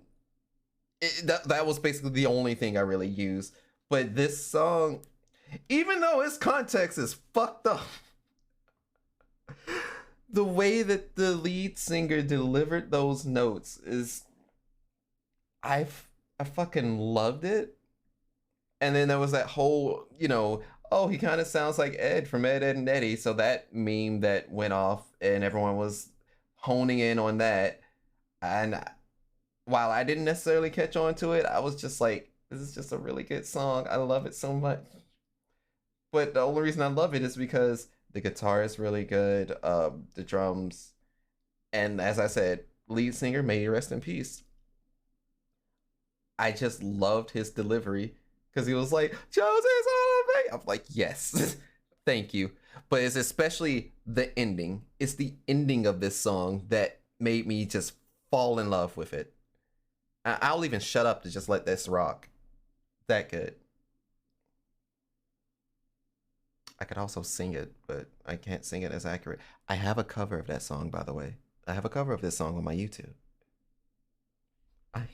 that was basically the only thing I really used. But this song, even though its context is fucked up, the way that the lead singer delivered those notes is, I fucking loved it. And then there was that whole, you know, oh, he kind of sounds like Ed from Ed, Ed and Eddie. So that meme that went off and everyone was honing in on that. And while I didn't necessarily catch on to it, I was just like, this is just a really good song. I love it so much. But the only reason I love it is because the guitar is really good, the drums, and as I said, lead singer, may he rest in peace. I just loved his delivery because he was like, Josie's all of me. I'm like, yes, thank you. But it's especially the ending. It's the ending of this song that made me just fall in love with it. I'll even shut up to just let this rock. That good. I could also sing it, but I can't sing it as accurate. I have a cover of that song, by the way. I have a cover of this song on my YouTube. I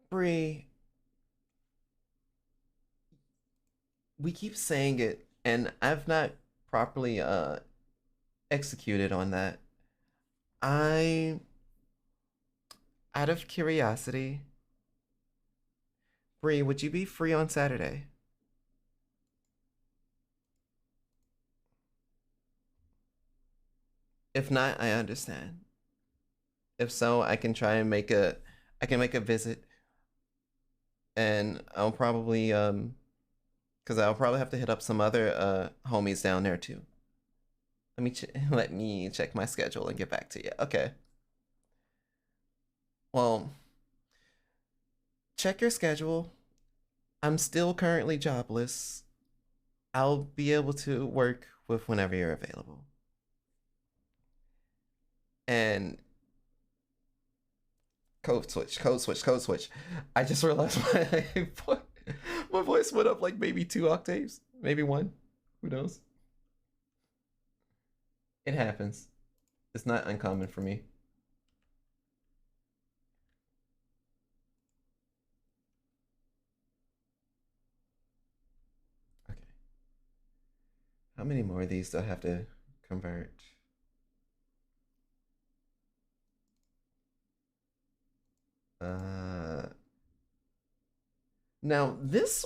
Bree, we keep saying it, and I've not properly executed on that. I, out of curiosity, Bree, would you be free on Saturday? If not, I understand. If so, I can make a visit, and I'll probably because I'll probably have to hit up some other homies down there too. Let me check my schedule and get back to you. Okay. Well, check your schedule. I'm still currently jobless. I'll be able to work with whenever you're available. And code switch, code switch, code switch. I just realized my voice went up like maybe 2 octaves, maybe one. Who knows? It happens. It's not uncommon for me. Okay. How many more of these do I have to convert? Now this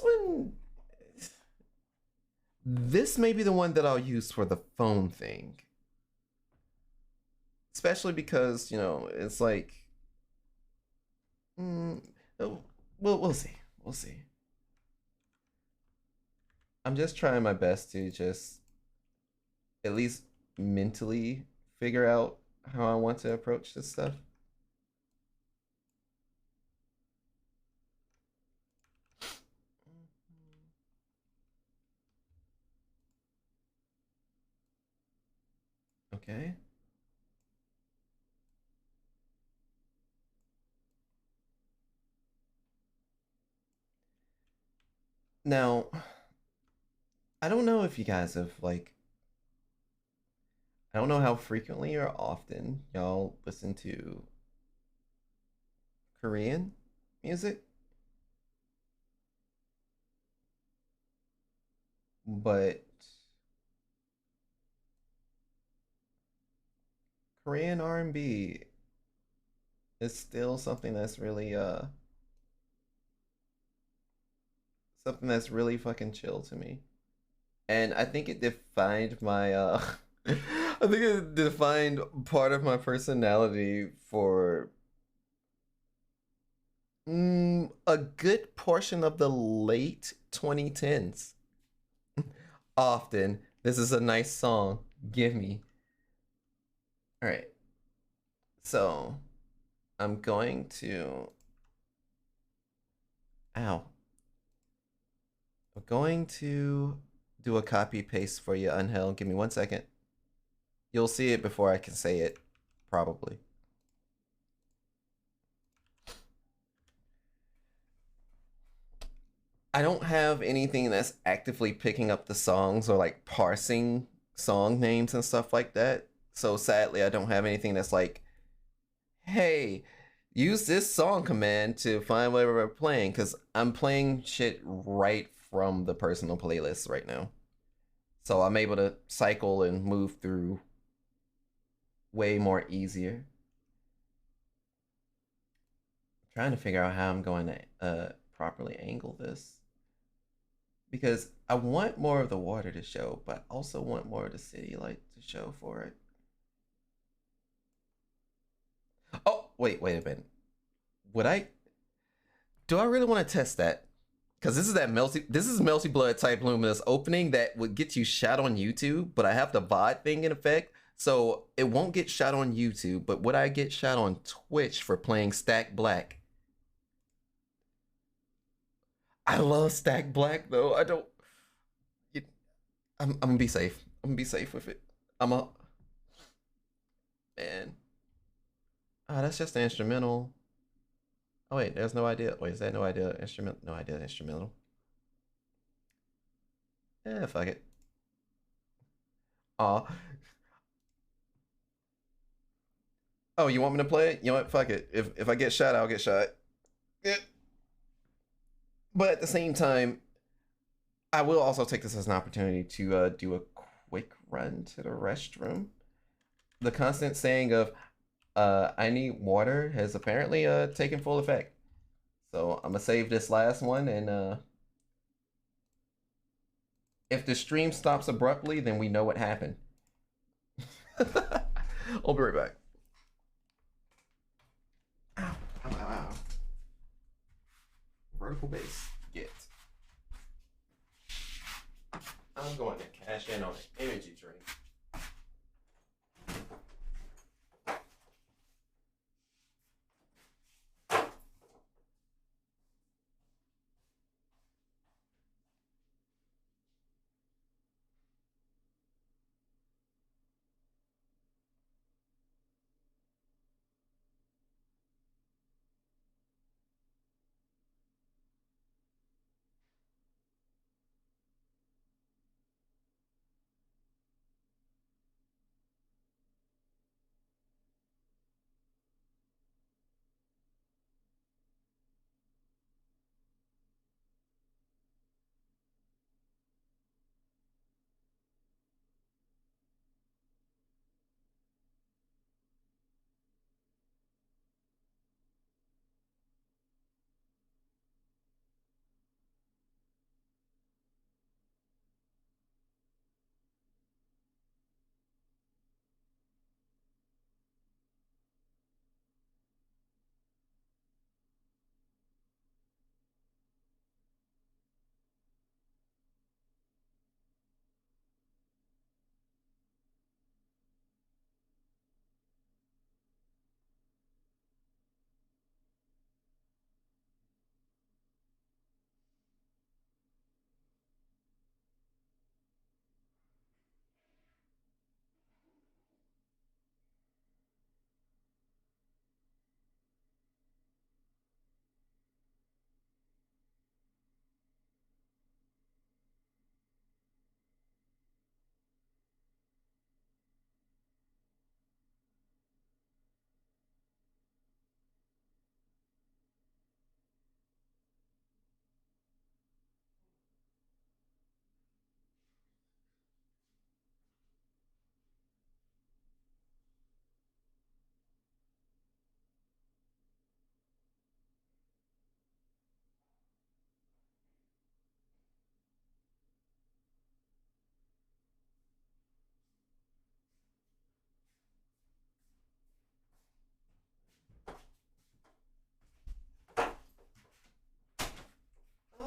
may be the one that I'll use for the phone thing, especially because it's like, we'll see, we'll see. I'm just trying my best to just at least mentally figure out how I want to approach this stuff. Okay. Now, I don't know if you guys have I don't know how frequently or often y'all listen to Korean music, but Korean R&B is still something that's really fucking chill to me. And I think it defined my I think it defined part of my personality for a good portion of the late 2010s. Often, this is a nice song. Give me. All right. So, I'm going to. Ow. I'm going to do a copy paste for you, Unhell. Give me 1 second. You'll see it before I can say it, probably. I don't have anything that's actively picking up the songs or like parsing song names and stuff like that. So sadly, I don't have anything that's like, hey, use this song command to find whatever we're playing, because I'm playing shit right from the personal playlist right now. So I'm able to cycle and move through way more easier. I'm trying to figure out how I'm going to properly angle this, because I want more of the water to show, but I also want more of the city light to show for it. Oh, wait a minute. Do I really want to test that? Because this is Melty Blood type luminous opening that would get you shot on YouTube, but I have the VOD thing in effect, so it won't get shot on YouTube, but would I get shot on Twitch for playing Stack Black? I love Stack Black though. I'm gonna be safe. I'm gonna be safe with it. Man. Ah, that's just the instrumental. Oh wait, there's no idea. Wait, is that no idea instrument? No idea instrumental. Yeah, fuck it. Aw. Oh, you want me to play it? You know what? Fuck it. If I get shot, I'll get shot. Yeah. But at the same time, I will also take this as an opportunity to do a quick run to the restroom. The constant saying of I need water has apparently taken full effect. So I'm gonna save this last one, and if the stream stops abruptly, then we know what happened. I'll be right back. Ow, ow, ow, ow. Vertical base. Get. I'm going to cash in on an energy drink.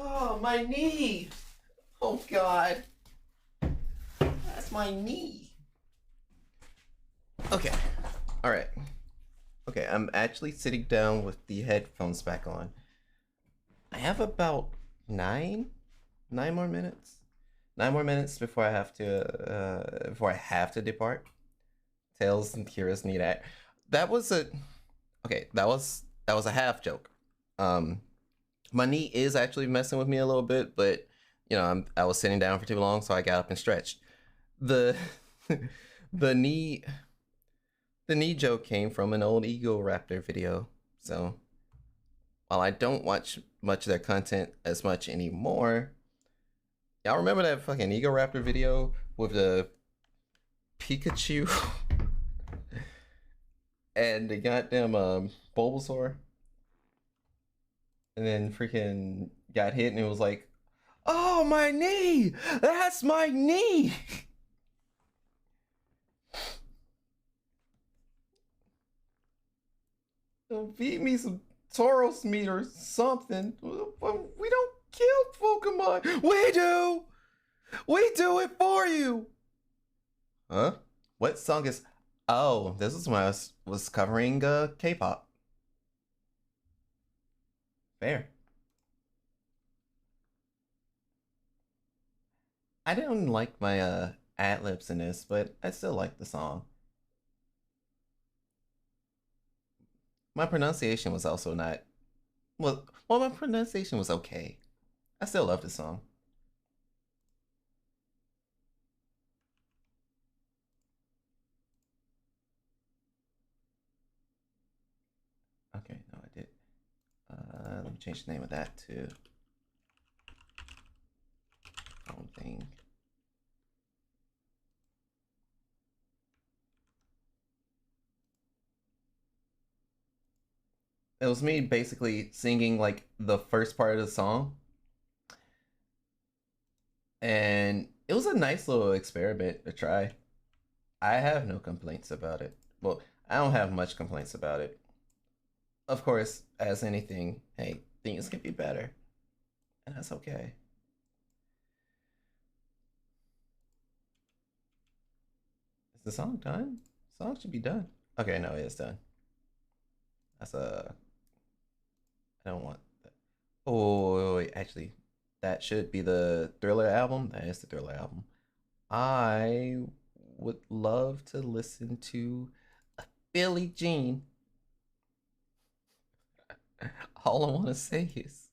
Oh, my knee! Oh, God. That's my knee. Okay. All right. Okay, I'm actually sitting down with the headphones back on. I have about nine more minutes. 9 more minutes before I have to depart. Tails and Kira's need at. That was a okay. That was a half joke. Um, my knee is actually messing with me a little bit, but I was sitting down for too long, so I got up and stretched. The the knee the knee joke came from an old Ego Raptor video. So while I don't watch much of their content as much anymore, y'all remember that fucking Ego Raptor video with the Pikachu and the goddamn Bulbasaur, and then freaking got hit and it was like, oh, my knee! That's my knee! Feed me some Tauros meat or something. We don't kill Pokemon. We do! We do it for you! Huh? What song is... Oh, this is when I was covering K-pop. Fair. I didn't like my ad-libs in this, but I still like the song. My pronunciation was also not... Well, my pronunciation was okay. I still love the song. Okay, no, I did. Let me change the name of that to phone thing. It was me basically singing like the first part of the song, and it was a nice little experiment to try. I have no complaints about it. Well, I don't have much complaints about it. Of course, as anything, hey, things can be better, and that's okay. Is the song done? The song should be done. Okay, no, it is done. That's a. I don't want that. Oh, wait, actually, that should be the Thriller album. That is the Thriller album. I would love to listen to Billie Jean. All I want to say is.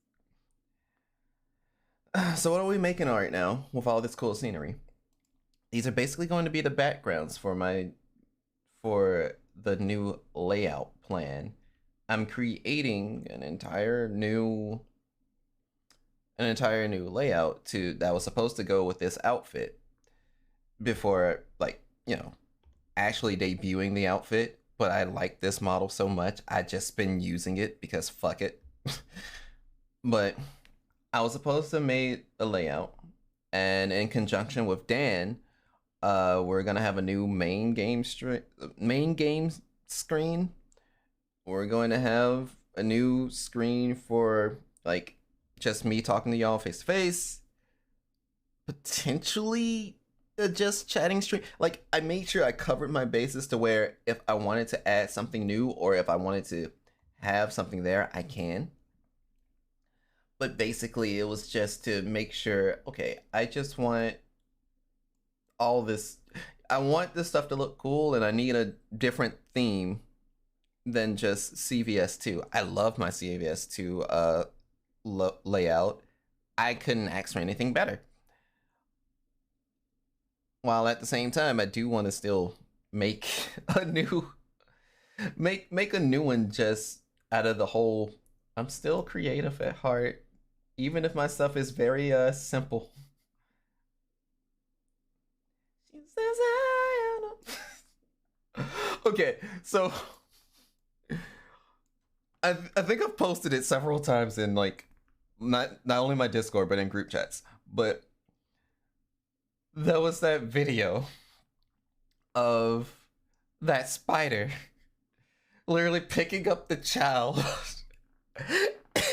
So, what are we making right now with all this cool scenery? These are basically going to be the backgrounds for the new layout plan. I'm creating an entire new layout to that was supposed to go with this outfit before, like, actually debuting the outfit. But I like this model so much, I just been using it because fuck it. But I was supposed to make a layout, and in conjunction with Dan, we're gonna have a new main game screen. We're going to have a new screen for, like, just me talking to y'all face to face. Potentially just chatting stream. Like, I made sure I covered my bases to where if I wanted to add something new or if I wanted to have something there, I can. But basically, it was just to make sure, okay, I just want all this. I want this stuff to look cool, and I need a different theme than just CVS2. I love my CVS2 layout. I couldn't ask for anything better. While at the same time, I do want to still make a new make a new one just out of the whole. I'm still creative at heart, even if my stuff is very simple. She says I am. Okay, so I think I've posted it several times in, like, not only my Discord but in group chats. But there was that video of that spider literally picking up the child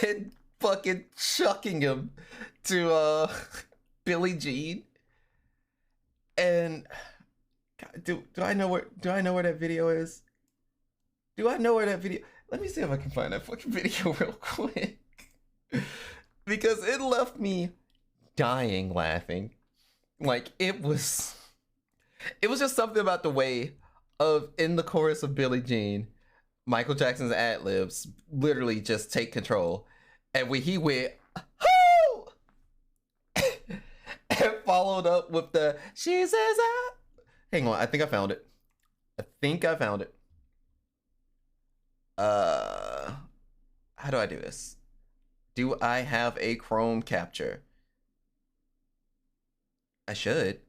and fucking chucking him to Billie Jean. And God, do I know where that video is? Do I know where that video? Let me see if I can find that fucking video real quick. Because it left me dying laughing. Like, it was just something about the way of, in the chorus of Billie Jean, Michael Jackson's ad-libs literally just take control. And when he went, "Hoo!" and followed up with the, "She says I..." Hang on, I think I found it. How do I do this? Do I have a Chrome capture? I should.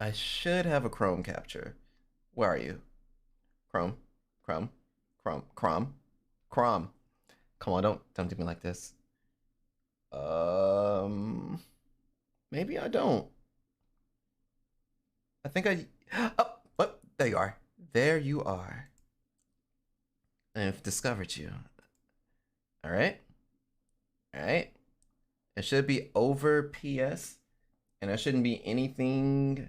I should have a Chrome capture. Where are you? Chrome. Chrome. Come on, don't do me like this. Maybe I don't. I think I. Oh, there you are. There you are. I've discovered you. All right. It should be over PS, and there shouldn't be anything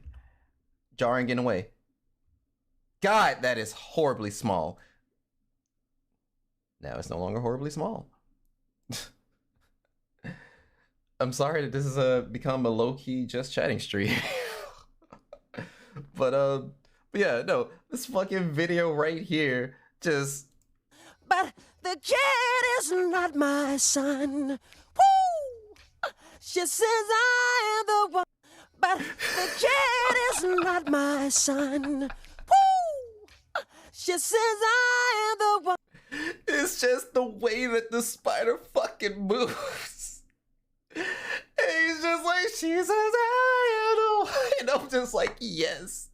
jarring in the way. God, that is horribly small. Now it's no longer horribly small. I'm sorry that this has become a low-key just chatting stream. But yeah, no, this fucking video right here just. But the kid is not my son. Woo! She says I am the one. But the kid is not my son. Woo! She says I am the one. It's just the way that the spider fucking moves. And he's just like, "She says I am the one." And I'm just like, yes.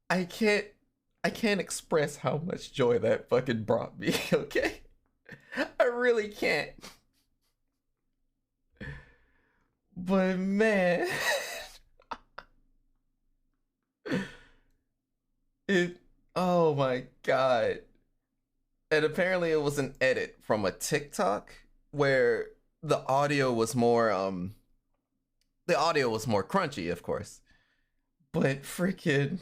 I can't express how much joy that fucking brought me, okay? I really can't. But man, it. Oh my god! And apparently, it was an edit from a TikTok where the audio was more the audio was more crunchy, of course. But freaking,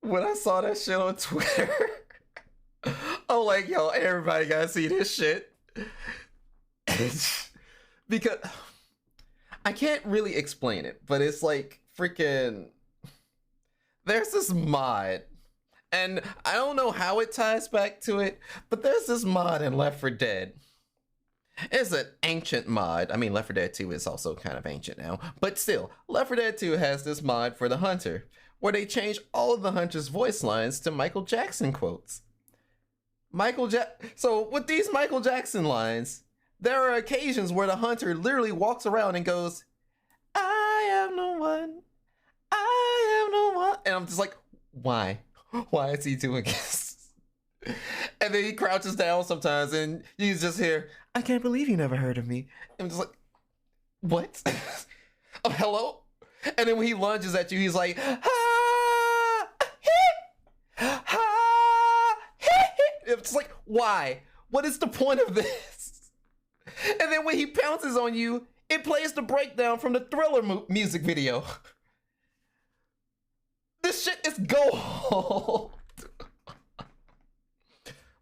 when I saw that shit on Twitter, I'm like, yo, everybody gotta see this shit. Because I can't really explain it, but it's like freaking. There's this mod, and I don't know how it ties back to it, but there's this mod in Left 4 Dead. It's an ancient mod. I mean, Left 4 Dead 2 is also kind of ancient now, but still, Left 4 Dead 2 has this mod for the Hunter, where they change all of the Hunter's voice lines to Michael Jackson quotes. So with these Michael Jackson lines, there are occasions where the Hunter literally walks around and goes, "I am no one, I am no one," and I'm just like, why? Why is he doing this? And then he crouches down sometimes, and you just hear, "I can't believe you never heard of me." And I'm just like, what? Oh, hello? And then when he lunges at you, he's like, "Ha! Hit! Ha! Hit!" It's like, why? What is the point of this? And then when he pounces on you, it plays the breakdown from the Thriller music video. This shit is gold.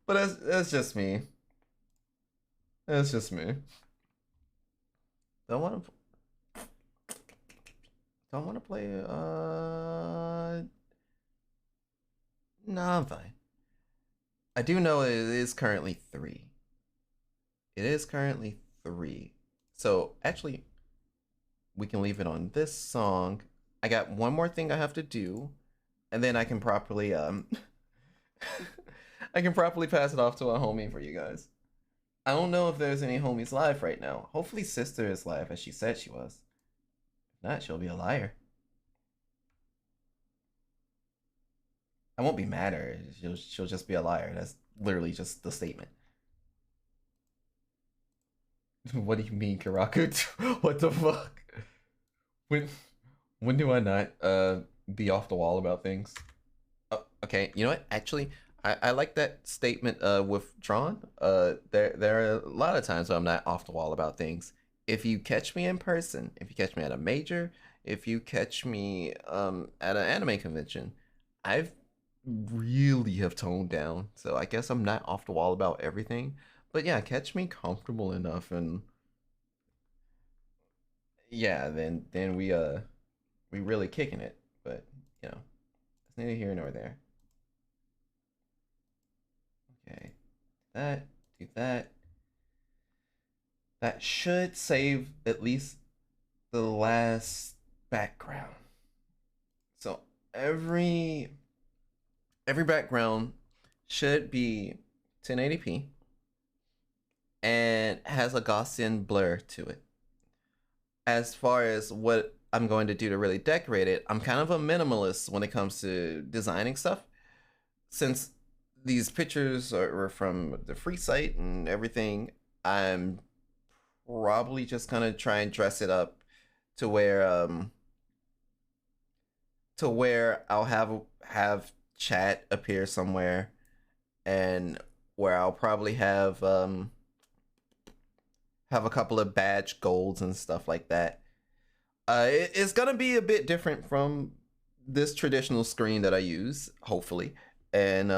But that's just me. That's just me. Don't want to play. Nah, I'm fine. I do know it is currently 3. It is currently 3. So actually, we can leave it on this song. I got one more thing I have to do, and then I can properly I can properly pass it off to a homie for you guys. I don't know if there's any homies live right now. Hopefully Sister is live, as she said she was. If not, she'll be a liar. I won't be mad at her. She'll just be a liar. That's literally just the statement. What do you mean, Kiraku? What the fuck? When do I not be off the wall about things? Oh, okay, you know what? Actually, I like that statement with Tron. There are a lot of times when I'm not off the wall about things. If you catch me in person, if you catch me at a major, if you catch me at an anime convention, I've really have toned down. So I guess I'm not off the wall about everything. But yeah, catch me comfortable enough, and yeah, then we really kicking it. But you know, it's neither here nor there. Okay, do that. That should save at least the last background. So every background should be 1080p and has a Gaussian blur to it. As far as what I'm going to do to really decorate it, I'm kind of a minimalist when it comes to designing stuff. Since these pictures are from the free site and everything, I'm probably just gonna try and dress it up to where I'll have chat appear somewhere, and where I'll probably have a couple of badge golds and stuff like that. It's gonna be a bit different from this traditional screen that I use, hopefully. And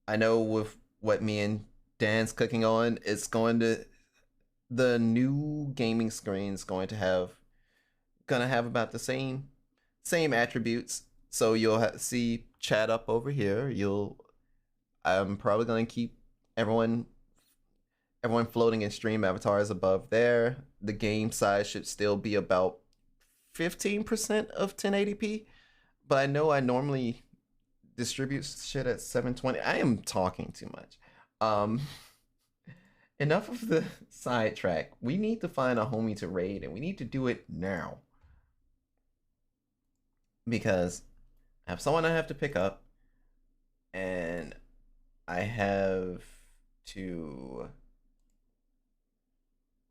I know with what me and Dan's cooking on, the new gaming screen's going to have about the same attributes. So you'll see chat up over here. I'm probably gonna keep everyone floating in stream avatars above there. The game size should still be about 15% of 1080p, but I know I normally distribute shit at 720. I am talking too much. Enough of the sidetrack. We need to find a homie to raid, and we need to do it now. Because I have someone I have to pick up, and I have to...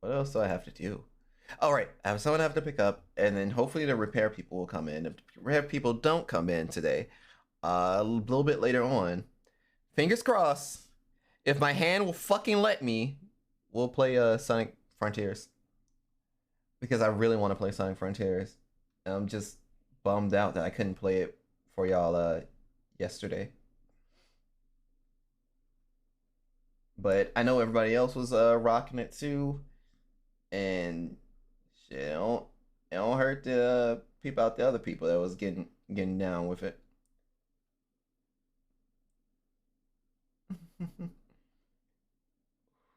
What else do I have to do? All right, I have someone I have to pick up, and then hopefully the repair people will come in. If the repair people don't come in today, a little bit later on, fingers crossed, if my hand will fucking let me, we'll play Sonic Frontiers. Because I really want to play Sonic Frontiers. And I'm just bummed out that I couldn't play it for y'all yesterday. But I know everybody else was rocking it too. And shit, it don't hurt to peep out the other people that was getting down with it.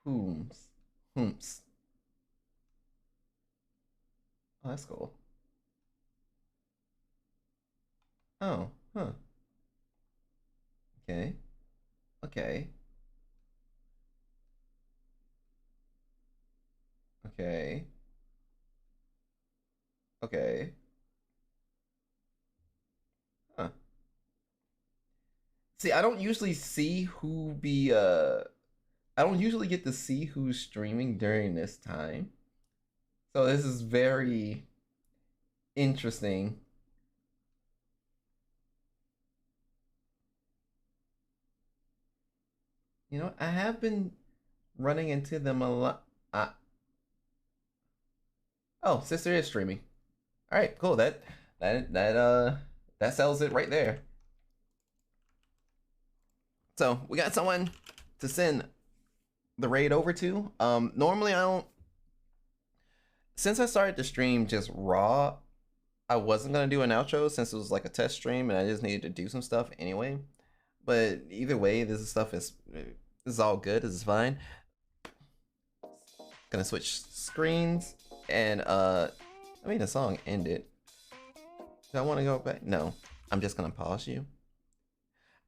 Whooms. Whooms. Oh, that's cool. Oh, huh. Okay. Okay. Okay. Okay. Huh. See, I don't usually see who be I don't usually get to see who's streaming during this time. So this is very interesting. You know, I have been running into them a lot. Oh, sister is streaming. All right, cool. That sells it right there. So we got someone to send the raid over to. Normally I don't. Since I started the stream just raw, I wasn't gonna do an outro since it was like a test stream and I just needed to do some stuff anyway. But either way, this is all good. This is fine. Gonna switch screens and I mean the song ended. Do I want to go back? No, I'm just gonna pause you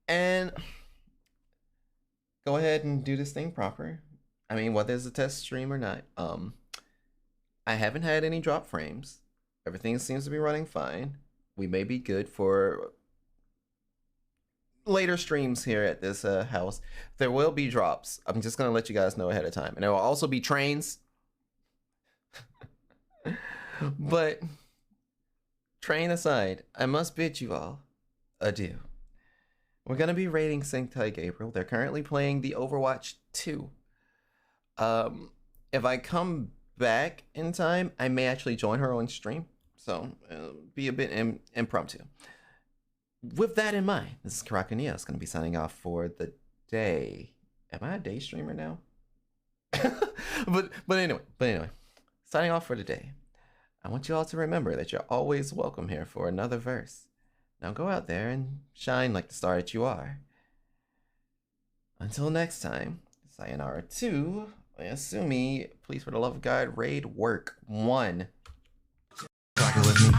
and go ahead and do this thing proper. I mean, whether it's a test stream or not, I haven't had any drop frames. Everything seems to be running fine. We may be good for later streams here at this house. There will be drops. I'm just gonna let you guys know ahead of time, and there will also be trains. But train aside, I must bid you all adieu. We're gonna be rating Sentai Gabriel. They're currently playing the Overwatch 2. If I come back in time, I may actually join her on stream, so it'll be a bit impromptu. With that in mind, this is Karakania. It's gonna be signing off for the day. Am I a day streamer now? but anyway, signing off for the day. I want you all to remember that you're always welcome here for another verse. Now go out there and shine like the star that you are. Until next time, sayonara to Oyasumi. Please, for the love of God, raid work 1. Rockin' with me.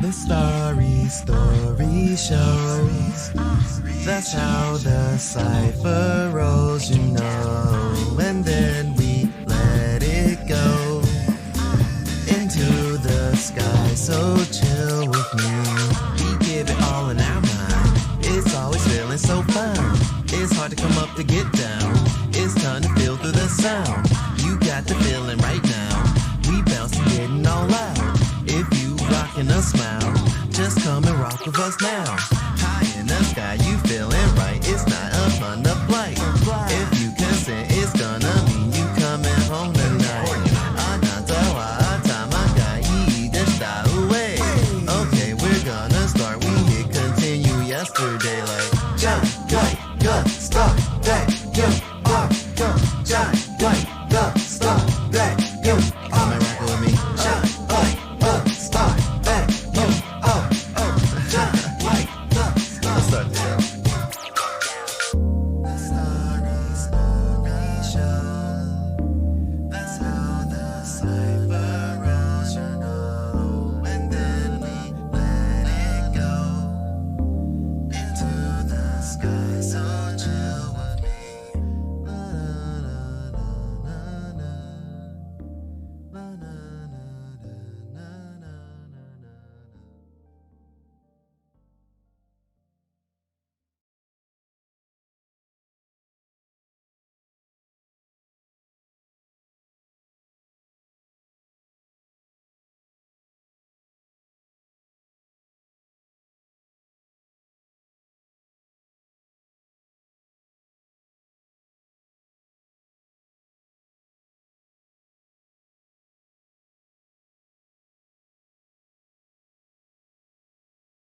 The story shows. That's how the cipher rolls, you know.